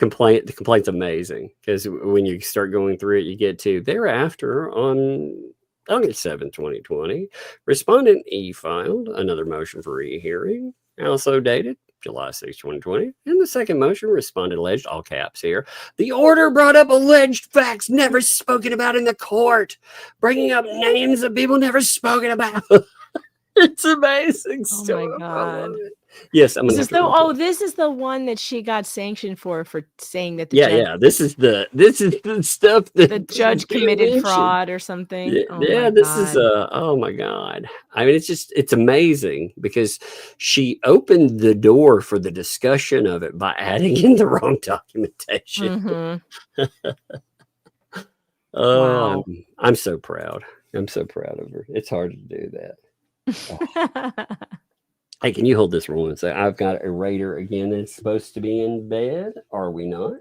[SPEAKER 4] complaint's amazing because when you start going through it, you get to thereafter on August 7, 2020, respondent E filed another motion for rehearing, also dated July 6, 2020. And the second motion responded alleged, all caps here. The order brought up alleged facts never spoken about in the court, bringing up names of people never spoken about. It's amazing.
[SPEAKER 6] Oh my God.
[SPEAKER 4] Yes,
[SPEAKER 6] this is the one that she got sanctioned for saying that the judge,
[SPEAKER 4] this is the stuff that
[SPEAKER 6] the judge committed fraud or something.
[SPEAKER 4] This is oh my God. I mean, it's amazing because she opened the door for the discussion of it by adding in the wrong documentation. Oh,
[SPEAKER 6] Wow.
[SPEAKER 4] I'm so proud. I'm so proud of her. It's hard to do that. Hey, can you hold this roll and say, I've got a raider again that's supposed to be in bed? Are we not?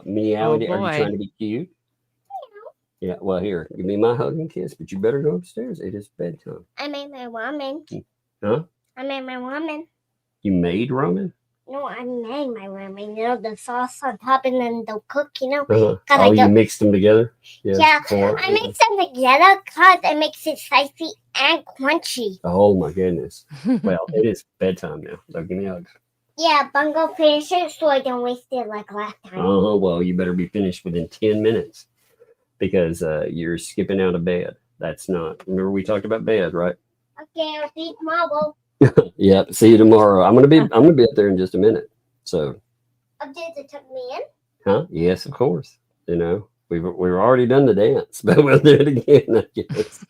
[SPEAKER 4] Meow.
[SPEAKER 6] Oh
[SPEAKER 4] Are you trying
[SPEAKER 6] boy.
[SPEAKER 4] to be cute? Yeah, well, here, give me my hug and kiss, but you better go upstairs. It is bedtime.
[SPEAKER 5] I made my ramen.
[SPEAKER 4] Huh?
[SPEAKER 5] I made my ramen.
[SPEAKER 4] You made ramen?
[SPEAKER 5] No, I made my ramen. You know, the sauce on top and then the cook, you know.
[SPEAKER 4] Oh, you mixed them together?
[SPEAKER 5] Yeah, I mix them together because it makes it spicy and crunchy.
[SPEAKER 4] Oh, my goodness. Well, it is bedtime now. So give me hugs.
[SPEAKER 5] Yeah, but I'm going to finish it so I don't waste it like last time.
[SPEAKER 4] Well, you better be finished within 10 minutes because you're skipping out of bed. That's not, remember we talked about bed, right?
[SPEAKER 5] Okay, I'll see you tomorrow.
[SPEAKER 4] Yep. See you tomorrow. I'm gonna be up there in just a minute. So.
[SPEAKER 5] Did it took me in?
[SPEAKER 4] Huh? Yes, of course. You know, we've already done the dance, but we'll do it again, I guess.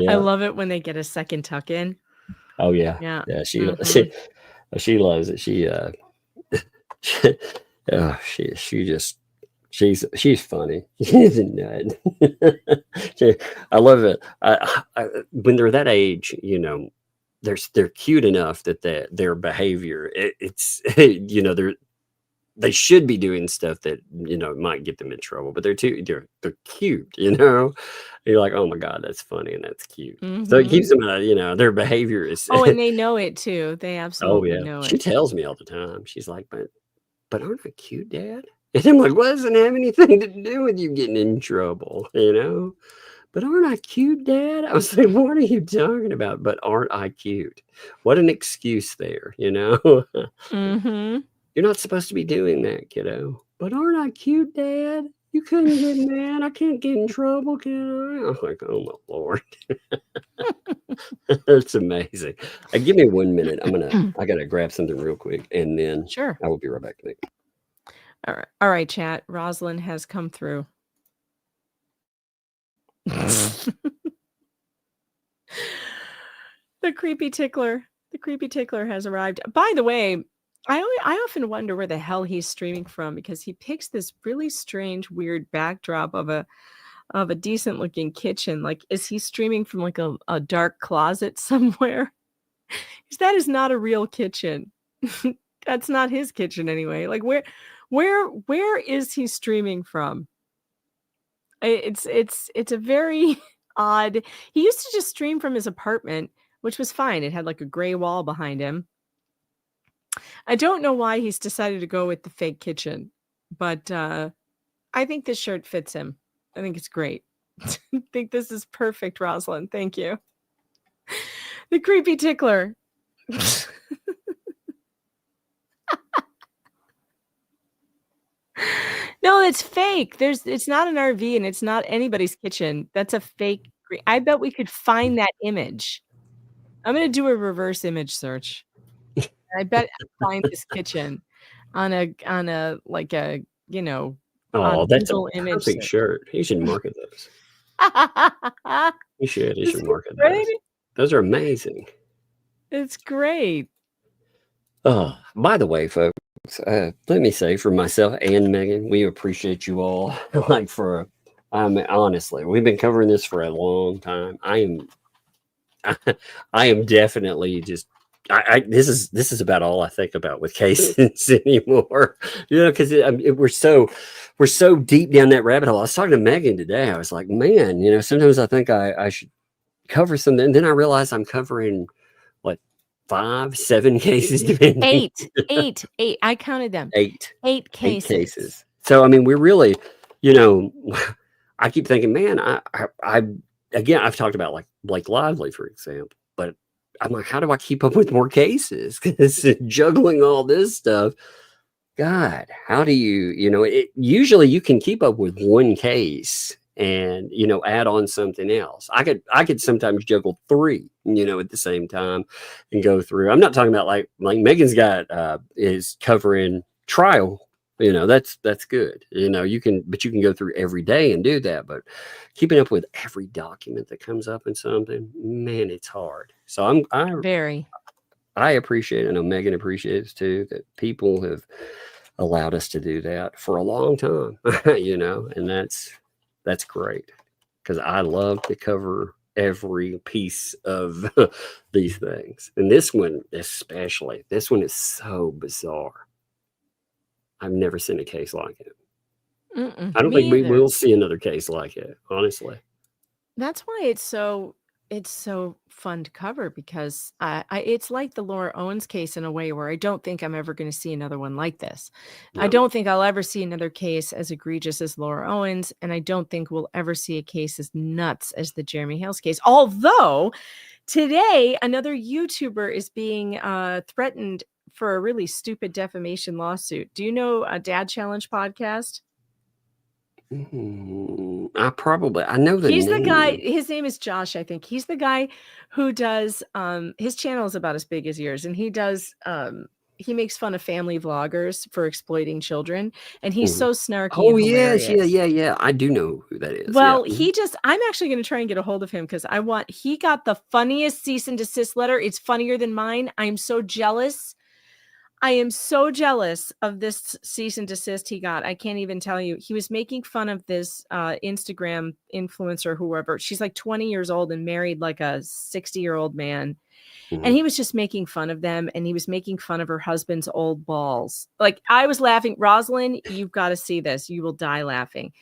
[SPEAKER 6] I love it when they get a second tuck in.
[SPEAKER 4] Oh yeah.
[SPEAKER 6] Yeah.
[SPEAKER 4] Yeah. She loves it. She's funny. She's a nut. I love it. When they're that age, you know, they're cute enough that their behavior it's you know they should be doing stuff that you know might get them in trouble, but they're cute. You know, you're like, oh my god, that's funny and that's cute. So it keeps them, you know, their behavior is.
[SPEAKER 6] Oh, and they know it too. They absolutely know it.
[SPEAKER 4] She tells me all the time. She's like, but aren't I cute, Dad? And I'm like, well, it doesn't have anything to do with you getting in trouble, you know? But aren't I cute, Dad? I was like, what are you talking about? But aren't I cute? What an excuse there, you know? You're not supposed to be doing that, kiddo. But aren't I cute, Dad? You couldn't get mad. I can't get in trouble, can I? I was like, oh my Lord. That's amazing. Give me 1 minute. I gotta grab something real quick and then
[SPEAKER 6] Sure.
[SPEAKER 4] I will be right back.
[SPEAKER 6] All right, chat. Rosalind has come through. The creepy tickler. The creepy tickler has arrived. By the way, I often wonder where the hell he's streaming from because he picks this really strange, weird backdrop of a decent looking kitchen. Like, is he streaming from like a dark closet somewhere? Because that is not a real kitchen. That's not his kitchen anyway. Like, where is he streaming from? It's a very odd. He used to just stream from his apartment, which was fine. It had like a gray wall behind him. I don't know why he's decided to go with the fake kitchen, but I think this shirt fits him. I think it's great. I think this is perfect, Rosalind. Thank you. The creepy tickler. No, it's fake. It's not an RV and it's not anybody's kitchen. That's a fake. I bet we could find that image. I'm going to do a reverse image search. I bet I find this kitchen on a like a, you know,
[SPEAKER 4] oh, that's a
[SPEAKER 6] image
[SPEAKER 4] perfect shirt. He should market those. He should market those. Those are amazing.
[SPEAKER 6] It's great.
[SPEAKER 4] Oh, by the way, folks, let me say for myself and Megan, we appreciate you all. Like honestly, we've been covering this for a long time. I am definitely just. This is about all I think about with cases anymore, you know, because we're so deep down that rabbit hole. I was talking to Megan today. I was like, man, you know, sometimes I think I should cover something, and then I realized I'm covering what 5, 7 cases.
[SPEAKER 6] Eight. I counted them. Eight cases.
[SPEAKER 4] So I mean, we're really, you know, I keep thinking, man, I've talked about like Blake Lively, for example, but I'm like, how do I keep up with more cases? Because juggling all this stuff, God, how do you know, usually you can keep up with one case and, you know, add on something else. I could sometimes juggle 3, you know, at the same time and go through. I'm not talking about like Megan's got is covering trial. You know, that's good. You know, you can go through every day and do that. But keeping up with every document that comes up in something, man, it's hard. So I appreciate it. I know Megan appreciates too that people have allowed us to do that for a long time, and that's great because I love to cover every piece of these things. And this one, especially, this one is so bizarre. I've never seen a case like it. I don't think we will see another case like it, honestly.
[SPEAKER 6] That's why it's so fun to cover, because it's like the Laura Owens case in a way where I don't think I'm ever going to see another one like this.
[SPEAKER 4] No.
[SPEAKER 6] I don't think I'll ever see another case as egregious as Laura Owens, and I don't think we'll ever see a case as nuts as the Jeremy Hales case. Although today another YouTuber is being threatened for a really stupid defamation lawsuit. Do you know a Dad Challenge podcast?
[SPEAKER 4] I know the
[SPEAKER 6] He's
[SPEAKER 4] name.
[SPEAKER 6] the guy, his name is Josh, I think. He's the guy who does his channel is about as big as yours, and he does he makes fun of family vloggers for exploiting children, and he's so snarky.
[SPEAKER 4] Oh
[SPEAKER 6] and
[SPEAKER 4] yes,
[SPEAKER 6] hilarious.
[SPEAKER 4] yeah. I do know who that is.
[SPEAKER 6] Well,
[SPEAKER 4] yeah.
[SPEAKER 6] I'm actually going to try and get a hold of him because he got the funniest cease and desist letter. It's funnier than mine. I'm so jealous. I am so jealous of this cease and desist he got. I can't even tell you. He was making fun of this Instagram influencer, whoever. She's like 20 years old and married like a 60-year-old man.
[SPEAKER 4] Mhm.
[SPEAKER 6] And he was just making fun of them. And he was making fun of her husband's old balls. Like, I was laughing. Rosalind, you've got to see this. You will die laughing.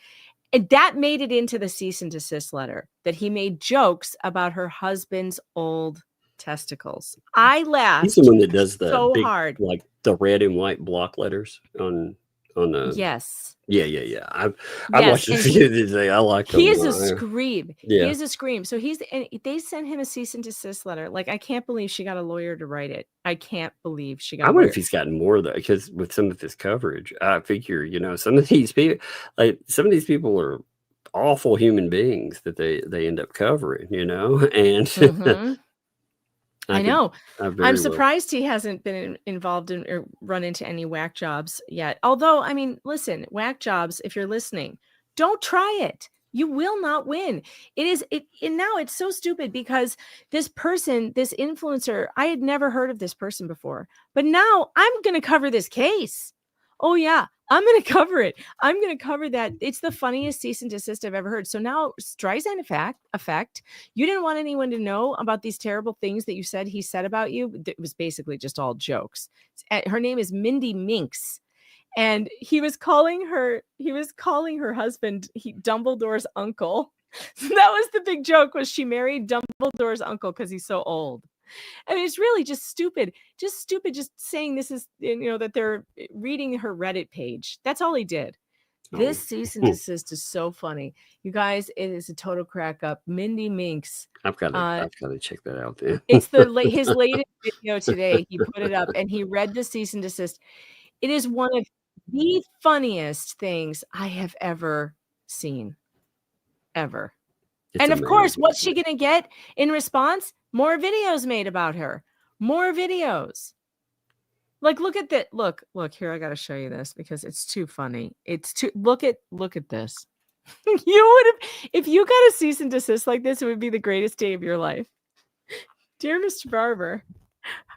[SPEAKER 6] And that made it into the cease and desist letter, that he made jokes about her husband's old testicles. I laughed.
[SPEAKER 4] He's the one that does the
[SPEAKER 6] so
[SPEAKER 4] big,
[SPEAKER 6] hard,
[SPEAKER 4] like the red and white block letters on the.
[SPEAKER 6] Yes.
[SPEAKER 4] Yeah. I watched a few today. I like him.
[SPEAKER 6] He is a scream.
[SPEAKER 4] Yeah.
[SPEAKER 6] He is a scream. So they sent him a cease and desist letter. Like, I can't believe she got a lawyer to write it. I can't believe she got.
[SPEAKER 4] I wonder if he's gotten more though, because with some of his coverage, I figure some of these people, are awful human beings that they end up covering, and.
[SPEAKER 6] Mm-hmm. I know. I'm
[SPEAKER 4] surprised
[SPEAKER 6] surprised he hasn't been involved in or run into any whack jobs yet. Although, I mean, listen, whack jobs, if you're listening, don't try it. You will not win. And now it's so stupid because this person, this influencer, I had never heard of this person before, but now I'm going to cover this case. Oh yeah, I'm going to cover it. I'm going to cover that. It's the funniest cease and desist I've ever heard. So now, Streisand effect. You didn't want anyone to know about these terrible things that he said about you. It was basically just all jokes. Her name is Mindy Minks. And he was calling her husband Dumbledore's uncle. So that was the big joke, was she married Dumbledore's uncle because he's so old. I mean, it's really just stupid, just saying this is, that they're reading her Reddit page. That's all he did. This cease and desist is so funny. You guys, it is a total crack up. Mindy Minks.
[SPEAKER 4] I've got to check that out then.
[SPEAKER 6] It's his latest video today. He put it up and he read the cease and desist. It is one of the funniest things I have ever seen. Ever.
[SPEAKER 4] It's
[SPEAKER 6] and of
[SPEAKER 4] amazing.
[SPEAKER 6] course, what's she going to get in response? More videos made about her. More videos. Like, look at that. Look here. I got to show you this because it's too funny. Look at this. You would have, if you got a cease and desist like this, it would be the greatest day of your life. Dear Mr. Barber,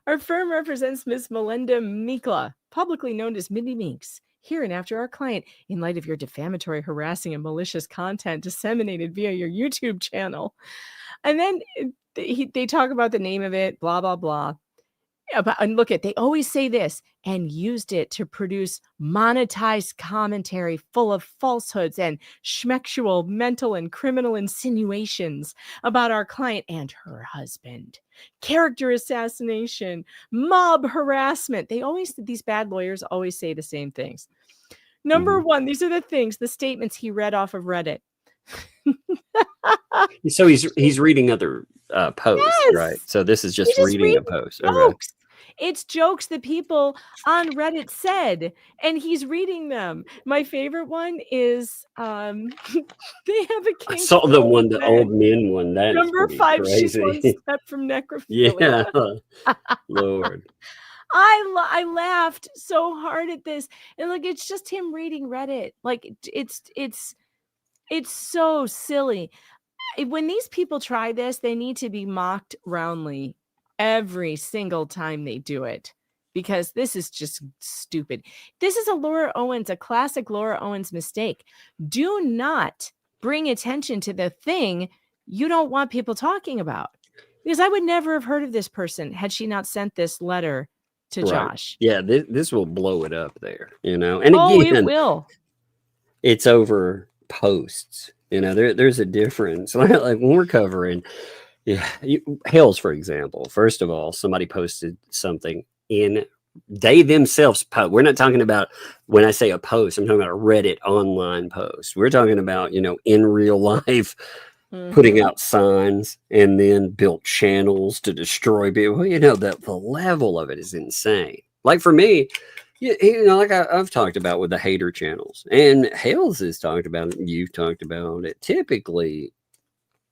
[SPEAKER 6] our firm represents Ms. Melinda Mikla, publicly known as Mindy Minks, here and after our client, in light of your defamatory, harassing, and malicious content disseminated via your YouTube channel. And then they talk about the name of it, blah, blah, blah. And they always say this, and used it to produce monetized commentary full of falsehoods and schmexual mental and criminal insinuations about our client and her husband. Character assassination, mob harassment. These bad lawyers always say the same things. Number one, these are the statements he read off of Reddit.
[SPEAKER 4] So he's reading other posts,
[SPEAKER 6] yes!
[SPEAKER 4] Right? So this is just reading a post.
[SPEAKER 6] Jokes.
[SPEAKER 4] Okay.
[SPEAKER 6] It's jokes that people on Reddit said, and he's reading them. My favorite one is they have a king.
[SPEAKER 4] I saw the old men one. That
[SPEAKER 6] number 5.
[SPEAKER 4] crazy.
[SPEAKER 6] She's one step from necrophilia.
[SPEAKER 4] Yeah, Lord.
[SPEAKER 6] I laughed so hard at this, and it's just him reading Reddit. Like it's so silly. When these people try this, they need to be mocked roundly every single time they do it. because this is just stupid. This is a classic Laura Owens mistake. Do not bring attention to the thing you don't want people talking about. Because I would never have heard of this person had she not sent this letter to Josh.
[SPEAKER 4] Yeah, this will blow it up there, And again,
[SPEAKER 6] it will.
[SPEAKER 4] It's over posts. There's a difference. Like when we're covering, Hales, for example. First of all, somebody posted something they themselves post. We're not talking about, when I say a post, I'm talking about a Reddit online post. We're talking about, in real life, putting out signs and then built channels to destroy people. The level of it is insane. Like for me, like I've talked about with the hater channels, and Hales has talked about it, and you've talked about it. Typically,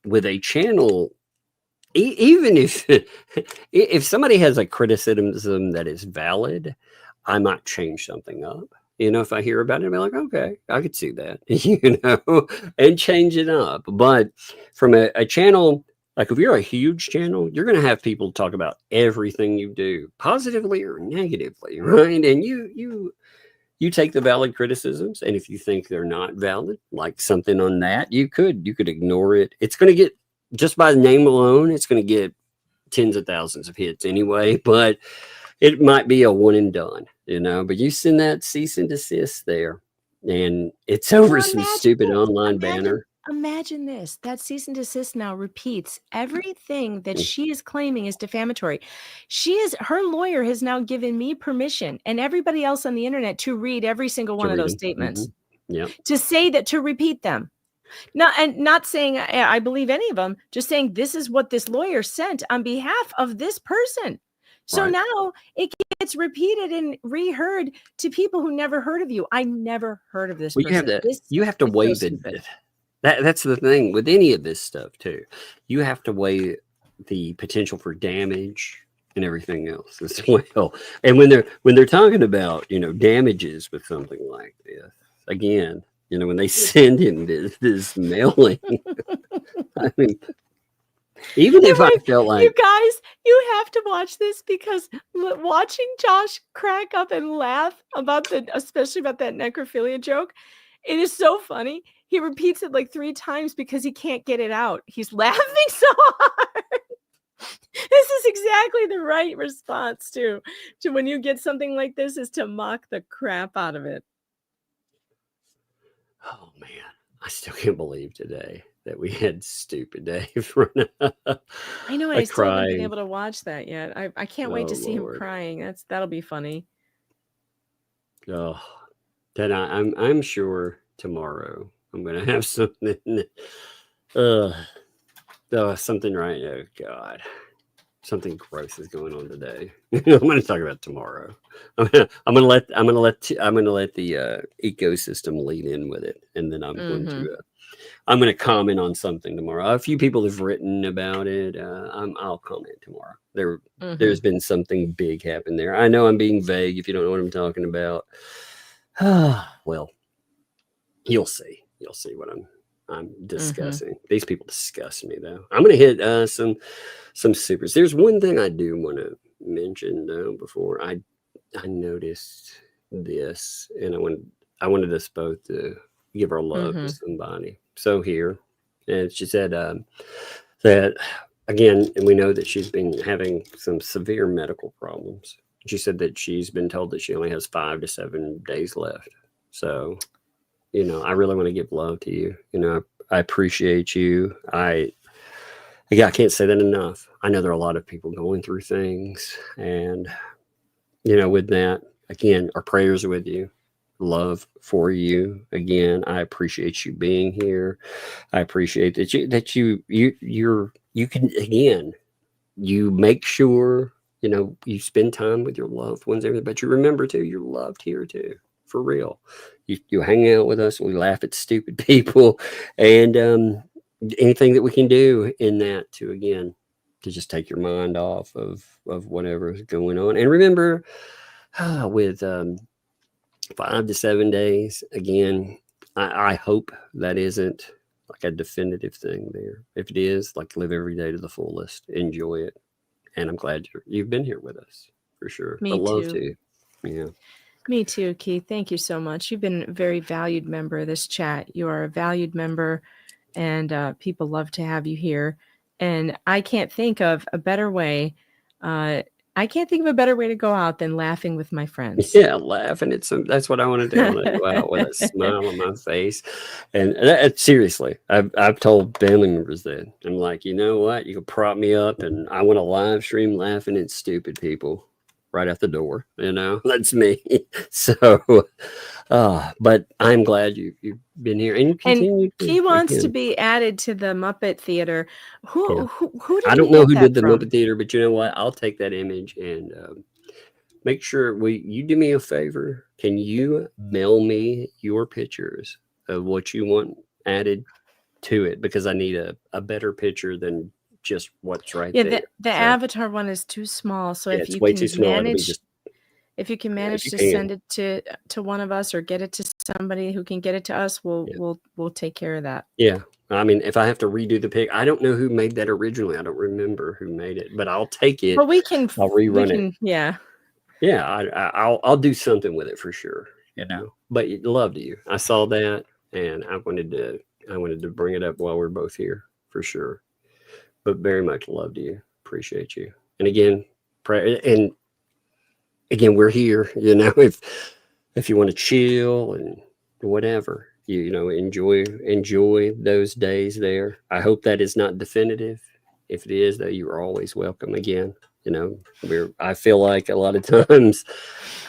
[SPEAKER 4] with a channel, even if somebody has a criticism that is valid, I might change something up. If I hear about it, I'll be like, okay, I could see that, and change it up. But from a channel, like if you're a huge channel, you're going to have people talk about everything you do, positively or negatively, right? And you take the valid criticisms, and if you think they're not valid, like something on that, you could ignore it. It's going to get, just by the name alone, it's going to get tens of thousands of hits anyway, but it might be a one and done, but you send that cease and desist there, and it's over some stupid online banner.
[SPEAKER 6] Imagine this. That cease and desist now repeats everything that she is claiming is defamatory. Her lawyer has now given me permission and everybody else on the internet to read every single one of those statements. To say that, to repeat them. Not saying I believe any of them, just saying this is what this lawyer sent on behalf of this person. So now it gets repeated and reheard to people who never heard of you. I never heard of this person.
[SPEAKER 4] You have to weigh that's the thing with any of this stuff too. You have to weigh the potential for damage and everything else as well. And when they're talking about, damages with something like this, again, when they send in this mailing, I mean, even if I felt like,
[SPEAKER 6] you guys, you have to watch this, because watching Josh crack up and laugh especially about that necrophilia joke, it is so funny. He repeats it like 3 times because he can't get it out. He's laughing so hard. This is exactly the right response to when you get something like this, is to mock the crap out of it.
[SPEAKER 4] Oh man, I still can't believe today that we had Stupid Dave run.
[SPEAKER 6] I know, I still haven't been able to watch that yet. I can't wait to see him crying. That'll be funny.
[SPEAKER 4] Oh, then I'm sure tomorrow I'm gonna have something. Something right. Oh God, something gross is going on today. I'm going to talk about tomorrow. I'm gonna let the ecosystem lead in with it, and then I'm going to comment on something tomorrow. A few people have written about it. I'll comment tomorrow. There's been something big happen there. I know I'm being vague if you don't know what I'm talking about. Well, you'll see. You'll see what I'm discussing. These people disgust me, though. I'm going to hit some supers. There's one thing I do want to mention, though, before I noticed this, and I wanted us both to give our love to somebody. So here, and she said that, again, and we know that she's been having some severe medical problems. She said that she's been told that she only has 5 to 7 days left. So, I really want to give love to you. I appreciate you. I can't say that enough. I know there are a lot of people going through things, and, with that, again, our prayers are with you. Love for you. Again, I appreciate you being here. I appreciate that you can, again, you make sure, you spend time with your loved ones, everything, but you remember too, you're loved here too, for real. You hang out with us, we laugh at stupid people, and anything that we can do in that to just take your mind off of whatever is going on. And remember, with 5 to 7 days, again, I hope that isn't like a definitive thing there. If it is, like, live every day to the fullest, enjoy it. And I'm glad you've been here with us. for sure.
[SPEAKER 6] Me
[SPEAKER 4] But love
[SPEAKER 6] too.
[SPEAKER 4] to. Yeah.
[SPEAKER 6] Me too, Keith. Thank you so much. You've been a very valued member of this chat. You are a valued member, and people love to have you here. And I can't think of a better way. I can't think of a better way to go out than laughing with my friends.
[SPEAKER 4] Yeah, laughing at some. That's what I want to do. I want to go out with a smile on my face. And seriously, I've told family members that I'm like, you know what? You can prop me up, and I want to live stream laughing at stupid people right out the door. You know, that's me. So, but I'm glad you've been here, and you continue.
[SPEAKER 6] He wants to be added to the Muppet Theater. Who did
[SPEAKER 4] I don't
[SPEAKER 6] you
[SPEAKER 4] know
[SPEAKER 6] get
[SPEAKER 4] who
[SPEAKER 6] that
[SPEAKER 4] did the
[SPEAKER 6] from?
[SPEAKER 4] Muppet Theater, but you know what? I'll take that image and make sure you do me a favor. Can you mail me your pictures of what you want added to it? Because I need a better picture than just what's right
[SPEAKER 6] Yeah,
[SPEAKER 4] there.
[SPEAKER 6] the avatar one is too small. So
[SPEAKER 4] Yeah,
[SPEAKER 6] if
[SPEAKER 4] it's
[SPEAKER 6] you
[SPEAKER 4] way
[SPEAKER 6] can
[SPEAKER 4] too small. It'll be
[SPEAKER 6] manage,
[SPEAKER 4] just,
[SPEAKER 6] if you can manage
[SPEAKER 4] you
[SPEAKER 6] to
[SPEAKER 4] can.
[SPEAKER 6] send it to one of us or get it to somebody who can get it to us, we'll take care of that.
[SPEAKER 4] Yeah. I mean, if I have to redo the pic, I don't know who made that originally. I don't remember who made it, but I'll take it.
[SPEAKER 6] But we can
[SPEAKER 4] I'll rerun it.
[SPEAKER 6] Yeah.
[SPEAKER 4] Yeah, I'll do something with it for sure. You know, but love to you. I saw that, and I wanted to bring it up while we're both here for sure. But very much love to you. Appreciate you. And again, we're here. You know, if you want to chill and whatever, you know, enjoy those days there. I hope that is not definitive. If it is, though, you are always welcome again. You know, I feel like a lot of times,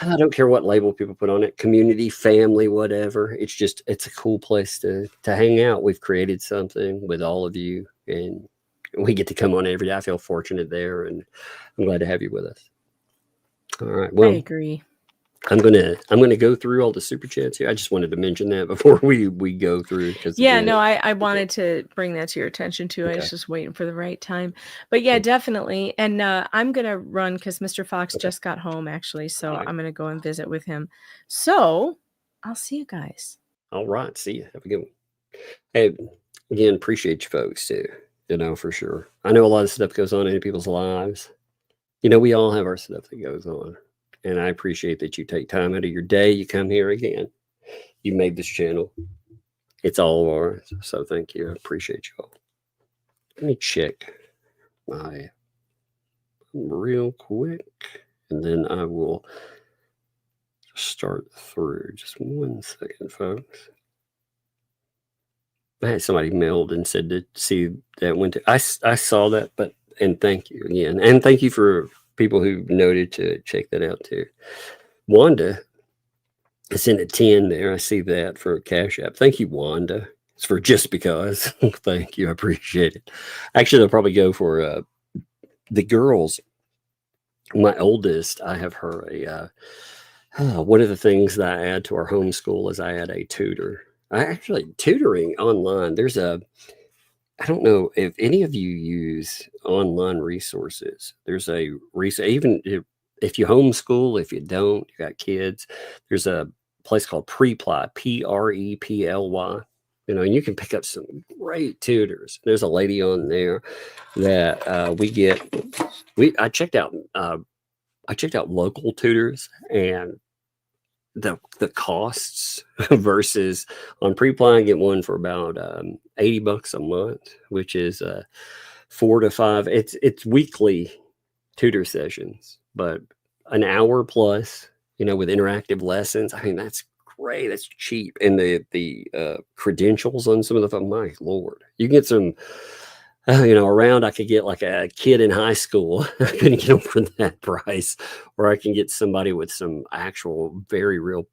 [SPEAKER 4] I don't care what label people put on it, community, family, whatever. It's a cool place to hang out. We've created something with all of you, and we get to come on every day. I feel fortunate there, and I'm glad to have you with us. All right. Well,
[SPEAKER 6] I agree.
[SPEAKER 4] I'm gonna go through all the super chats here. I just wanted to mention that before we go through.
[SPEAKER 6] I wanted to bring that to your attention too. I was just waiting for the right time. But yeah, definitely. And I'm gonna run because Mr. Fox just got home actually, so I'm gonna go and visit with him. So I'll see you guys.
[SPEAKER 4] All right, see you. Have a good one. Hey, again, appreciate you folks too. You know, for sure. I know a lot of stuff goes on in people's lives. You know, we all have our stuff that goes on. And I appreciate that you take time out of your day. You come here again. You made this channel. It's all ours. So thank you. I appreciate you all. Let me check my real quick. And then I will start through. Just 1 second, folks. I had somebody mailed and said to see that went to. I saw that, and thank you again. And thank you for people who noted to check that out too. Wanda sent a 10 there. I see that for Cash App. Thank you, Wanda. It's for just because. Thank you. I appreciate it. Actually, they'll probably go for the girls. My oldest, I have her one of the things that I add to our homeschool is I add a tutor. I actually tutoring online. I don't know if any of you use online resources. There's a resource, even if you homeschool, if you don't, you got kids, there's a place called Preply, Preply, you know, and you can pick up some great tutors. There's a lady on there that I checked out local tutors and the costs versus on Preply, I get one for about $80 a month, which is 4 to 5. It's weekly tutor sessions, but an hour plus, you know, with interactive lessons. I mean, that's great. That's cheap. And the credentials on some of my Lord, you can get some. You know, around I could get like a kid in high school. I couldn't get them for that price, or I can get somebody with some actual very real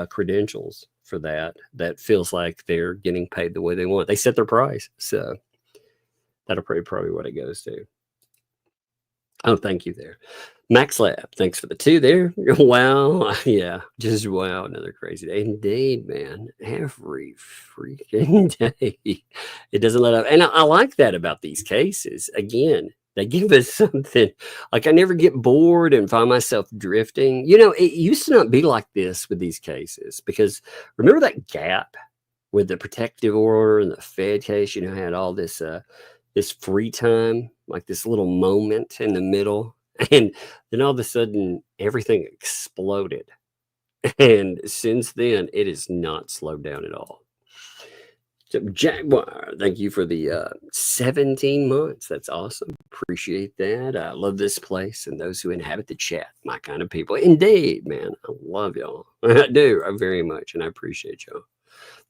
[SPEAKER 4] credentials for that feels like they're getting paid the way they want. They set their price, so that'll probably what it goes to. Oh, thank you there. Max Lab, thanks for the 2 there. Wow. Yeah, just wow. Another crazy day. Indeed, man. Every freaking day. It doesn't let up. And I like that about these cases. Again, they give us something. Like I never get bored and find myself drifting. You know, it used to not be like this with these cases because remember that gap with the protective order and the Fed case, you know, had all this free time, like this little moment in the middle. And then all of a sudden, everything exploded. And since then, it has not slowed down at all. So Jaguar, thank you for the 17 months. That's awesome. Appreciate that. I love this place and those who inhabit the chat. My kind of people. Indeed, man. I love y'all. I do. I very much. And I appreciate y'all.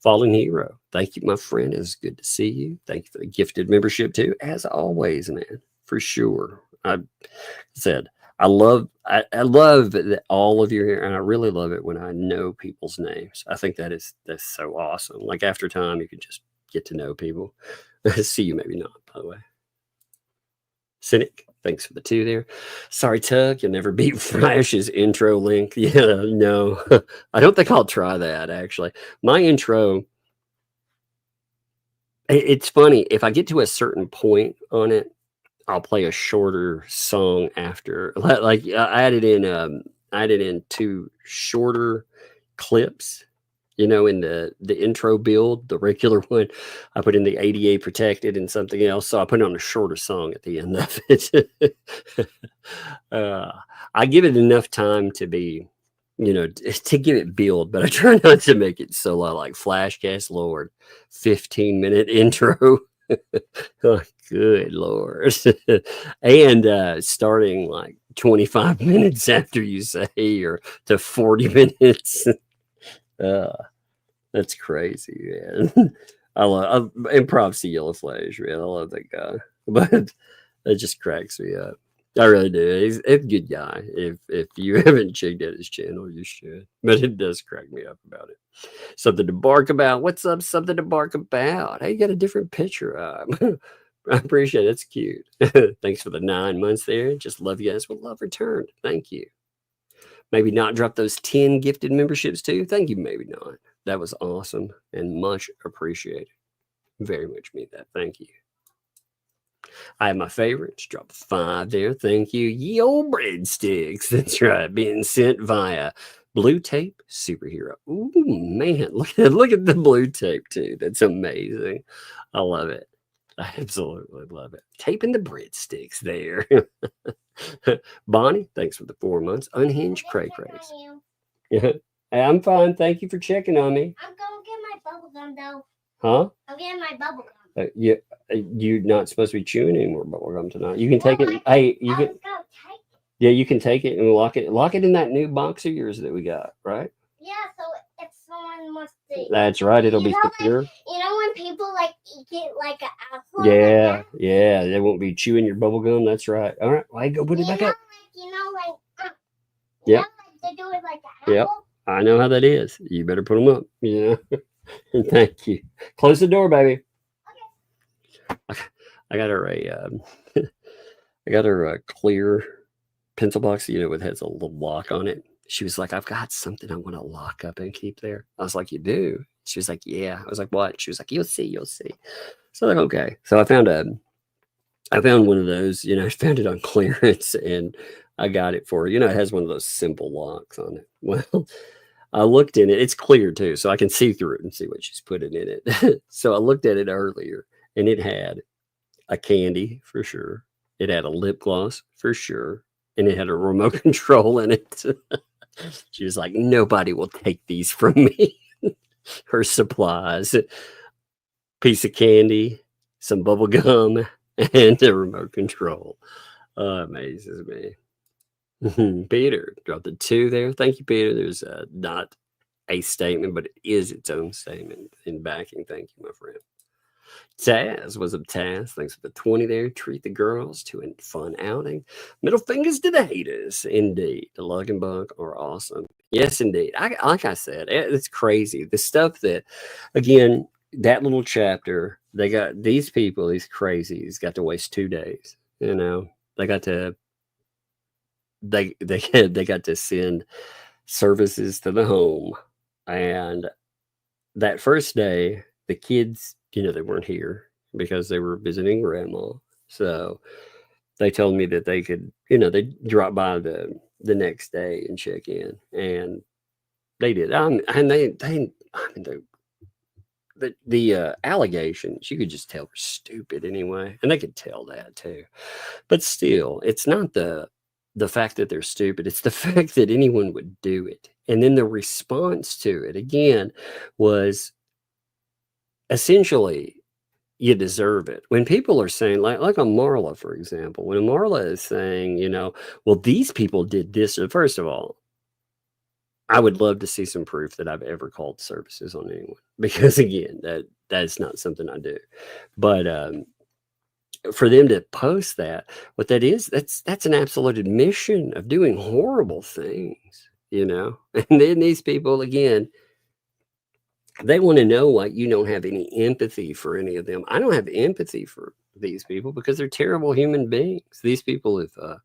[SPEAKER 4] Fallen Hero. Thank you, my friend. It's good to see you. Thank you for the gifted membership, too. As always, man. For sure. I said, I love that all of you here, and I really love it when I know people's names. I think that's so awesome. Like after time, you can just get to know people. See you, maybe not, by the way. Cynic, thanks for the 2 there. Sorry, Tug, you'll never beat Flash's intro link. Yeah, no, I don't think I'll try that, actually. My intro, it's funny. If I get to a certain point on it, I'll play a shorter song after. Like I added in 2 shorter clips, in the intro build, the regular one. I put in the ADA protected and something else. So I put on a shorter song at the end of it. I give it enough time to be, to give it build, but I try not to make it solo like Flashcast Lord, 15-minute intro. Oh, good Lord. And starting like 25 minutes after you say, or to 40 minutes. That's crazy, man. I improv to Yellow Flash, man. I love that guy. But it just cracks me up. I really do. He's a good guy. If you haven't checked out his channel, you should. But it does crack me up about it. Something to bark about. What's up? Something to bark about. Hey, you got a different picture up. I appreciate it. It's cute. Thanks for the 9 months there. Just love you guys with love returned. Thank you. Maybe not drop those 10 gifted memberships too. Thank you. Maybe not. That was awesome and much appreciated. Very much mean that. Thank you. I have my favorites. Drop 5 there. Thank you. Ye old breadsticks. That's right. Being sent via blue tape superhero. Ooh, man. Look at the blue tape too. That's amazing. I love it. I absolutely love it. Taping the breadsticks there. Bonnie, thanks for the 4 months. Unhinged cray crays. Yeah. Hey, I'm fine. Thank you for checking on me.
[SPEAKER 5] I'm going to get my bubble gum though.
[SPEAKER 4] Huh?
[SPEAKER 5] I'm getting my bubble gum.
[SPEAKER 4] Yeah, you're not supposed to be chewing anymore bubble gum tonight. You can take it. Hey, you can. Yeah, you can take it and lock it. Lock it in that new box of yours that we got, right?
[SPEAKER 5] Yeah, so if someone wants to.
[SPEAKER 4] That's right. It'll be secure.
[SPEAKER 5] When people get like an apple.
[SPEAKER 4] Yeah, yeah. They won't be chewing your bubble gum. That's right. All right. Well, go put it back up.
[SPEAKER 5] Yeah. They do it like an apple.
[SPEAKER 4] Yep. I know how that is. You better put them up. Thank you. Close the door, baby. I got her a clear pencil box, it has a little lock on it. She was like, I've got something I want to lock up and keep there. I was like, you do? She was like, yeah. I was like, what? She was like, you'll see. So I'm like, okay. So I found one of those, I found it on clearance and I got it for her. It has one of those simple locks on it. Well, I looked in it. It's clear too, so I can see through it and see what she's putting in it. So I looked at it earlier and it had a candy for sure. It had a lip gloss for sure. And it had a remote control in it. She was like, nobody will take these from me. Her supplies, piece of candy, some bubble gum, and a remote control. Amazes me. Peter, drop the 2 there. Thank you, Peter. There's not a statement, but it is its own statement in backing. Thank you, my friend. Taz, what's up, Taz? Thanks for the 20 there. Treat the girls to a fun outing. Middle fingers to the haters. Indeed. The Lug and Bug are awesome. Yes, indeed. Like I said, it's crazy. The stuff that, again, that little chapter, they got these people, these crazies, got to waste 2 days. They got to they got to send services to the home. And that first day, the kids, they weren't here because they were visiting grandma. So they told me that they could, they drop by the next day and check in, and they did. And the allegations, you could just tell were stupid anyway, and they could tell that too. But still, it's not the the fact that they're stupid. It's the fact that anyone would do it. And then the response to it, again, was essentially, you deserve it. When people are saying, like on Marla, for example, when Marla is saying, you know, well, these people did this. First of all, I would love to see some proof that I've ever called services on anyone, because again, that's not something I do. But for them to post that, what that is, that's an absolute admission of doing horrible things, you know. And then these people, again, they want to know why you don't have any empathy for any of them. I don't have empathy for these people because they're terrible human beings. These people have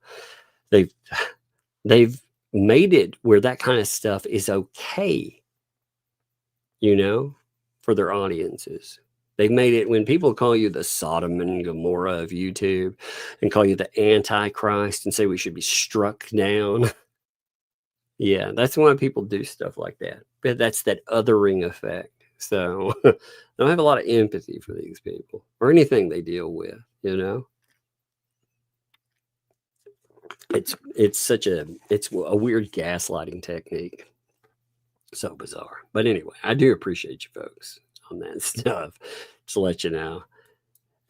[SPEAKER 4] they've made it where that kind of stuff is okay, you know, for their audiences. They've made it when people call you the Sodom and Gomorrah of YouTube and call you the Antichrist and say we should be struck down. Yeah, that's why people do stuff like that. But that's that othering effect. So I don't have a lot of empathy for these people or anything they deal with, you know. It's a weird gaslighting technique. So bizarre. But anyway, I do appreciate you folks on that stuff. Just to let you know.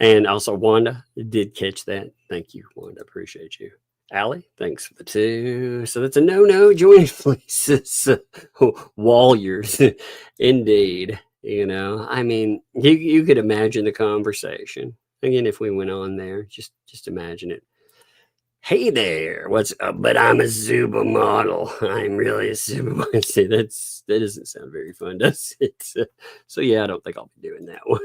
[SPEAKER 4] And also Wanda did catch that. Thank you, Wanda. Appreciate you. Allie, thanks for the 2. So that's a no joining places. Warriors. Indeed. You know, I mean, you could imagine the conversation. Again, if we went on there, just imagine it. Hey there, what's up? But I'm a supermodel. I'm really a supermodel. See, that doesn't sound very fun, does it? So yeah, I don't think I'll be doing that one.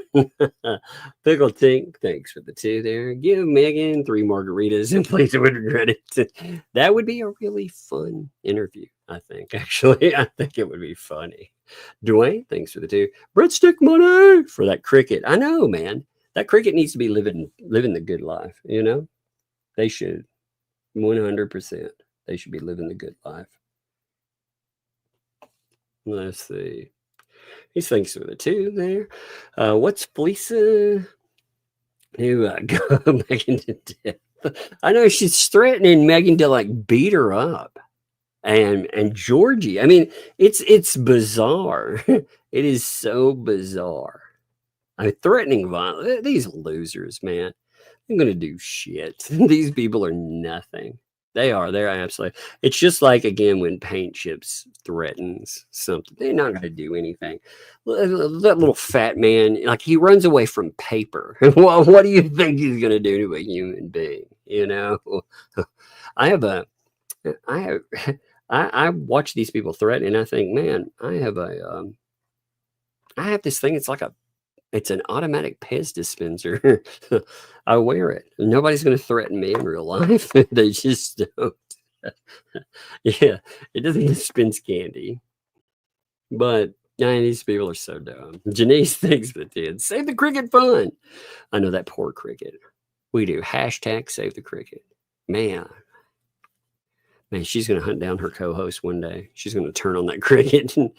[SPEAKER 4] Pickle Tink, thanks for the 2 there. Give Megan 3 margaritas and please would regret it. That would be a really fun interview, I think. Actually, I think it would be funny. Dwayne, thanks for the 2. Breadstick money for that cricket. I know, man. That cricket needs to be living the good life, you know? They should. 100%. They should be living the good life. Let's see. These things are the 2 there. What's Fleesa? Who go Megan to death? I know she's threatening Megan to like beat her up. And Georgie. I mean, it's bizarre. It is so bizarre. I mean, threatening violence. These losers, man. I'm going to do shit. These people are nothing. They're absolutely. It's just like, again, when Paint Chips threatens something, they're not going to do anything. That little fat man, like he runs away from paper. Well, what do you think he's going to do to a human being? You know, I watch these people threaten and I think, man, I have this thing. It's an automatic Pez dispenser. I wear it. Nobody's going to threaten me in real life. They just don't. Yeah, it doesn't dispense candy. But these people are so dumb. Janice thinks that did. Save the cricket fun. I know that poor cricket. We do. # save the cricket. Man, she's going to hunt down her co-host one day. She's going to turn on that cricket and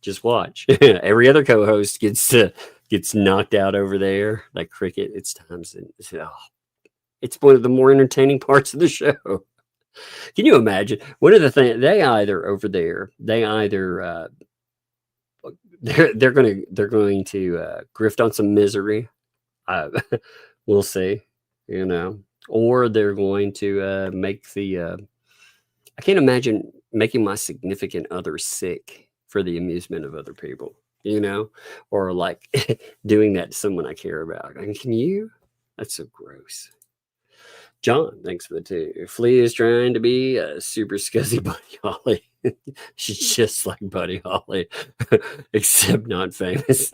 [SPEAKER 4] just watch. Every other co-host gets knocked out over there. That cricket, it's one of the more entertaining parts of the show. Can you imagine? One of the things they're going to grift on some misery. We'll see, you know, or they're going to make the. I can't imagine making my significant other sick for the amusement of other people, you know, or like doing that to someone I care about. I mean, can you? That's so gross. John, thanks for the 2. Flea is trying to be a super scuzzy Buddy Holly. She's just like Buddy Holly, except not famous.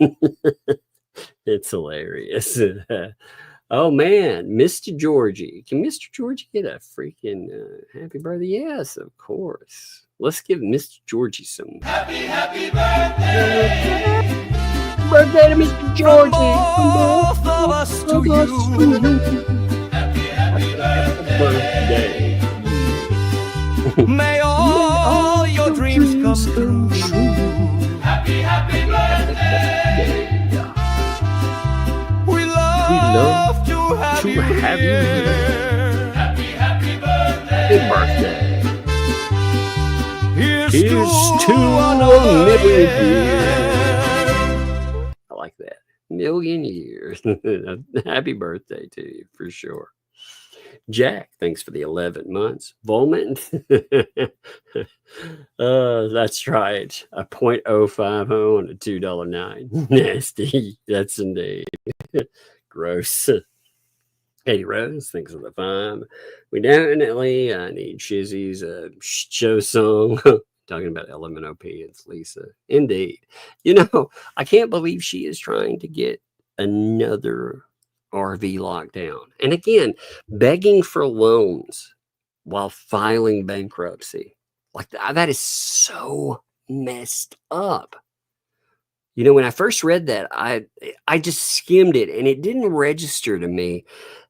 [SPEAKER 4] It's hilarious. Oh man, Mr. Georgie. Can Mr. Georgie get a freaking happy birthday? Yes, of course. Let's give Mr. Georgie some
[SPEAKER 8] Happy birthday!
[SPEAKER 4] Birthday to Mr. Georgie.
[SPEAKER 8] Both of us to you. Happy birthday. May all your dreams come true. Happy birthday. We love to have you here. Happy birthday.
[SPEAKER 4] birthday.
[SPEAKER 8] Here's
[SPEAKER 4] Here's
[SPEAKER 8] to
[SPEAKER 4] to
[SPEAKER 8] another
[SPEAKER 4] 1,000,000
[SPEAKER 8] year.
[SPEAKER 4] I like that. 1,000,000 years. Happy birthday to you, for sure. Jack, thanks for the 11 months. Volman, that's right. A 0.050 and a $2.09. Nasty. That's indeed. Gross. Katie Rose, thanks for the 5. We definitely need Shizzy's show song. Talking about LMNOP, it's Lisa. Indeed. You know, I can't believe she is trying to get another RV lockdown. And again, begging for loans while filing bankruptcy. Like that is so messed up. You know, when I first read that, I just skimmed it and it didn't register to me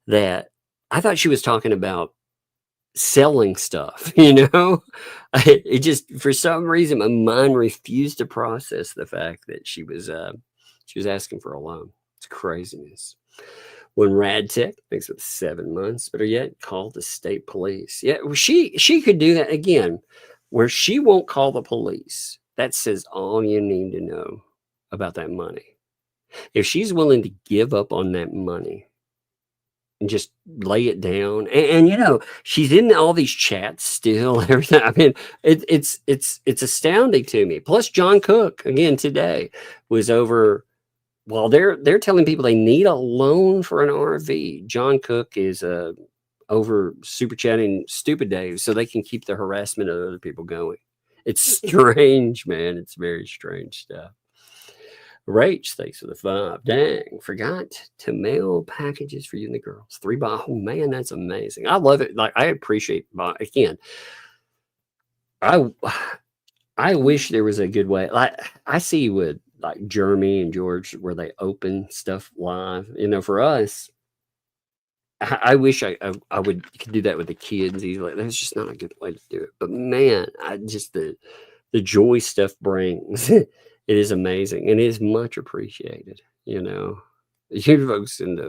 [SPEAKER 4] that I thought she was talking about selling stuff, you know? It just, for some reason, my mind refused to process the fact that she was asking for a loan. It's craziness. When Radtech thinks with 7 months, better yet, call the state police. Yeah, well, she could do that again, where she won't call the police. That says all you need to know about that money. If she's willing to give up on that money and just lay it down, and you know, she's in all these chats still, everything. I mean, it's astounding to me. Plus, John Cook again today was over. While they're telling people they need a loan for an RV, John Cook is over super chatting Stupid Dave so they can keep the harassment of other people going. It's strange, man. It's very strange stuff. Rach, thanks for the 5. Dang, forgot to mail packages for you and the girls. 3 by. Oh man, that's amazing. I love it. Like, I appreciate. Again, I wish there was a good way. Like, I see with like Jeremy and George where they open stuff live. You know, for us, I wish I could do that with the kids easily. That's just not a good way to do it. But man, I just the joy stuff brings. It is amazing and it is much appreciated. You know, you folks send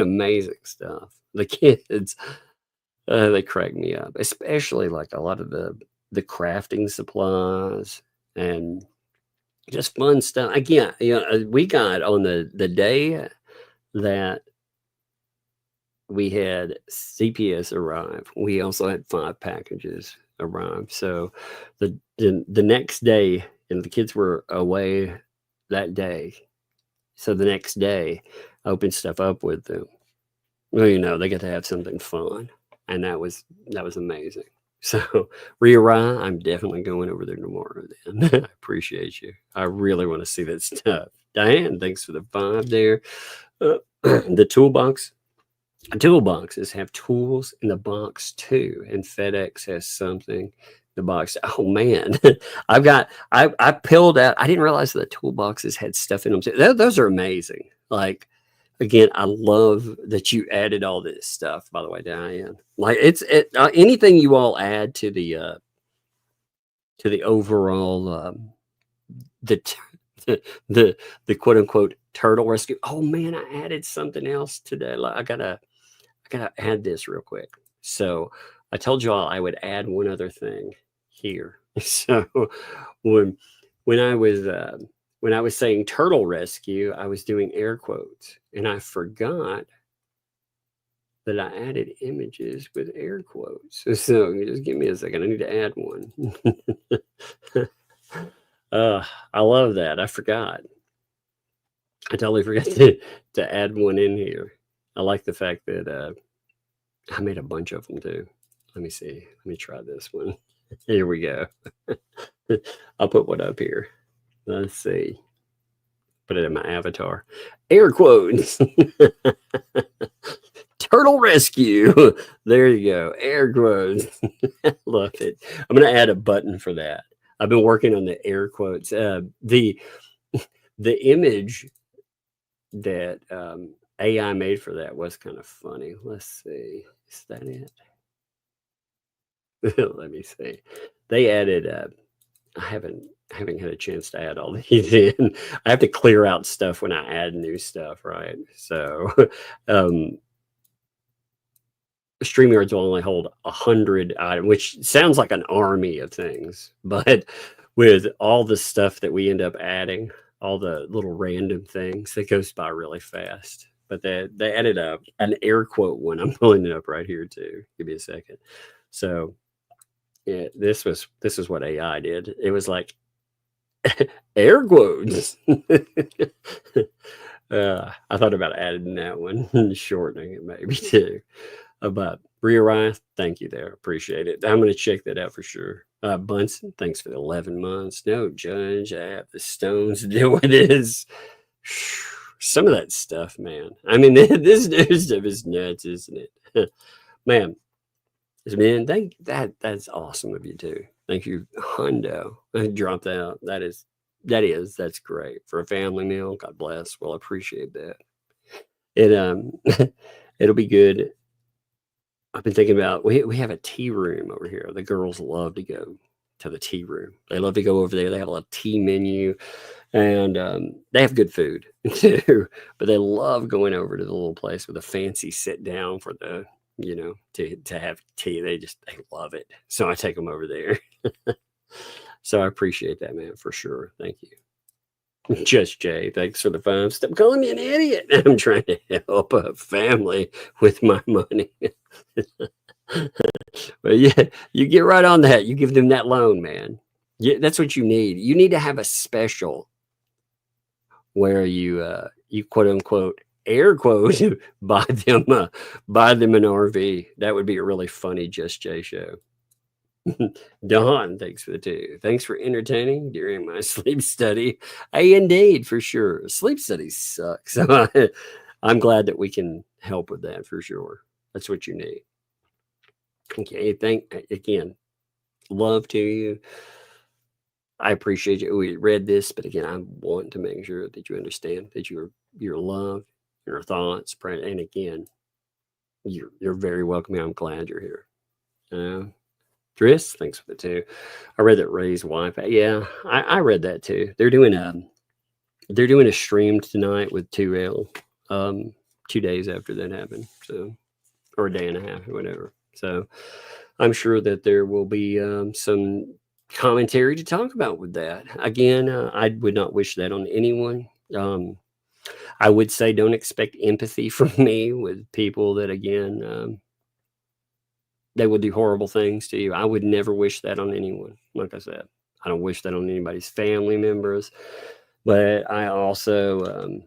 [SPEAKER 4] amazing stuff. The kids, they crack me up, especially like a lot of the crafting supplies and just fun stuff. Again, you know, we got on the day that we had CPS arrive, we also had 5 packages arrive. So the next day, and the kids were away that day. So the next day, I opened stuff up with them. Well, you know, they got to have something fun, and that was amazing. So, Rhea, I'm definitely going over there tomorrow then. I appreciate you. I really want to see that stuff. Diane, thanks for the 5 there. The toolboxes have tools in the box too, and FedEx has something in the box. Oh man, I peeled out. I didn't realize that the toolboxes had stuff in them too. Those are amazing. Like, again, I love that you added all this stuff, by the way, Diane. Like, anything you all add to the overall the quote unquote turtle rescue. Oh man, I added something else today. Like, I gotta add this real quick. So I told you all I would add one other thing here. So when I was saying turtle rescue, I was doing air quotes, and I forgot that I added images with air quotes. So just give me a second. I need to add one. I love that. I forgot. I totally forgot to add one in here. I like the fact that I made a bunch of them too. Let me see. Let me try this one. Here we go. I'll put one up here. Let's see. Put it in my avatar. Air quotes. Turtle rescue. There you go. Air quotes. Love it. I'm going to add a button for that. I've been working on the air quotes. The image that AI made for that was kind of funny. Let's see. Is that it? Let me see. They added. I haven't had a chance to add all these in. I have to clear out stuff when I add new stuff, right? So, StreamYards will only hold 100 items, which sounds like an army of things, but with all the stuff that we end up adding, all the little random things, that goes by really fast. But they added an air quote one. I'm pulling it up right here too. Give me a second. So yeah, this is what AI did. It was like air quotes. I thought about adding that one, shortening it maybe too. But Ria, thank you there. Appreciate it. I'm going to check that out for sure. Bunsen, thanks for the 11 months. No judge. I have the stones to deal with this. Some of that stuff, man. I mean, this new stuff is nuts, isn't it? Man, that's awesome of you too. Thank you, Hundo. I dropped out. That's great for a family meal. God bless. Well, I appreciate that. It'll be good. I've been thinking about we have a tea room over here. The girls love to go to the tea room. They love to go over there. They have a little tea menu, and they have good food too. But they love going over to the little place with a fancy sit down for the to have tea. They love it. So I take them over there. So I appreciate that, man, for sure. Thank you. Just Jay, thanks for the 5. Stop calling me an idiot. I'm trying to help a family with my money. But yeah, you get right on that. You give them that loan, man. Yeah, that's what you need. You need to have a special where you quote unquote air quote buy them an RV. That would be a really funny Just Jay show. Dawn, thanks for the 2. Thanks for entertaining during my sleep study. Indeed, for sure. Sleep studies suck. So I'm glad that we can help with that for sure. That's what you need. Okay, again, love to you. I appreciate you. We read this, but again, I want to make sure that you understand that your love, your thoughts, and again, you're very welcome. I'm glad you're here. Driss, thanks for the 2. I read that Ray's wife. Yeah, I read that too. They're doing a stream tonight with 2L, 2 days after that happened. So, or a day and a half or whatever. So I'm sure that there will be some commentary to talk about with that. Again, I would not wish that on anyone. I would say don't expect empathy from me with people that, again, they will do horrible things to you. I would never wish that on anyone. Like I said, I don't wish that on anybody's family members. But I also,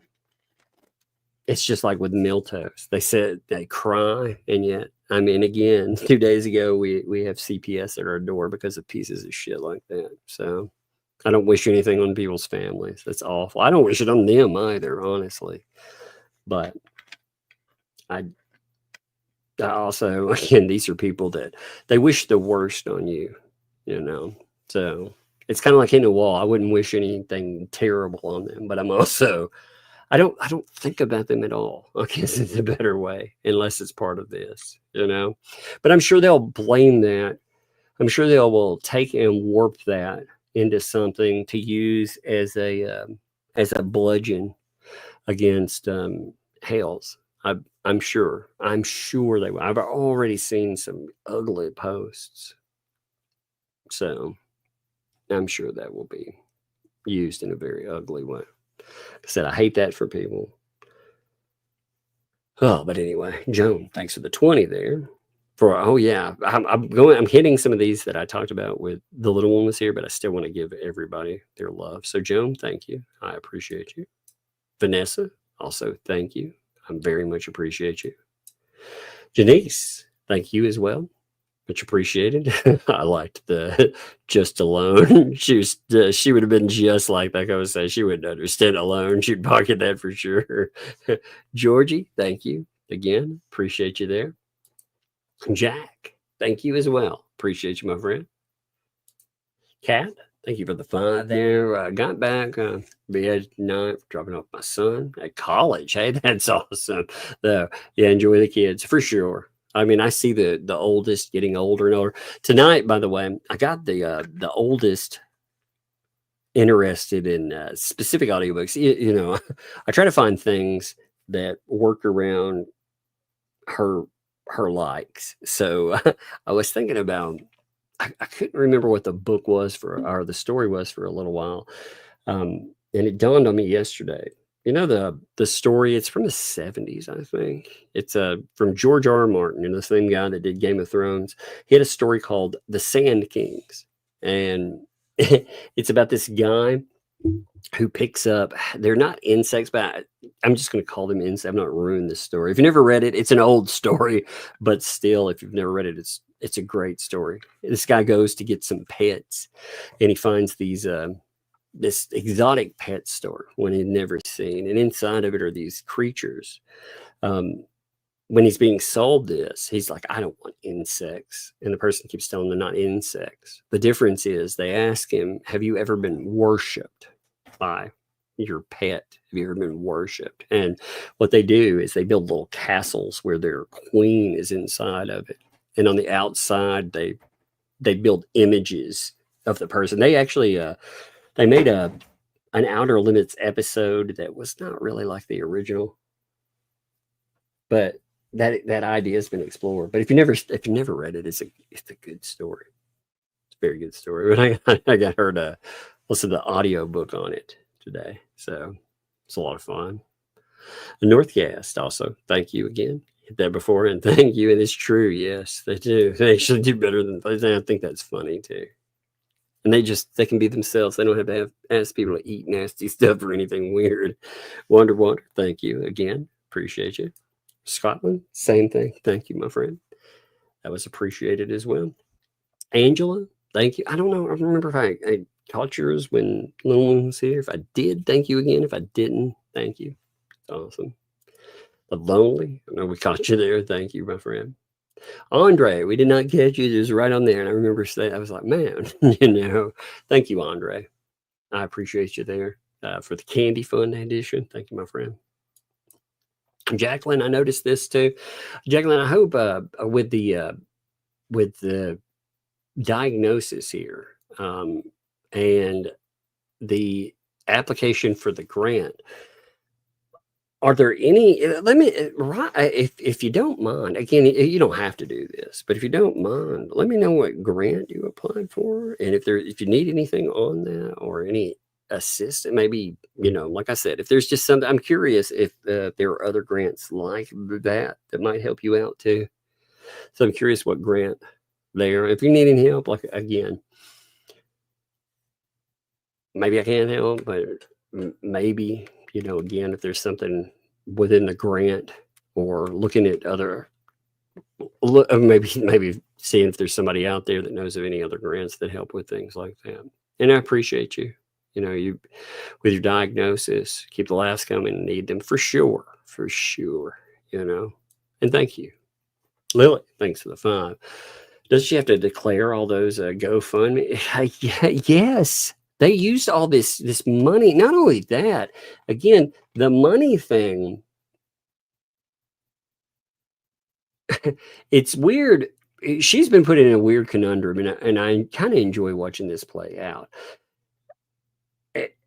[SPEAKER 4] it's just like with miltos. They said they cry, and yet, I mean, again, 2 days ago, we have CPS at our door because of pieces of shit like that. So I don't wish anything on people's families. That's awful. I don't wish it on them either, honestly. But I also, again, these are people that they wish the worst on you, So it's kind of like hitting a wall. I wouldn't wish anything terrible on them, but I'm also, I don't think about them at all. I guess it's a better way, unless it's part of this, But I'm sure they'll blame that. I'm sure they will take and warp that into something to use as a bludgeon against Hales. I'm sure they will. I've already seen some ugly posts. So I'm sure that will be used in a very ugly way. Like I said, I hate that for people. Oh, but anyway, Joan, thanks for the 20 there. I'm hitting some of these that I talked about with the little one was here, but I still want to give everybody their love. So Joan, thank you. I appreciate you. Vanessa, also thank you. I very much appreciate you. Janice, thank you as well. Much appreciated. I liked the just alone. She would have been just like that. I would say she wouldn't understand alone. She'd pocket that for sure. Georgie, thank you again. Appreciate you there. Jack, thank you as well. Appreciate you, my friend. Kat, thank you for the 5 there. Got back via night dropping off my son at college. Hey, that's awesome. Yeah, enjoy the kids for sure. I mean, I see the oldest getting older and older. Tonight, by the way, I got the oldest interested in specific audiobooks. I try to find things that work around her her likes. So I was thinking about, I couldn't remember what the book was for, or the story was for a little while. And it dawned on me yesterday. You know, the story, it's from the 70s, I think. It's from George R. R. Martin, and the same guy that did Game of Thrones. He had a story called The Sand Kings. And it's about this guy who picks up, they're not insects, but I'm just going to call them insects. I've not ruined this story. If you never read it, it's an old story, but still, if you've never read it, it's a great story. This guy goes to get some pets, and he finds these this exotic pet store one he'd never seen, and inside of it are these creatures. When he's being sold this, he's like, I don't want insects. And the person keeps telling him they're not insects. The difference is they ask him, have you ever been worshipped by your pet? Have you ever been worshipped? And what they do is they build little castles where their queen is inside of it. And on the outside, they build images of the person. They actually, they made an Outer Limits episode that was not really like the original, but that idea has been explored. But if you never read it, it's a good story. It's a very good story. But I got her to listen to the audio book on it today, so it's a lot of fun. The Northcast also, thank you again. Hit that before, and thank you. And it's true, yes, they do. They actually do better than I think. That's funny too. And they can be themselves. They don't have to ask people to eat nasty stuff or anything weird. Wonder, thank you again. Appreciate you. Scotland, same thing. Thank you, my friend. That was appreciated as well. Angela, thank you. I don't know. I remember if I caught yours when Little One was here. If I did, thank you again. If I didn't, thank you. Awesome. The Lonely, I know we caught you there. Thank you, my friend. Andre, we did not catch you. It was right on there. And I remember saying, I was like, man, thank you, Andre. I appreciate you there for the Candy Fun edition. Thank you, my friend. Jacqueline, I noticed this too. Jacqueline, I hope with the diagnosis here and the application for the grant, are there any, if you don't mind, again, you don't have to do this, but if you don't mind, let me know what grant you applied for. And if you need anything on that or any assistance, maybe, like I said, if there's just something, I'm curious if there are other grants like that might help you out too. So I'm curious what grant there, if you need any help, like, again, maybe I can help, but maybe, again, if there's something within the grant or looking at other, maybe seeing if there's somebody out there that knows of any other grants that help with things like that. And I appreciate you. You with your diagnosis, keep the laughs coming and need them for sure. And thank you. Lily, thanks for the 5. Does she have to declare all those GoFundMe? Yes. They used all this money. Not only that, again, the money thing, it's weird. She's been put in a weird conundrum, and I kind of enjoy watching this play out.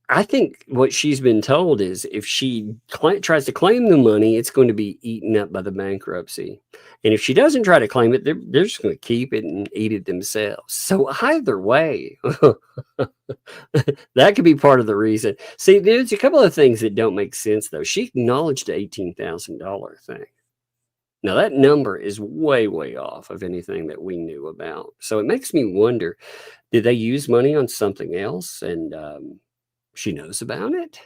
[SPEAKER 4] I think what she's been told is if she tries to claim the money, it's going to be eaten up by the bankruptcy. And if she doesn't try to claim it, they're just going to keep it and eat it themselves. So either way, that could be part of the reason. See, there's a couple of things that don't make sense, though. She acknowledged the $18,000 thing. Now, that number is way, way off of anything that we knew about. So it makes me wonder, did they use money on something else? And she knows about it.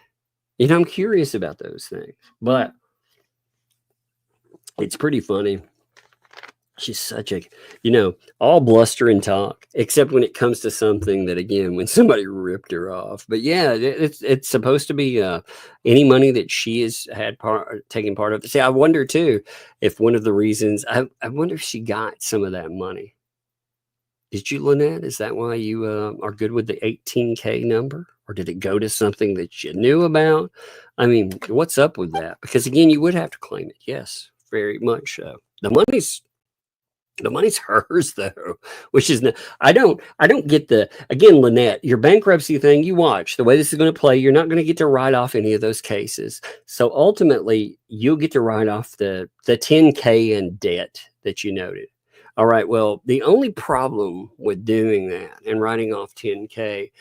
[SPEAKER 4] I'm curious about those things, but it's pretty funny. She's such a, all bluster and talk, except when it comes to something that, again, when somebody ripped her off. But yeah, it's supposed to be any money that she has had taken part of. See, I wonder too, if one of the reasons, I wonder if she got some of that money. Did you, Lynette? Is that why you are good with the 18K number? Or did it go to something that you knew about? I mean, what's up with that? Because again, you would have to claim it. Yes, very much so. The money's hers though, which is I don't get again, Lynette, your bankruptcy thing, you watch the way this is going to play. You're not going to get to write off any of those cases. So ultimately you'll get to write off the 10K in debt that you noted. All right. Well, the only problem with doing that and writing off 10K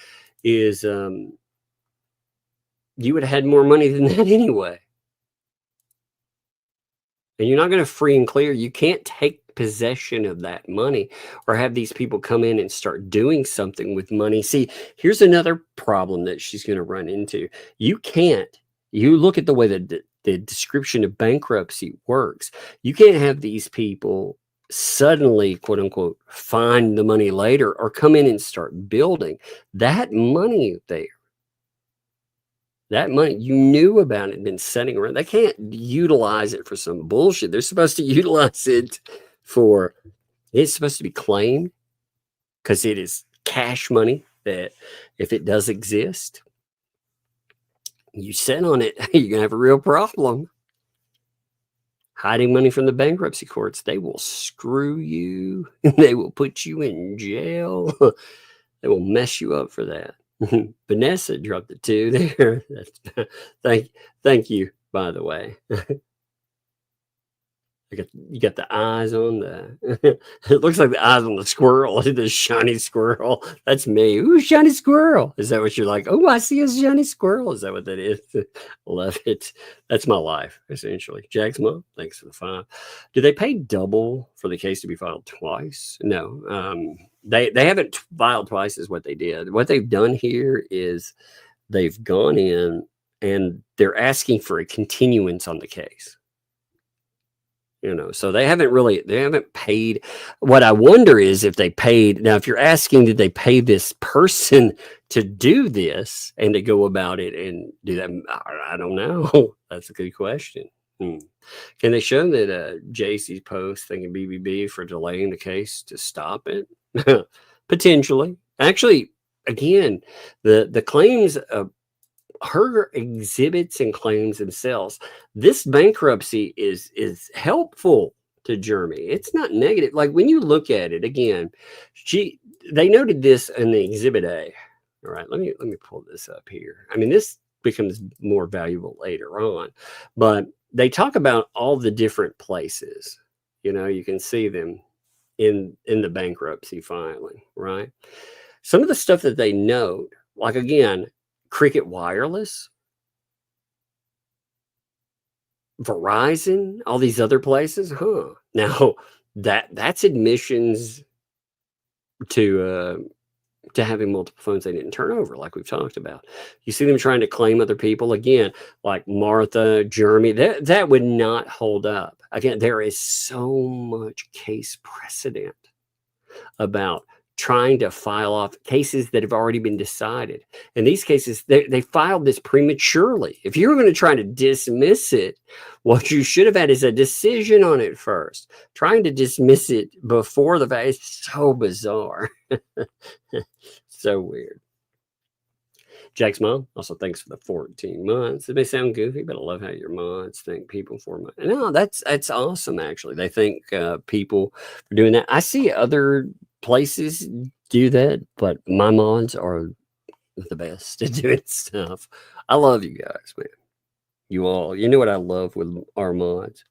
[SPEAKER 4] is you would have had more money than that anyway. And you're not going to free and clear. You can't take possession of that money or have these people come in and start doing something with money. See, here's another problem that she's going to run into. You can't. You look at the way that the description of bankruptcy works. You can't have these people suddenly, quote unquote, find the money later or come in and start building. That money there, that money, you knew about it, been sitting around. They can't utilize it for some bullshit. They're supposed to utilize it for, it's supposed to be claimed because it is cash money that if it does exist, you sit on it, you're going to have a real problem. Hiding money from the bankruptcy courts, they will screw you. They will put you in jail. They will mess you up for that. Vanessa dropped it too there. Thank you, by the way. You got the eyes on the, it looks like the eyes on the squirrel, the shiny squirrel. That's me. Ooh, shiny squirrel. Is that what you're like? Oh, I see a shiny squirrel. Is that what that is? Love it. That's my life, essentially. Jack's mom, thanks for the 5. Do they pay double for the case to be filed twice? No. They haven't filed twice is what they did. What they've done here is they've gone in and they're asking for a continuance on the case. So they haven't paid. What I wonder is if they paid. Now, if you're asking, did they pay this person to do this and to go about it and do that? I don't know. That's a good question. Can they show that JC's post thanking BBB for delaying the case to stop it? Potentially. Actually, again, the claims of her exhibits and claims themselves, this bankruptcy is helpful to Jeremy. It's not negative. Like when you look at it again, they noted this in the exhibit A. All right, let me pull this up here. I mean, this becomes more valuable later on, but they talk about all the different places. You can see them in the bankruptcy filing, right? Some of the stuff that they note, like again, Cricket Wireless, Verizon, all these other places, Now that's admissions to having multiple phones they didn't turn over, like we've talked about. You see them trying to claim other people again, like Martha, Jeremy. That would not hold up. Again, there is so much case precedent about trying to file off cases that have already been decided. In these cases, they filed this prematurely. If you were going to try to dismiss it, what you should have had is a decision on it first. Trying to dismiss it before the fact is so bizarre. So weird. Jack's mom, also thanks for the 14 months. It may sound goofy, but I love how your mods thank people for money. No, that's awesome, actually. They thank people for doing that. I see other places do that, but my mods are the best at doing stuff. I love you guys, man. You all, you know what I love with our mods?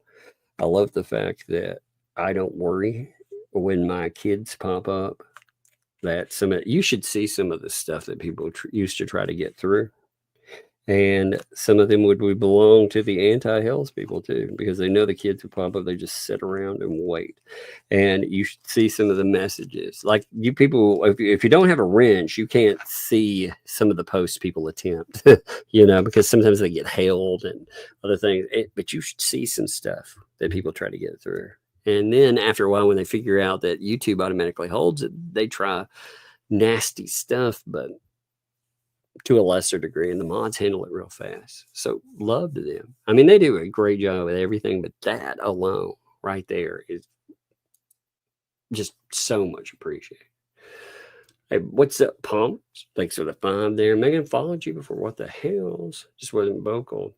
[SPEAKER 4] I love the fact that I don't worry when my kids pop up. That you should see some of the stuff that people used to try to get through. And some of them would belong to the anti-Hales people too, because they know the kids who pop up, they just sit around and wait. And you should see some of the messages. Like you people, if you don't have a wrench, you can't see some of the posts people attempt, because sometimes they get hailed and other things. But you should see some stuff that people try to get through. And then after a while, when they figure out that YouTube automatically holds it, they try nasty stuff, but to a lesser degree, and the mods handle it real fast. So love to them. I mean, they do a great job with everything, but that alone right there is just so much appreciated. Hey, what's up, Palm? Thanks for the 5 there. Megan followed you before. What the hell's? Just wasn't vocal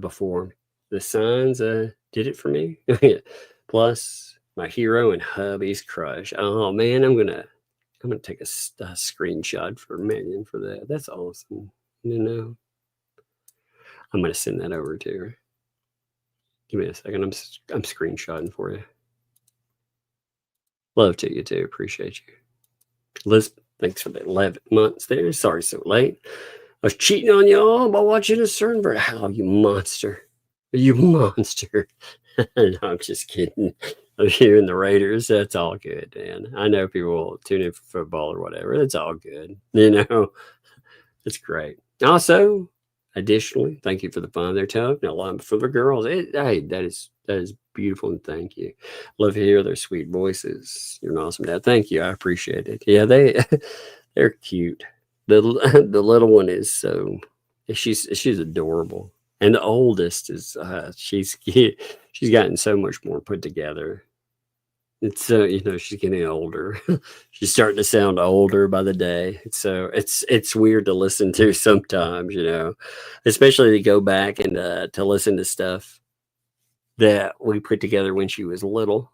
[SPEAKER 4] before. The signs did it for me. Plus, my hero and hubby's crush. Oh man, I'm gonna take a screenshot for Megan for that. That's awesome. I'm gonna send that over to her. Give me a second. I'm screenshotting for you. Love to you too. Appreciate you. Liz, thanks for the 11 months there. Sorry so late. I was cheating on y'all by watching a certain version. How, you monster. You monster. No, I'm just kidding. I'm hearing the Raiders. That's all good, man. I know people will tune in for football or whatever. That's all good. You know, it's great. Also, additionally, thank you for the fun there, Tug. Now, love for the girls. Hey, that is beautiful, and thank you. Love to hear their sweet voices. You're an awesome dad. Thank you. I appreciate it. Yeah, they're cute. The little one is so she's adorable, and the oldest is she's gotten so much more put together. It's she's getting older. She's starting to sound older by the day. So it's weird to listen to sometimes, especially to go back and to listen to stuff that we put together when she was little.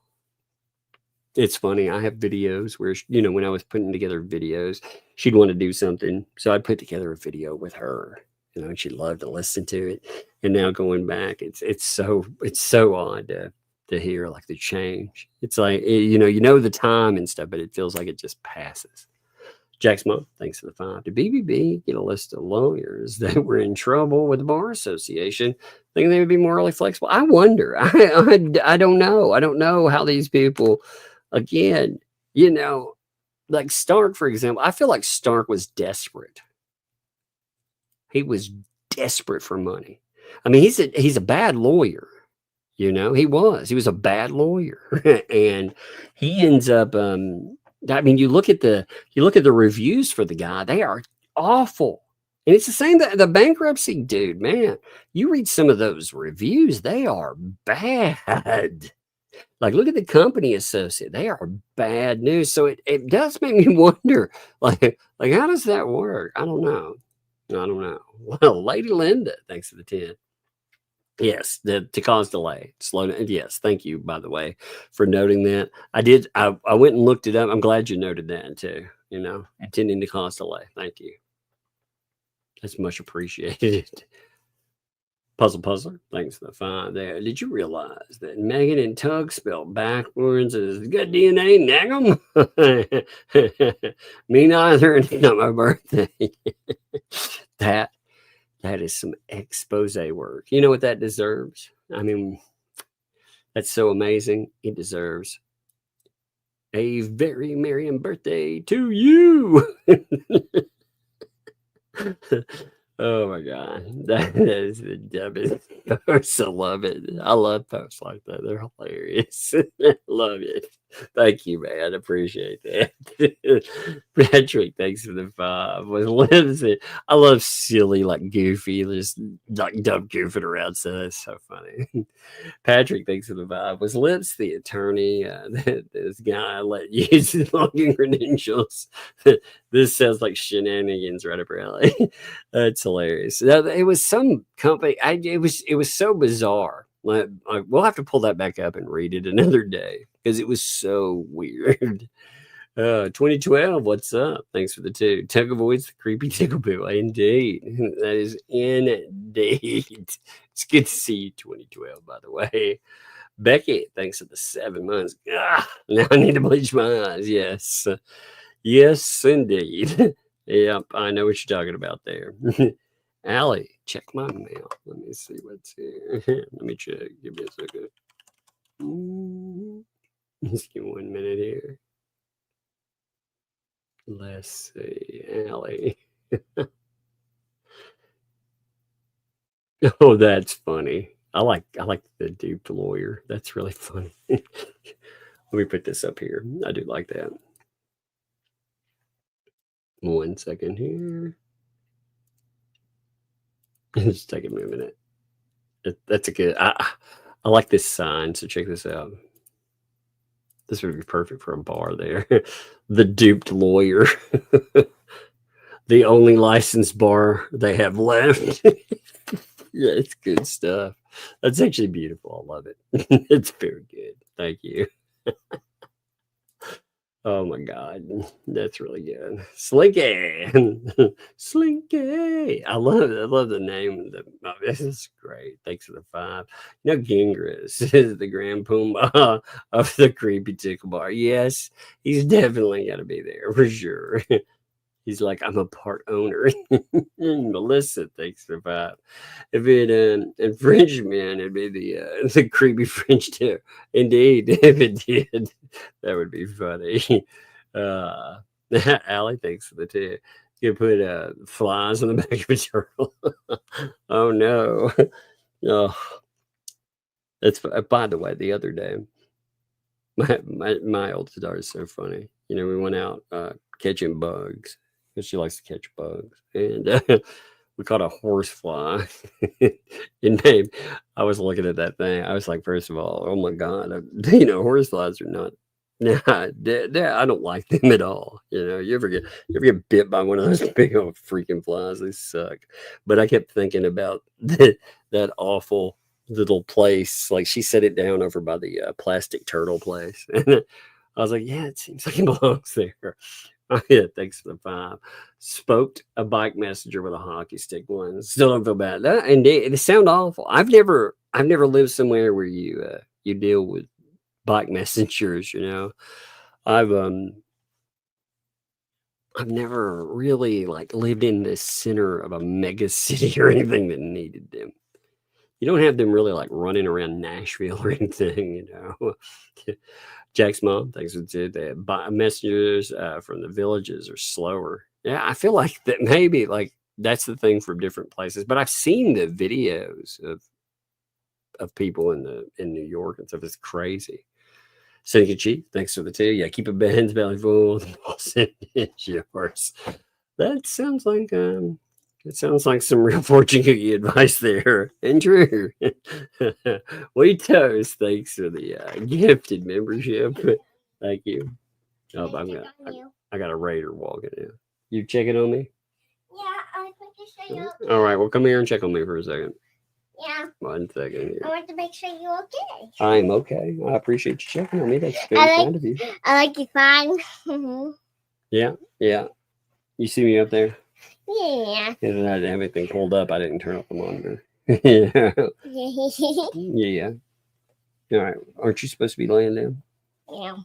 [SPEAKER 4] It's funny. I have videos where, when I was putting together videos, she'd want to do something. So I'd put together a video with her, and she'd love to listen to it. And now going back, it's so odd to hear like the change. It's like, the time and stuff, but it feels like it just passes. Jack's mom, thanks for the 5. Did BBB get a list of lawyers that were in trouble with the Bar Association, thinking they would be morally flexible? I wonder. I don't know. I don't know how these people, again, like Stark, for example. I feel like Stark was desperate. He was desperate for money. I mean, he's a bad lawyer. He was a bad lawyer. And he ends up, you look at the reviews for the guy, they are awful. And it's the same, the bankruptcy dude, man, you read some of those reviews, they are bad. Like, look at the company associate, they are bad news. So it does make me wonder, like how does that work? I don't know. Well, Lady Linda, thanks for the 10. Yes, to cause delay, slow down. Yes, thank you, by the way, for noting that. I went and looked it up. I'm glad you noted that too. Intending to cause delay. Thank you. That's much appreciated. Puzzler, thanks for the 5 there. Did you realize that Megan and Tug spelled backwards is good DNA? Nag 'em? Me neither. And it's not my birthday. That is some expose work. You know what that deserves? I mean, that's so amazing. It deserves a very merry birthday to you. Oh my God. That is the dumbest post. I love it. I love posts like that. They're hilarious. Love it. Thank you, man. Appreciate that. Patrick, thanks for the 5. I love silly, like goofy, just like dumb goofing around. So that's so funny. Patrick, thanks for the 5. Was Lips the attorney? This guy let use his login credentials. This sounds like shenanigans right up your alley. That's hilarious. It was some company. It was so bizarre. We'll have to pull that back up and read it another day because it was so weird. 2012, what's up? Thanks for the 2. Tug avoids the creepy tickle boo. Indeed. That is indeed. It's good to see you, 2012, by the way. Becky, thanks for the 7 months. Now I need to bleach my eyes. Yes. Yes, indeed. Yep, I know what you're talking about there. Allie, check my mail. Let me see what's here. Let me check. Give me a second. Just give me 1 minute here. Let's see, Allie. Oh, that's funny. I like the duped lawyer. That's really funny. Let me put this up here. I do like that. 1 second here. Just taking me a minute. That's a good. I like this sign. So check this out. This would be perfect for a bar there. The duped lawyer. The only licensed bar they have left. Yeah, it's good stuff. That's actually beautiful. I love it. It's very good. Thank you. Oh my God, that's really good. Slinky, Slinky. I love the name. This is great. Thanks for the 5. You know, Gingras is the Grand Pumbaa of the Creepy Tickle Bar. Yes, he's definitely got to be there for sure. He's like, I'm a part owner. Melissa, thanks for 5. If it infringement, it'd be the creepy French tip. Indeed, if it did, that would be funny. Allie, thanks for the tip. You put flies on the back of a turtle. Oh no. Oh, that's by the way. The other day, my oldest daughter is so funny. You know, we went out catching bugs. She likes to catch bugs, and we caught a horsefly. And babe, I was looking at that thing. I was like, first of all, oh my God, you know, horseflies are not. Nah, I don't like them at all. You know, you ever get bit by one of those big old freaking flies? They suck. But I kept thinking about that awful little place. Like she set it down over by the plastic turtle place, and I was like, yeah, it seems like it belongs there. Oh, yeah, thanks for the 5. Spoked a bike messenger with a hockey stick one. Still don't feel bad. And they sound awful. I've never lived somewhere where you deal with bike messengers. You know, I've never really like lived in the center of a mega city or anything that needed them. You don't have them really like running around Nashville or anything, you know. Jack's mom, thanks for the messengers from the villages are slower. Yeah, I feel like that maybe like that's the thing from different places. But I've seen the videos of people in New York and stuff. It's crazy. Seneca Chief, thanks for the tea. Yeah, keep a Ben's belly full. It's yours. That sounds like some real fortune cookie advice there. And true. We toast. Thanks for the gifted membership. Thank you. Oh, I got a raider walking in. You checking on me?
[SPEAKER 5] Yeah, I want to show you.
[SPEAKER 4] All right. Well, come here and check on me for a second.
[SPEAKER 5] Yeah.
[SPEAKER 4] 1 second here.
[SPEAKER 5] I want to make sure you're okay.
[SPEAKER 4] I'm okay. I appreciate you checking on me. That's very kind of you.
[SPEAKER 5] I like you fine.
[SPEAKER 4] Yeah. Yeah. You see me up there?
[SPEAKER 5] Yeah.
[SPEAKER 4] I didn't have everything pulled up. I didn't turn off the monitor. Yeah. Yeah. All right. Aren't you supposed to be laying down?
[SPEAKER 5] Yeah.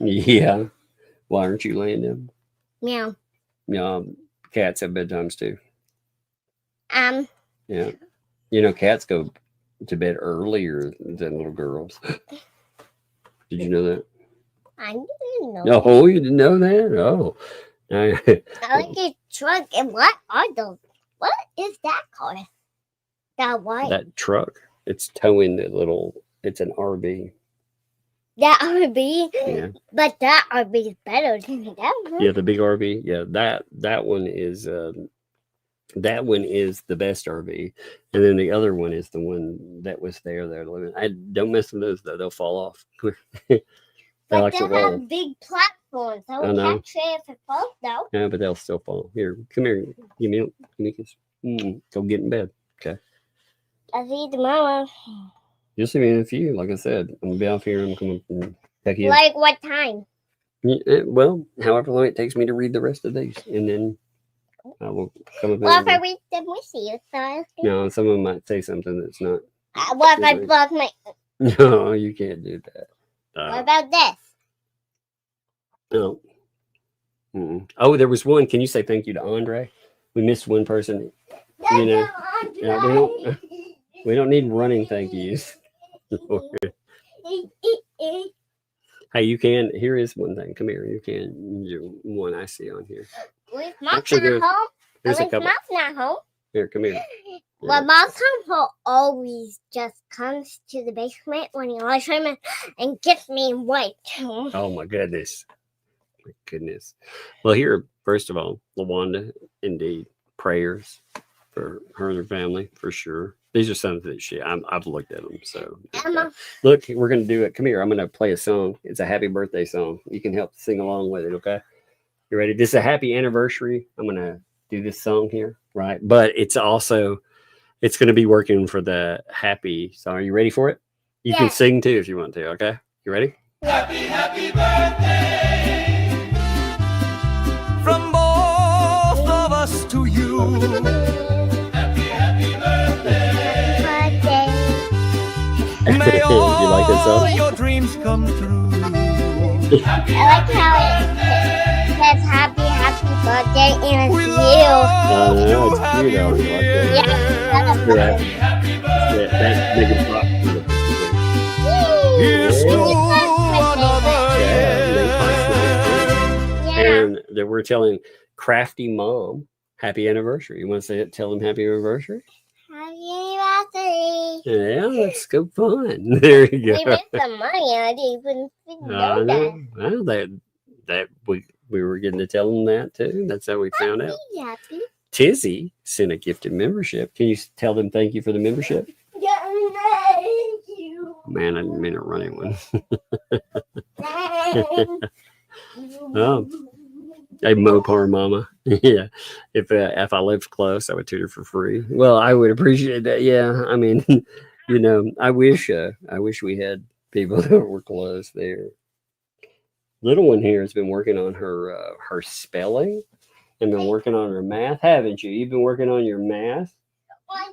[SPEAKER 4] Yeah. Why aren't you laying down?
[SPEAKER 5] Meow.
[SPEAKER 4] Yeah. Cats have bedtimes too.
[SPEAKER 5] Yeah.
[SPEAKER 4] You know, cats go to bed earlier than little girls. Did you know that?
[SPEAKER 5] I didn't know.
[SPEAKER 4] Oh, you didn't know that? Oh.
[SPEAKER 5] I like your truck. And what are those? What is that called? That white.
[SPEAKER 4] That truck. It's towing the little. It's an RV.
[SPEAKER 5] That RV.
[SPEAKER 4] Yeah.
[SPEAKER 5] But that RV is better than that one.
[SPEAKER 4] Yeah, the big RV. Yeah, that one is the best RV, and then the other one is the one that was there. They're living. I don't mess with those though; they'll fall off. They
[SPEAKER 5] but
[SPEAKER 4] like
[SPEAKER 5] they
[SPEAKER 4] to roll.
[SPEAKER 5] have big platforms. So
[SPEAKER 4] I
[SPEAKER 5] we
[SPEAKER 4] know.
[SPEAKER 5] can't say if it falls though.
[SPEAKER 4] Yeah, but they'll still fall. Here, come here. Give me a kiss. Go get in bed. Okay.
[SPEAKER 5] I'll see you tomorrow.
[SPEAKER 4] You'll see me in a few. Like I said, I'm gonna be off here. I'm coming and pick you up.
[SPEAKER 5] Like what time?
[SPEAKER 4] Yeah, well, however long it takes me to read the rest of these, and then I will come up.
[SPEAKER 5] What if I read them with you?
[SPEAKER 4] No, some of them might say something that's not.
[SPEAKER 5] What if I block my?
[SPEAKER 4] No, you can't do that.
[SPEAKER 5] What about this?
[SPEAKER 4] No. Oh, there was one. Can you say thank you to Andre? We missed one person. You know, we don't need running thank yous. Hey, you can. Here is one thing. Come here. You can do one I see on here.
[SPEAKER 5] With Mom's
[SPEAKER 4] Actually,
[SPEAKER 5] not home.
[SPEAKER 4] there's a
[SPEAKER 5] With
[SPEAKER 4] couple.
[SPEAKER 5] Mom's not home.
[SPEAKER 4] Here, come here.
[SPEAKER 5] Well, Mom's home always just comes to the basement when he likes him and gets me white.
[SPEAKER 4] Oh my goodness. My goodness. Well, here, first of all, LaWanda, indeed, prayers for her and her family, for sure. These are some that I've looked at them. So
[SPEAKER 5] Emma.
[SPEAKER 4] Look, we're going to do it. Come here. I'm going to play a song. It's a happy birthday song. You can help sing along with it. Okay. You ready? This is a happy anniversary. I'm going to do this song here. Right. But it's going to be working for the happy song. Are you ready for it? You can sing too if you want to. Okay. You ready?
[SPEAKER 8] Happy birthday May
[SPEAKER 4] You like that
[SPEAKER 8] all
[SPEAKER 4] song?
[SPEAKER 8] your dreams come true.
[SPEAKER 5] I like how it says happy birthday and it's
[SPEAKER 8] We
[SPEAKER 5] you.
[SPEAKER 4] Oh,
[SPEAKER 8] love
[SPEAKER 4] no,
[SPEAKER 8] to
[SPEAKER 4] it's
[SPEAKER 8] have
[SPEAKER 4] cute.
[SPEAKER 8] you
[SPEAKER 4] I like
[SPEAKER 8] here.
[SPEAKER 5] Yeah.
[SPEAKER 4] You're right. That's big and rock.
[SPEAKER 8] Here's to another
[SPEAKER 5] Yeah.
[SPEAKER 4] And that we're telling Crafty Mom happy anniversary. You want to say it? Tell them happy anniversary?
[SPEAKER 5] Happy anniversary.
[SPEAKER 4] Yeah, let's go fun. There you
[SPEAKER 5] We
[SPEAKER 4] go.
[SPEAKER 5] made some money. I didn't even
[SPEAKER 4] I
[SPEAKER 5] know
[SPEAKER 4] know. Well, that we were getting to tell them that too. That's how we found out.
[SPEAKER 5] that. Happy.
[SPEAKER 4] Tizzy sent a gifted membership. Can you tell them thank you for the membership?
[SPEAKER 5] Yeah, thank you.
[SPEAKER 4] Man, I didn't mean to run one.
[SPEAKER 5] Thank
[SPEAKER 4] Oh, hey, Mopar Mama. Yeah, if I lived close, I would tutor for free. Well, I would appreciate that. Yeah, I mean, you know, I wish we had people that were close there. Little one here has been working on her spelling and been working on her math, haven't you? You've been working on your math.
[SPEAKER 5] 1, 2,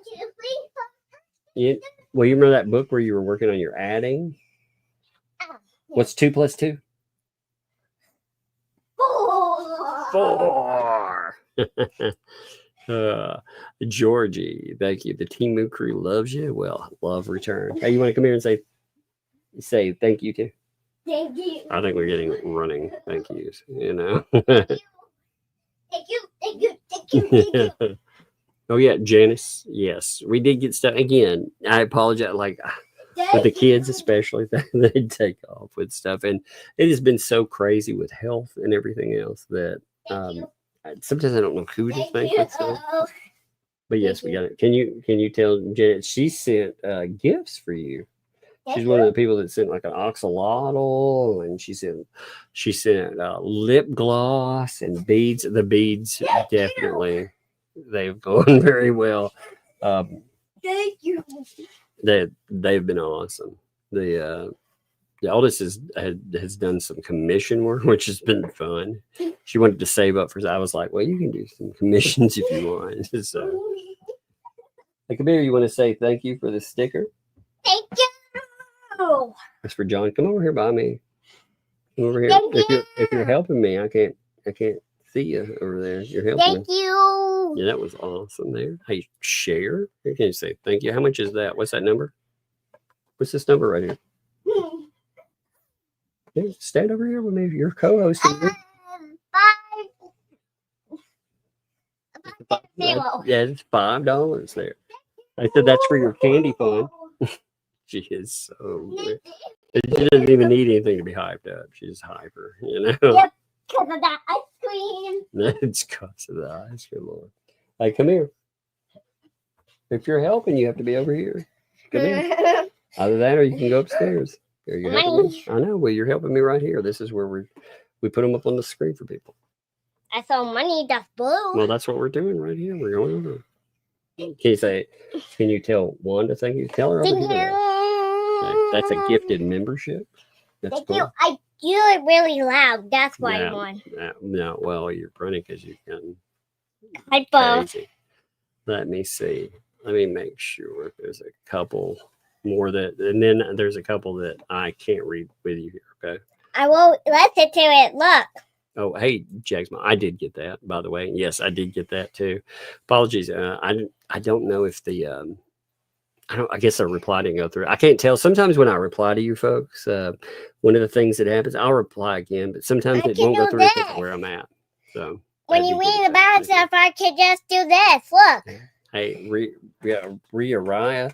[SPEAKER 5] 3,
[SPEAKER 4] You, well, you remember that book where you were working on your adding?
[SPEAKER 5] 4.
[SPEAKER 4] What's 2 plus 2?
[SPEAKER 5] 4.
[SPEAKER 4] 4. Georgie, thank you. The Timu crew loves you. Well, love return. Hey, you want to come here and say thank you too?
[SPEAKER 5] Thank you.
[SPEAKER 4] I think we're getting running thank yous. You know.
[SPEAKER 5] Thank you. Thank you. Thank you. Thank you.
[SPEAKER 4] Oh yeah, Janice. Yes, we did get stuff again. I apologize. Like with the kids, especially, they take off with stuff, and it has been so crazy with health and everything else that sometimes I don't know who to
[SPEAKER 5] Thank
[SPEAKER 4] thank
[SPEAKER 5] you.
[SPEAKER 4] with stuff. But yes, we got it. Can you tell Janet she sent gifts for you? She's one of the people that sent like an oxalotl, and she sent lip gloss and beads. The beads definitely they've gone very well.
[SPEAKER 5] Thank you.
[SPEAKER 4] They've been awesome. The oldest has done some commission work, which has been fun. She wanted to save up for. I was like, well, you can do some commissions if you want. So, like, Kabir, you want to say thank you for the sticker?
[SPEAKER 5] Thank you.
[SPEAKER 4] That's for John. Come over here by me. Come over here.
[SPEAKER 5] Thank
[SPEAKER 4] If you're helping me, I can't see you over there. You're helping
[SPEAKER 5] Thank
[SPEAKER 4] me.
[SPEAKER 5] you.
[SPEAKER 4] Yeah, that was awesome there. Hey, share. Here, can you say thank you? How much is that? What's that number? What's this number right here? Yeah, stand over here with me. You're co-hosting. Yeah, it's $5 there. I said that's for your candy fund. She is so good. She doesn't even need anything to be hyped up. She's hyper, you know.
[SPEAKER 5] Yep, because of that ice cream.
[SPEAKER 4] It's because of the ice cream, Lord. Hey, come here. If you're helping, you have to be over here. Come here. Either that or you can go upstairs. Here, you're helping me. I know. Well, you're helping me right here. This is where we put them up on the screen for people.
[SPEAKER 5] I saw money that's blue.
[SPEAKER 4] Well, that's what we're doing right here. We're going over. Can you tell Wanda thank you? Tell her over
[SPEAKER 5] Thank
[SPEAKER 4] here.
[SPEAKER 5] you.
[SPEAKER 4] Okay, that's a gifted membership. That's
[SPEAKER 5] Thank
[SPEAKER 4] cool.
[SPEAKER 5] you. I do it really loud. That's why I
[SPEAKER 4] No,
[SPEAKER 5] won.
[SPEAKER 4] no, well, you're running because you've gotten
[SPEAKER 5] Hypo.
[SPEAKER 4] crazy. Let me see. Let me make sure there's a couple more and then there's a couple that I can't read with you here. Okay.
[SPEAKER 5] I will listen to it. Look.
[SPEAKER 4] Oh, hey, Jagsma, I did get that, by the way. Yes, I did get that too. Apologies. I don't know if I guess a reply didn't go through. I can't tell. Sometimes when I reply to you folks, one of the things that happens, I'll reply again, but sometimes it won't go through because of where I'm at. So
[SPEAKER 5] when you read about stuff, I could just do this. Look.
[SPEAKER 4] Hey, Rhea Raya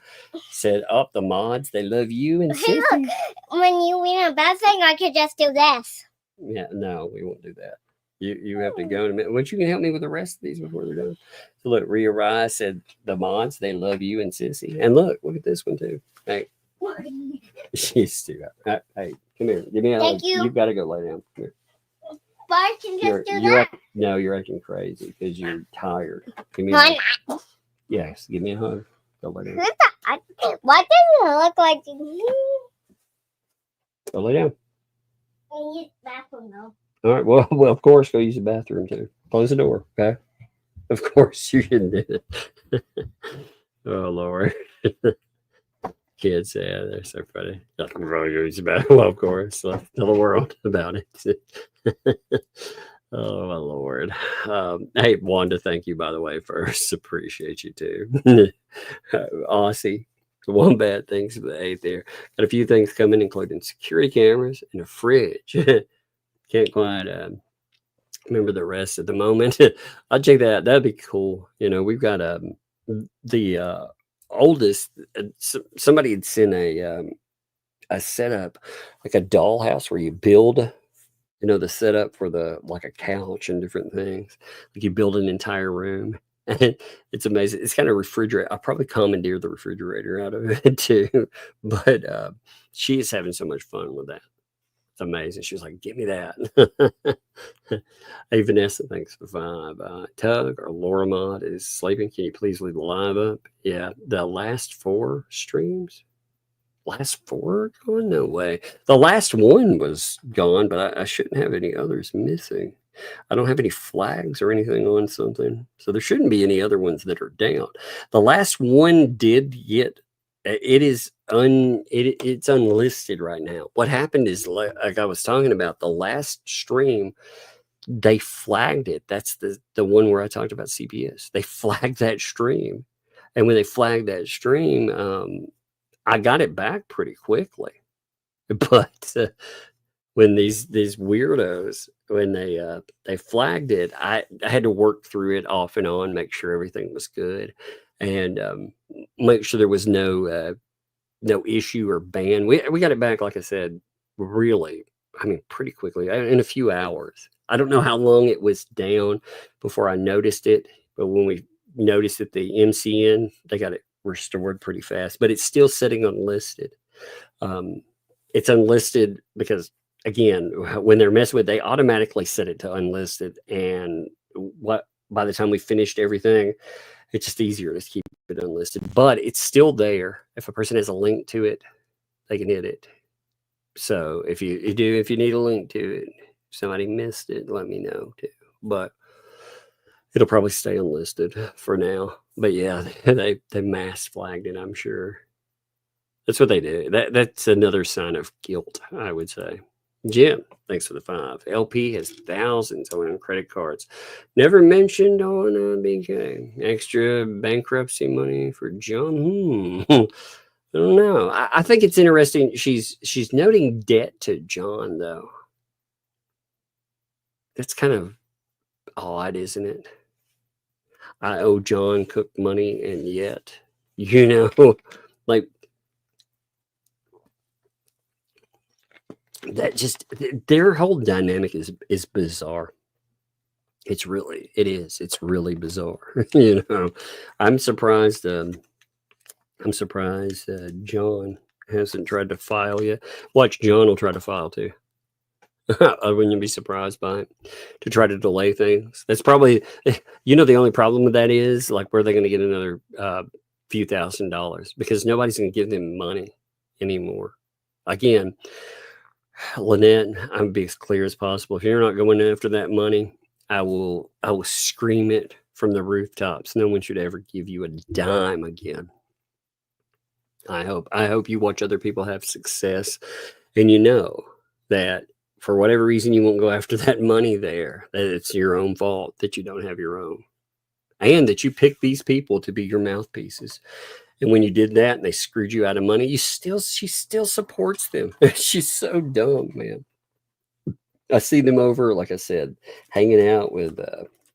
[SPEAKER 4] said, up the mods, they love you and
[SPEAKER 5] Hey,
[SPEAKER 4] Sissy.
[SPEAKER 5] look. When you read a bad thing, I could just do this.
[SPEAKER 4] Yeah, no, we won't do that. You have to go in a minute. But you can help me with the rest of these before they're done. So look, Rhea Rye said the mods, they love you and Sissy. And look at this one too. Hey. She's too hey, come here. Give me a hug. You've got to go lay down. Come here.
[SPEAKER 5] But I can just do that.
[SPEAKER 4] No, you're acting crazy because you're tired. Give me a hug. Yes, give me a hug. Go lay down.
[SPEAKER 5] Why does it look like
[SPEAKER 4] Go lay down.
[SPEAKER 5] I use the bathroom though?
[SPEAKER 4] All right. Well, of course, go use the bathroom too. Close the door. Okay. Of course you can do it. Oh Lord. Kids, yeah, they're so funny. Nothing really goes about it. Well, of course, tell the world about it. Oh my Lord. Hey, Wanda, thank you, by the way, first. Appreciate you too. Aussie. One bad things for the 8th there. Got a few things coming, including security cameras and a fridge. Can't quite remember the rest at the moment. I'll check that out. That'd be cool. You know, we've got the oldest. Somebody had sent a setup, like a dollhouse where you build, you know, the setup for the like a couch and different things. Like you build an entire room. And it's amazing. It's kind of refrigerator. I probably commandeered the refrigerator out of it too. But she is having so much fun with that. It's amazing. She was like, "Give me that." Hey, Vanessa, thanks for 5. Tug or Laura Mod is sleeping. Can you please leave the live up? Yeah, the last 4 streams. Last 4 gone? No way. The last one was gone, but I shouldn't have any others missing. I don't have any flags or anything on something, so there shouldn't be any other ones that are down. The last one did get. It's unlisted right now. What happened is, like I was talking about, the last stream, they flagged it. That's the one where I talked about CPS. They flagged that stream, and when they flagged that stream, I got it back pretty quickly. But when these weirdos, when they flagged it, I had to work through it off and on, make sure everything was good, and make sure there was no issue or ban. We got it back, like I said, really, I mean, pretty quickly, in a few hours. I don't know how long it was down before I noticed it, but when we noticed that the MCN, they got it restored pretty fast, but it's still sitting unlisted. It's unlisted because, again, when they're messing with it, they automatically set it to unlisted, and by the time we finished everything, it's just easier to keep it unlisted. But it's still there. If a person has a link to it, they can hit it. So if you need a link to it, if somebody missed it, let me know too. But it'll probably stay unlisted for now. But yeah, they mass flagged it, I'm sure. That's what they do. That's another sign of guilt, I would say. Jim, thanks for the 5. LP has thousands on credit cards. Never mentioned on BK. Extra bankruptcy money for John. I don't know. I think it's interesting. She's noting debt to John, though. That's kind of odd, isn't it? I owe John Cook money, and yet, you know, like, that just, their whole dynamic is bizarre. It's really bizarre. You know, I'm surprised John hasn't tried to file yet. Watch, John will try to file too. I wouldn't be surprised by it, to try to delay things. That's probably, you know, the only problem with that is, like, where are they going to get another few $1,000s? Because nobody's going to give them money anymore. Again, Lynette, I'm be as clear as possible. If you're not going after that money, I will scream it from the rooftops. No one should ever give you a dime again. I hope you watch other people have success, and you know that for whatever reason you won't go after that money there, that it's your own fault that you don't have your own, and that you picked these people to be your mouthpieces. And when you did that and they screwed you out of money, she still supports them. She's so dumb, man. I see them over, like I said, hanging out with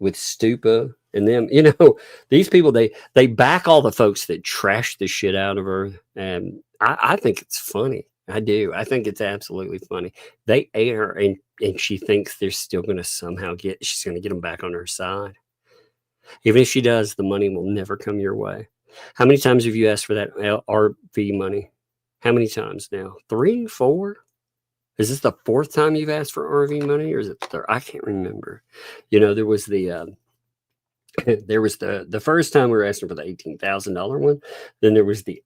[SPEAKER 4] Stupa and them. You know, these people, they back all the folks that trash the shit out of her. And I think it's funny. I do. I think it's absolutely funny. They ate her, and she thinks they're still going to somehow she's going to get them back on her side. Even if she does, the money will never come your way. How many times have you asked for that RV money? How many times now? 3, 4? Is this the 4th time you've asked for RV money, or is it 3rd? I can't remember. You know, there was the There was the first time we were asking for the $18,000 one. Then there was the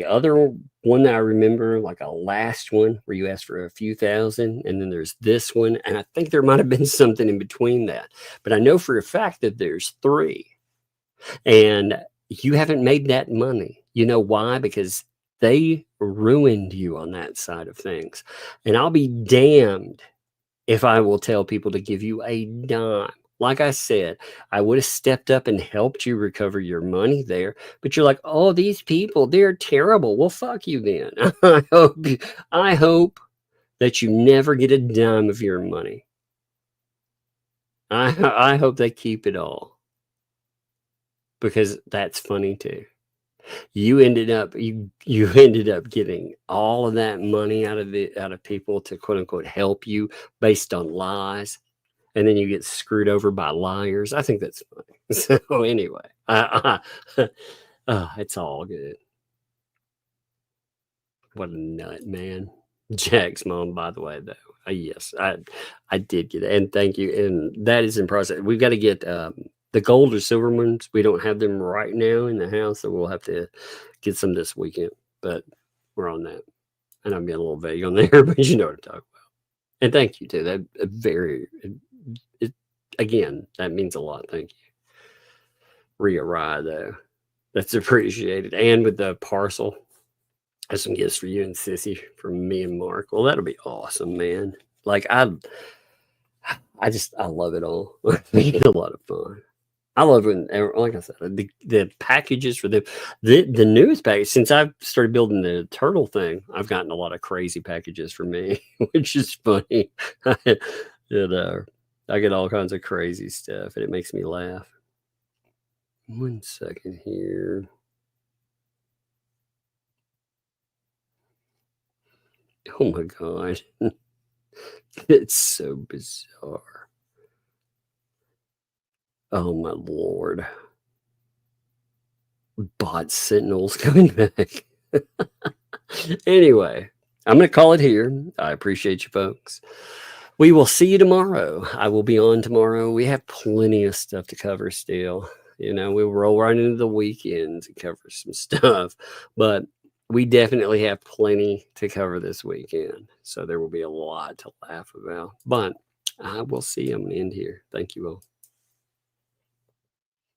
[SPEAKER 4] other one that I remember, like a last one where you asked for a few thousand, and then there's this one, and I think there might have been something in between that. But I know for a fact that there's 3, and you haven't made that money. You know why? Because they ruined you on that side of things, and I'll be damned if I will tell people to give you a dime. Like I said, I would have stepped up and helped you recover your money there. But you're like, oh, these people, they're terrible. Well, fuck you then. I hope that you never get a dime of your money. I hope they keep it all. Because that's funny too. You ended up getting all of that money out of people to quote unquote help you based on lies. And then you get screwed over by liars. I think that's funny. So anyway, it's all good. What a nut, man. Jack's mom, by the way, though. Yes, I did get it. And thank you. And that is in process. We've got to get the gold or silver ones. We don't have them right now in the house, so we'll have to get some this weekend. But we're on that. And I'm being a little vague on there, but you know what I'm talking about. And thank you, too. That again, that means a lot. Thank you. Rhea Rye, though. That's appreciated. And with the parcel, I have some gifts for you and Sissy from me and Mark. Well, that'll be awesome, man. Like, I love it all. It's a lot of fun. I love when, like I said, the packages for the newest package. Since I've started building the turtle thing, I've gotten a lot of crazy packages for me, which is funny. I get all kinds of crazy stuff, and it makes me laugh. 1 second here. Oh my God. It's so bizarre. Oh my Lord. Bot Sentinels coming back. Anyway, I'm going to call it here. I appreciate you folks. We will see you tomorrow. I will be on tomorrow. We have plenty of stuff to cover still. You know, we'll roll right into the weekend to cover some stuff. But we definitely have plenty to cover this weekend. So there will be a lot to laugh about. But I will see you. I'm going to end here. Thank you all.